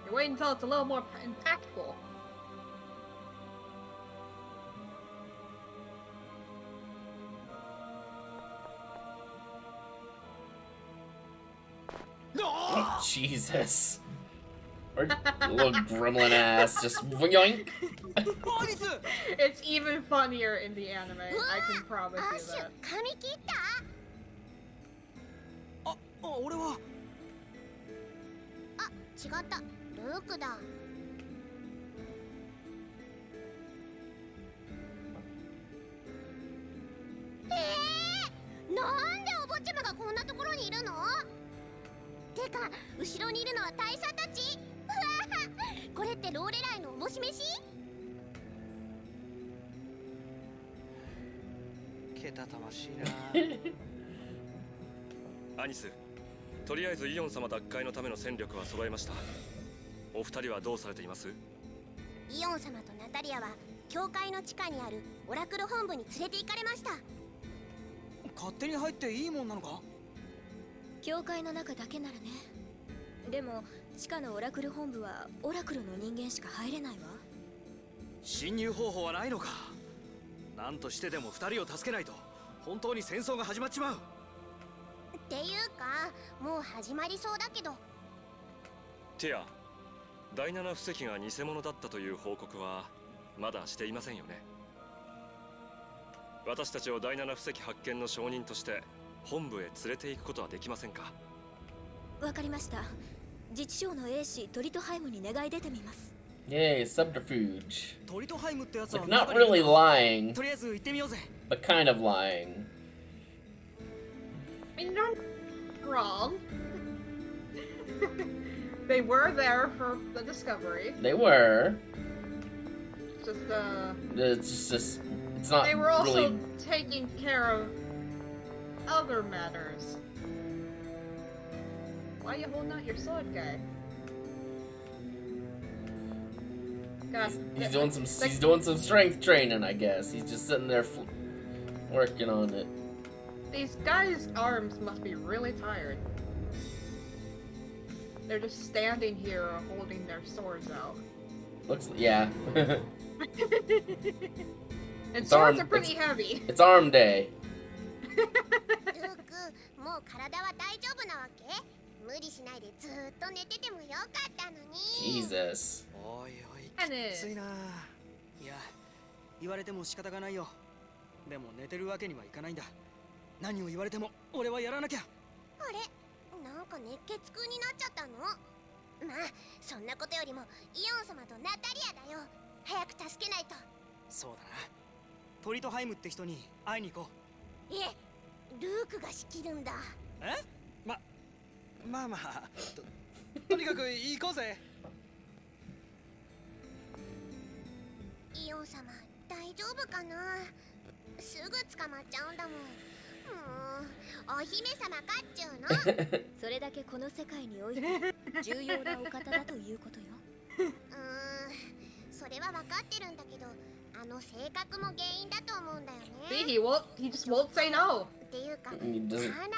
You're waiting until it's a little more impactful. Jesus. Or little gremlin ass just yoink. It's even funnier in the anime. I can promise you that. 髪切った？俺は。あ、違った。ルークだ。なんでお坊ちゃまがこんなところにいるの？てか、後ろにいるのは大佐たち？うわぁ、これってローレライのおぼし飯？けたたましいな。アニス、とりあえずイオン様奪回のための戦力は揃えました。お二人はどうされています？イオン様とナタリアは教会の地下にあるオラクル本部に連れて行かれました。勝手に入っていいもんなのか？教会の中だけならね。でも地下のオラクル本部はオラクルの人間しか入れないわ。侵入方法はないのか？何としてでも2人を助けないと本当に戦争が始まっちまう。っていうか、もう始まりそうだけど。ティア、第七布石が偽物だったという報告はまだしていませんよね。私たちを第七布石発見の証人として本部へ連れて行くことはできませんか？わかりました。自治省の英士トリトハイムに願い出てみます。Yay, subterfuge. トリトハイムってやつ It's は like not really lying, とりあえず行ってみようぜ。 but kind of lying. I mean, you're not wrong. They were there for the discovery. They were. Just, it's not they were also really... taking care of other matters. Why are you holding out your sword, guy? God, He's doing some strength training, I guess. He's just sitting there working on it. These guys' arms must be really tired. They're just standing here holding their swords out. Looks, yeah. And swords are pretty heavy. It's arm day. ルーク、もう体は大丈夫なわけ？無理しないでずーっと寝ててもよかったのに。Jesus. おいおい、きついな。いや、言われても仕方がないよ。でも寝てるわけにはいかないんだ。何を言われても俺はやらなきゃ。あれ、なんか熱血空になっちゃったの？まあ、そんなことよりもイオン様とナタリアだよ。早く助けないと。そうだな。トリトハイムって人に会いに行こう。え、ルークが仕切るんだ。え？まあまあ、とにかく行こうぜ。イオン様、大丈夫かな？すぐ捕まっちゃうんだもん。お姫様かっちゅうの。それだけこの世界において重要なお方だということよ。それは分かってるんだけど、あの性格も原因だと思うんだよね。He just won't say no. っていうか、かな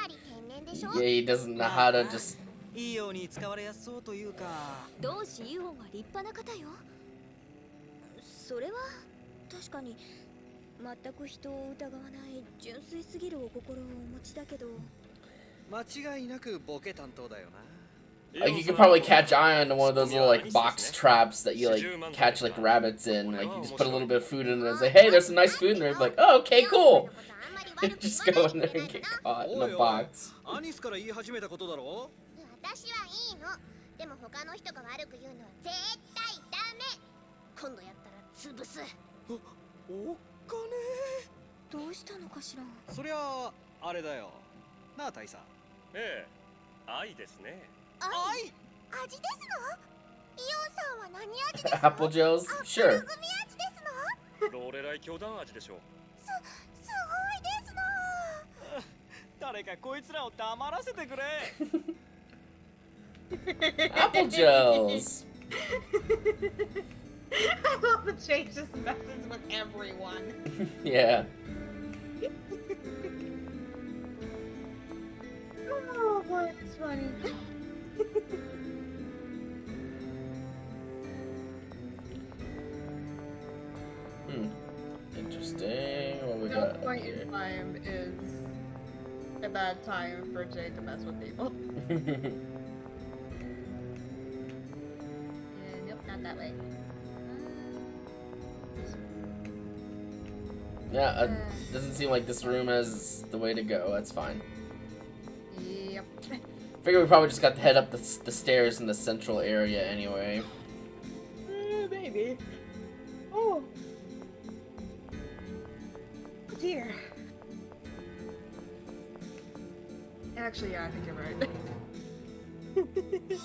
り天然でしょ？ Yeah, he doesn't know how to just... いいように使われやすそうというか。同志イオンは立派な方よ。それは確かに全く人を疑わない純粋すぎるお心をお持ちだけど。間違いなくボケ担当だよな。Like, you could probably catch eye onto one of those little, like, box traps that you, like, catch, like, rabbits in. Like, you just put a little bit of food in there and say, hey, there's some nice food in there. Like, oh, okay, cool. Just go in there and get caught in a box. アニスから言い始めたことだろ？私はいいの。でも他の人が悪く言うのは絶対ダメ。今度やったら潰す。お金。どうしたのかしら。そりゃあれだよ。なあ大佐。ええ、愛ですね。愛？味ですの？イオンさんは何味ですの？ Apple Joe's? Sure. グミ味ですの？ローレライ教団味でしょう。すごいですの。誰かこいつらを黙らせてくれ。Apple Joe's. I love the change just messes with everyone. Yeah. Oh boy, it's funny. Interesting. What we No got point here? in time is a bad time for Jay to mess with people. that way. Yeah, doesn't seem like this room is the way to go. That's fine. Yep. Figure we probably just got to head up the stairs in the central area anyway. Maybe. Oh. Dear. Actually, yeah, I think you're right. And there's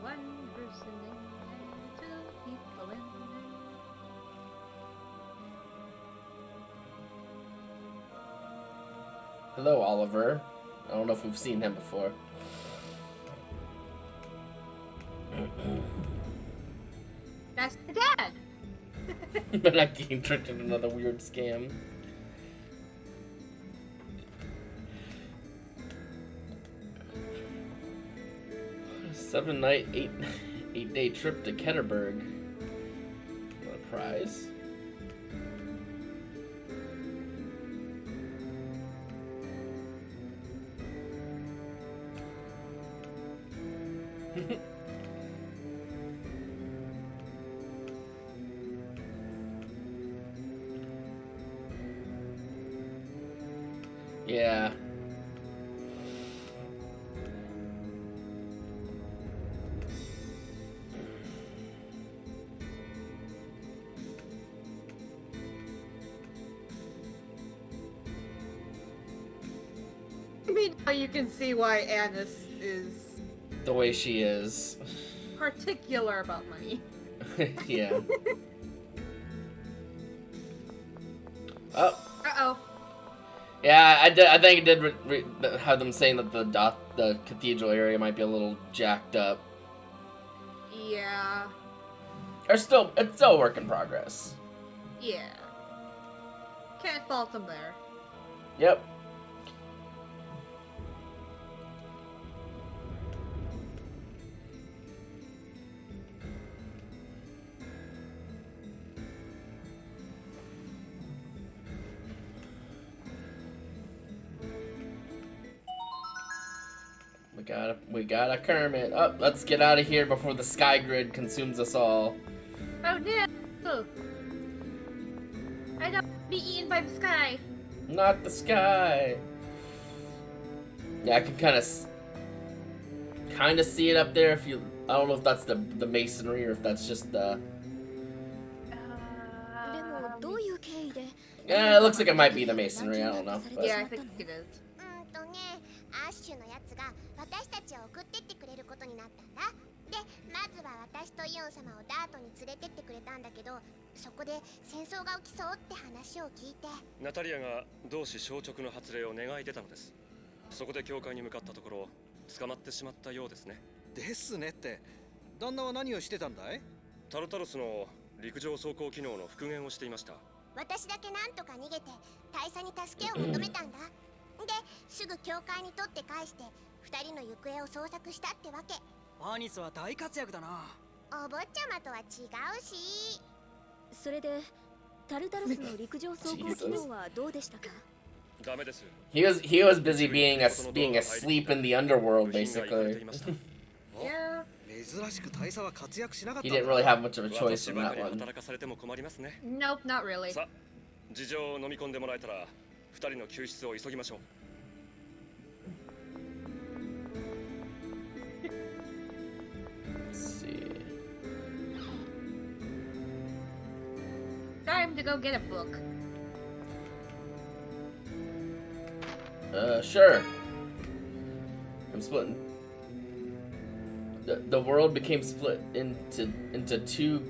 one person in there, 2 people in there. Hello, Oliver. I don't know if we've seen him before. That's the dad! But not getting tricked in another weird scam. Seven-night, eight-day trip to Ketterberg. What a prize. Yeah. I mean, now you can see why Annis is The way she is. particular about money. Yeah. Oh. Uh-oh. Yeah, I think it did have them saying that the cathedral area might be a little jacked up. Yeah. It's still a work in progress. Yeah. Can't fault them there. Yep. We got a Kermit. Oh, let's get out of here before the sky grid consumes us all. Oh no! I don't want to be eaten by the sky. Not the sky. Yeah, I can kind of see it up there. If you, I don't know if that's the masonry or if that's just the. Yeah, it looks like it might be the masonry. I don't know. But. Yeah, I think it is. アッシュのやつが私たちを送ってってくれることになったんだ。で、まずは私とイオン様をダートに連れてってくれたんだけど、そこで戦争が起きそうって話を聞いて。ナタリアが同志消直の発令を願い出たのです。そこで教会に向かったところ、捕まってしまったようですね。ですねって、旦那は何をしてたんだい？タルタロスの陸上走行機能の復元をしていました。私だけなんとか逃げて大佐に助けを求めたんだ。ですぐ教会に取って返して2人の行方を捜索したってわけ。アニスは大活躍だな。お坊ちゃまとは違うし。それでタルタロスの陸上走行機能はどうでしたか？ダメです。He was busy being asleep in the underworld basically. Yeah. 珍しく大佐は活躍しなかった。He didn't really have much of a choice in that one. Nope, not really. さあ、事情を飲み込んでもらえたら2人の救出を急ぎましょう。Let's see. Time to go get a book. Sure. I'm splitting. The world became split into two.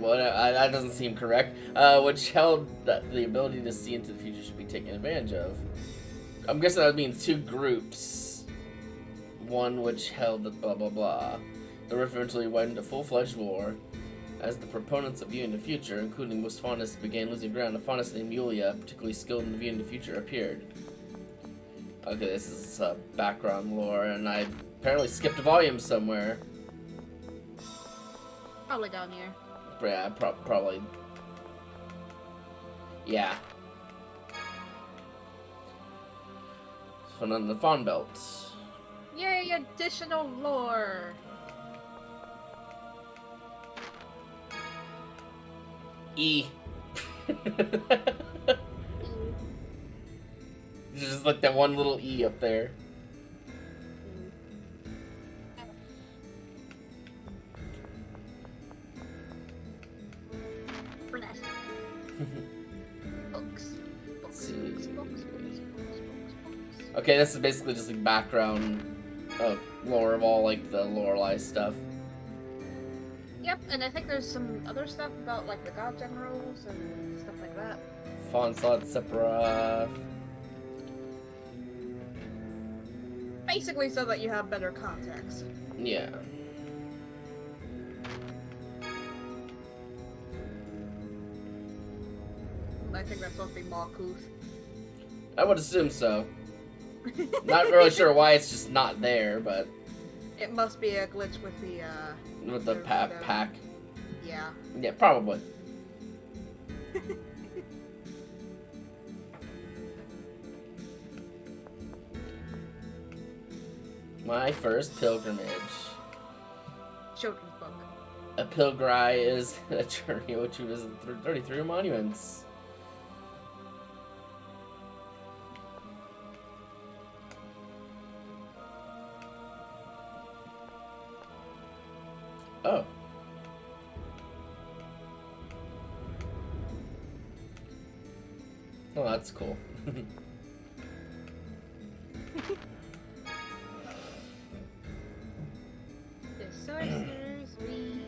That doesn't seem correct. Which held that the ability to see into the future should be taken advantage of. I'm guessing that means two groups. One which held the blah blah blah. The rift eventually went into full-fledged war. As the proponents of viewing the future, including most Faunus, began losing ground, a Faunus named Yulia, particularly skilled in viewing the future, appeared. Okay, this is background lore, and I apparently skipped a volume somewhere. Probably down here. Yeah, probably. Yeah. So on the Fawn Belt. Yay, additional lore! E. Just like that one little E up there. Okay, this is basically just like background lore of all like the Lorelei stuff. Yep, and I think there's some other stuff about like the god generals and stuff like that. Fonsod Sephiroth. Basically so that you have better context. Yeah. I think that's supposed to be Malkuth. I would assume so. Not really sure why it's just not there, but It must be a glitch with the pack. Yeah. Yeah, probably. My first pilgrimage. Children's book. A pilgrim is a journey which was 33 monuments. Oh. Oh, that's cool. The sorcerer's reed,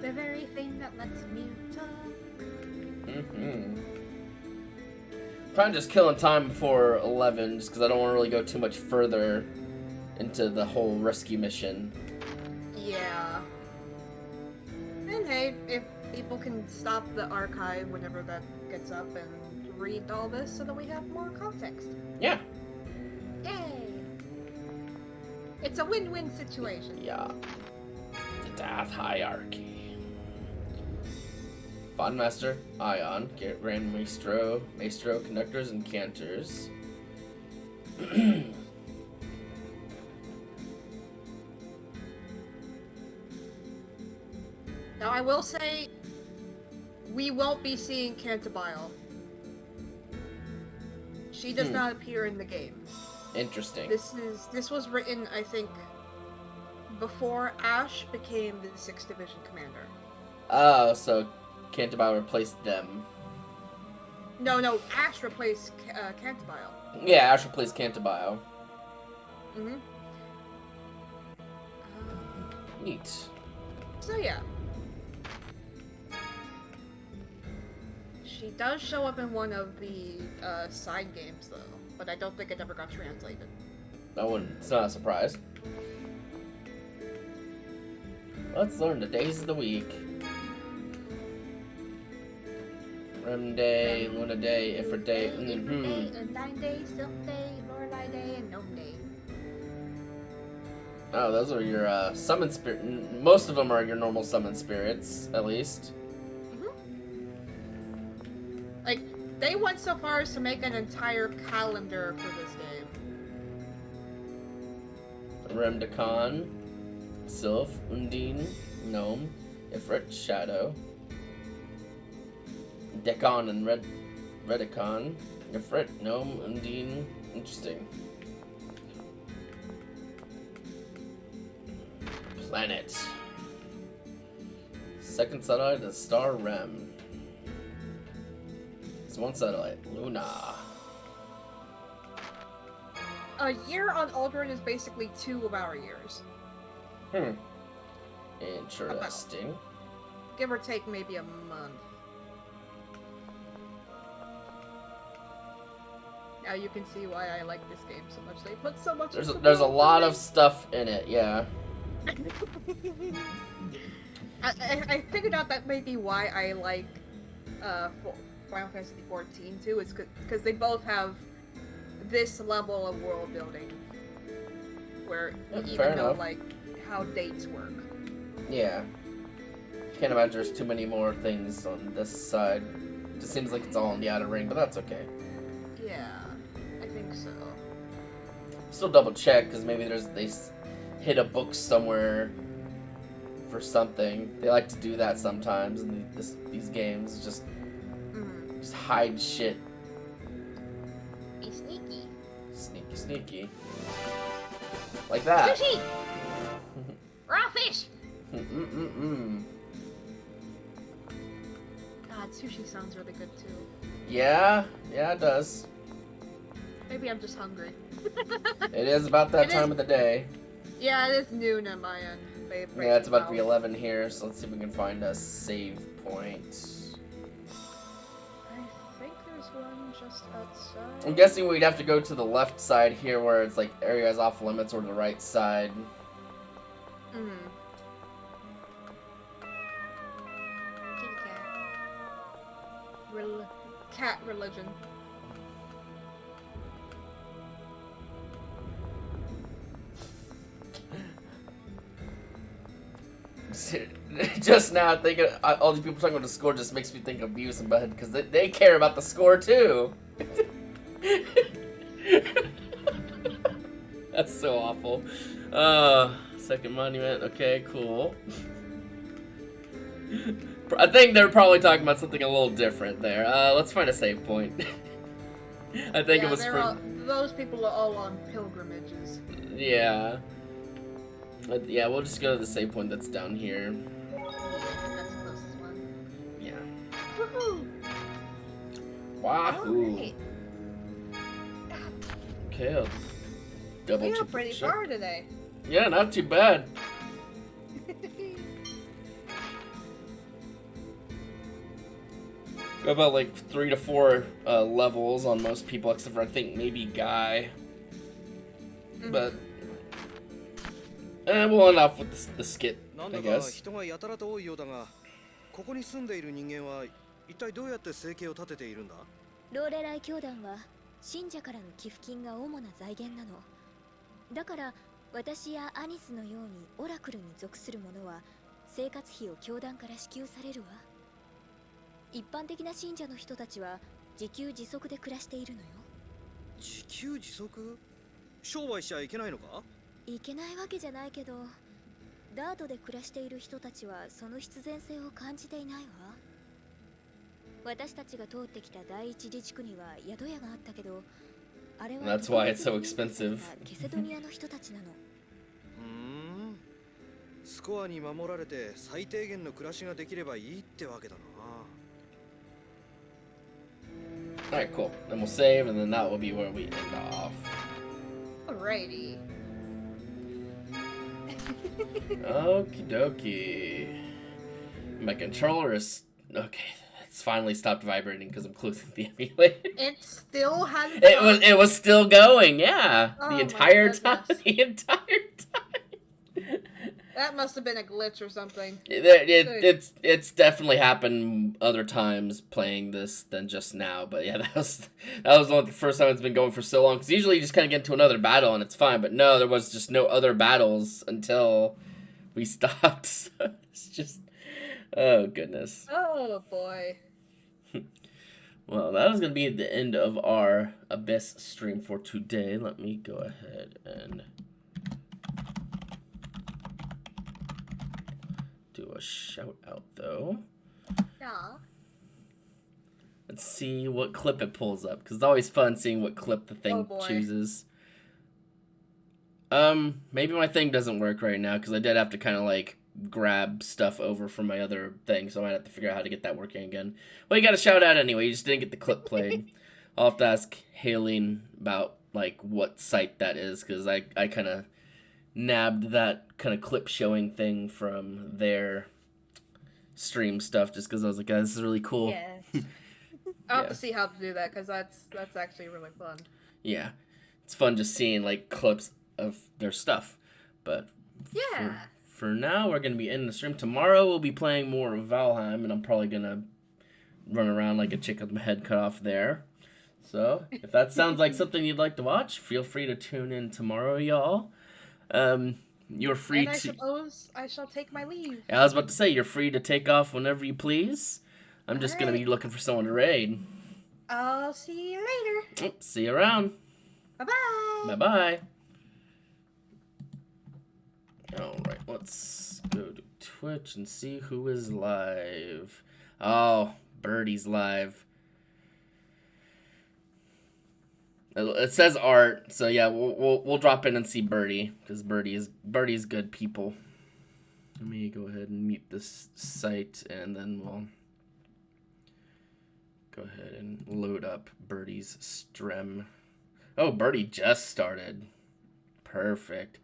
the very thing that lets me talk. Probably just killing time before 11, just because I don't want to really go too much further into the whole rescue mission. Yeah. And hey, if people can stop the archive whenever that gets up and read all this so that we have more context. Yeah. Yay! It's a win-win situation. Yeah. The Death Hierarchy. Fondmaster, Ion, Grand Maestro, Conductors, and Cantors. Now I will say, we won't be seeing Cantabile. She does not appear in the game. Interesting. This was written, I think, before Ash became the 6th Division commander. Oh, so Cantabile replaced them. No, Ash replaced Cantabile. Yeah, Ash replaced Cantabile. Mm-hmm. Neat. So yeah. She does show up in one of the side games though, but I don't think it ever got translated. It's not a surprise. Let's learn the days of the week. Rem Day, Luna Day, Ifrit Day. Undyne Day, Silk Day, Lorelei Day, and Gnome Day. Oh, those are your summon spirit. Most of them are your normal summon spirits, at least. Like, they went so far as to make an entire calendar for this game. Remdekon, Sylph, Undine, Gnome, Ifrit, Shadow, Dekon and Redekon, Ifrit, Gnome, Undine. Interesting. Planet. Second satellite is Star Rem. It's one satellite, Luna. A year on Aldrin is basically 2 of our years. Interesting. Give or take maybe a month. Now you can see why I like this game so much. They put so much. There's a lot of stuff in it, yeah. I figured out that may be why I like Final Fantasy XIV too. It's because they both have this level of world building, where you even know like how dates work. Yeah. Can't imagine there's too many more things on this side. It just seems like it's all in the Outer Ring, but that's okay. Yeah, I think so. Still double check because maybe they hid a book somewhere for something. They like to do that sometimes in these games. Just hide shit. Be sneaky. Sneaky, sneaky. Like that. Sushi! Raw fish! God, sushi sounds really good too. Yeah, it does. Maybe I'm just hungry. It is about that time of the day. Yeah, it is noon on my end. Yeah, it's about to be 11 here, so let's see if we can find a save point. I think there's one just outside. I'm guessing we'd have to go to the left side here where it's like areas off limits, or the right side. Kitty cat. Cat religion. Just now, thinking all these people talking about the score just makes me think of Beavis and Butthead because they care about the score too. That's so awful. Second monument. Okay, cool. I think they're probably talking about something a little different there. Let's find a save point. I think it was for those people are all on pilgrimages. Yeah. Yeah, we'll just go to the save point that's down here. Yeah, that's the closest one. Yeah. Woohoo! Wahoo! Right. Okay, I'll double We are check. pretty far today. Yeah, not too bad. Got about like 3 to 4 levels on most people, except for I think maybe Guy. But we'll end off with the skit, I guess. 人がやたらと多いようだが、ここに住んでいる人間は一体どうやって生計を立てているんだ？ローレライ教団は信者からの寄付金が主な財源なの。だから私やアニスのようにオラクルに属する者は生活費を教団から支給されるわ。一般的な信者の人たちは自給自足で暮らしているのよ。自給自足？商売しちゃいけないのか？いけないわけじゃないけど、ダートで暮らしている人たちはその必然性を感じていないわ。私たちが通ってきた第一自治区には宿屋があったけど、あれは That's why it's so expensive. ケセドニアの人たちなの。スコアに守られて最低限の暮らしができればいいってわけだな。Alright, cool. Then we'll save, and then that will be where we end off. Alrighty. Okie dokie. My controller is... Okay, it's finally stopped vibrating because I'm closing the emulator. It still hasn't. It was still going, yeah. Oh, the entire my time. goodness. The entire time. That must have been a glitch or something. It's definitely happened other times playing this than just now, but yeah, that was the first time it's been going for so long. Because usually you just kind of get into another battle and it's fine, but no, there was just no other battles until we stopped. So it's just, oh goodness. Oh boy. Well, that is going to be the end of our Abyss stream for today. Let me go ahead and do a shout out though. Yeah. Let's see what clip it pulls up, because it's always fun seeing what clip the thing chooses. Maybe my thing doesn't work right now, because I did have to kind of like grab stuff over from my other thing, so I might have to figure out how to get that working again. Well, you got a shout out anyway, you just didn't get the clip played. I'll have to ask Haleen about like what site that is, because I kind of nabbed that kind of clip showing thing from their stream stuff just because I was like, oh, this is really cool. Yeah. I'll have to see how to do that, because that's actually really fun. Yeah. It's fun just seeing like clips of their stuff. But yeah. For now, we're going to be ending the stream. Tomorrow, we'll be playing more of Valheim, and I'm probably going to run around like a chick with my head cut off there. So, if that sounds like something you'd like to watch, feel free to tune in tomorrow, y'all. You're free and I to... suppose I shall take my leave. I was about to say, you're free to take off whenever you please. I'm just going to be looking for someone to raid. I'll see you later. See you around. Bye-bye. Bye-bye. Alright, let's go to Twitch and see who is live. Oh, Birdie's live. It says Art, so yeah, we'll drop in and see Birdie, because Birdie's good people. Let me go ahead and mute this site, and then we'll go ahead and load up Birdie's stream. Oh, Birdie just started. Perfect.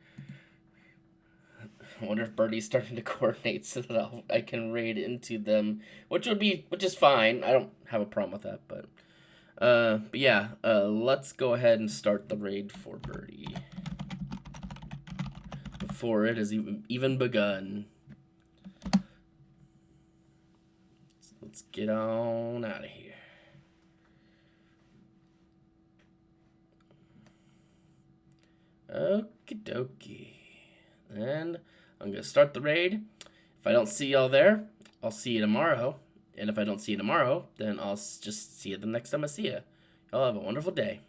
I wonder if Birdie's starting to coordinate so that I can raid into them, which is fine. I don't have a problem with that, but yeah, let's go ahead and start the raid for Birdie before it has even begun. So let's get on out of here. Okie dokie. And I'm going to start the raid. If I don't see y'all there, I'll see you tomorrow. And if I don't see you tomorrow, then I'll just see you the next time I see you. Y'all have a wonderful day.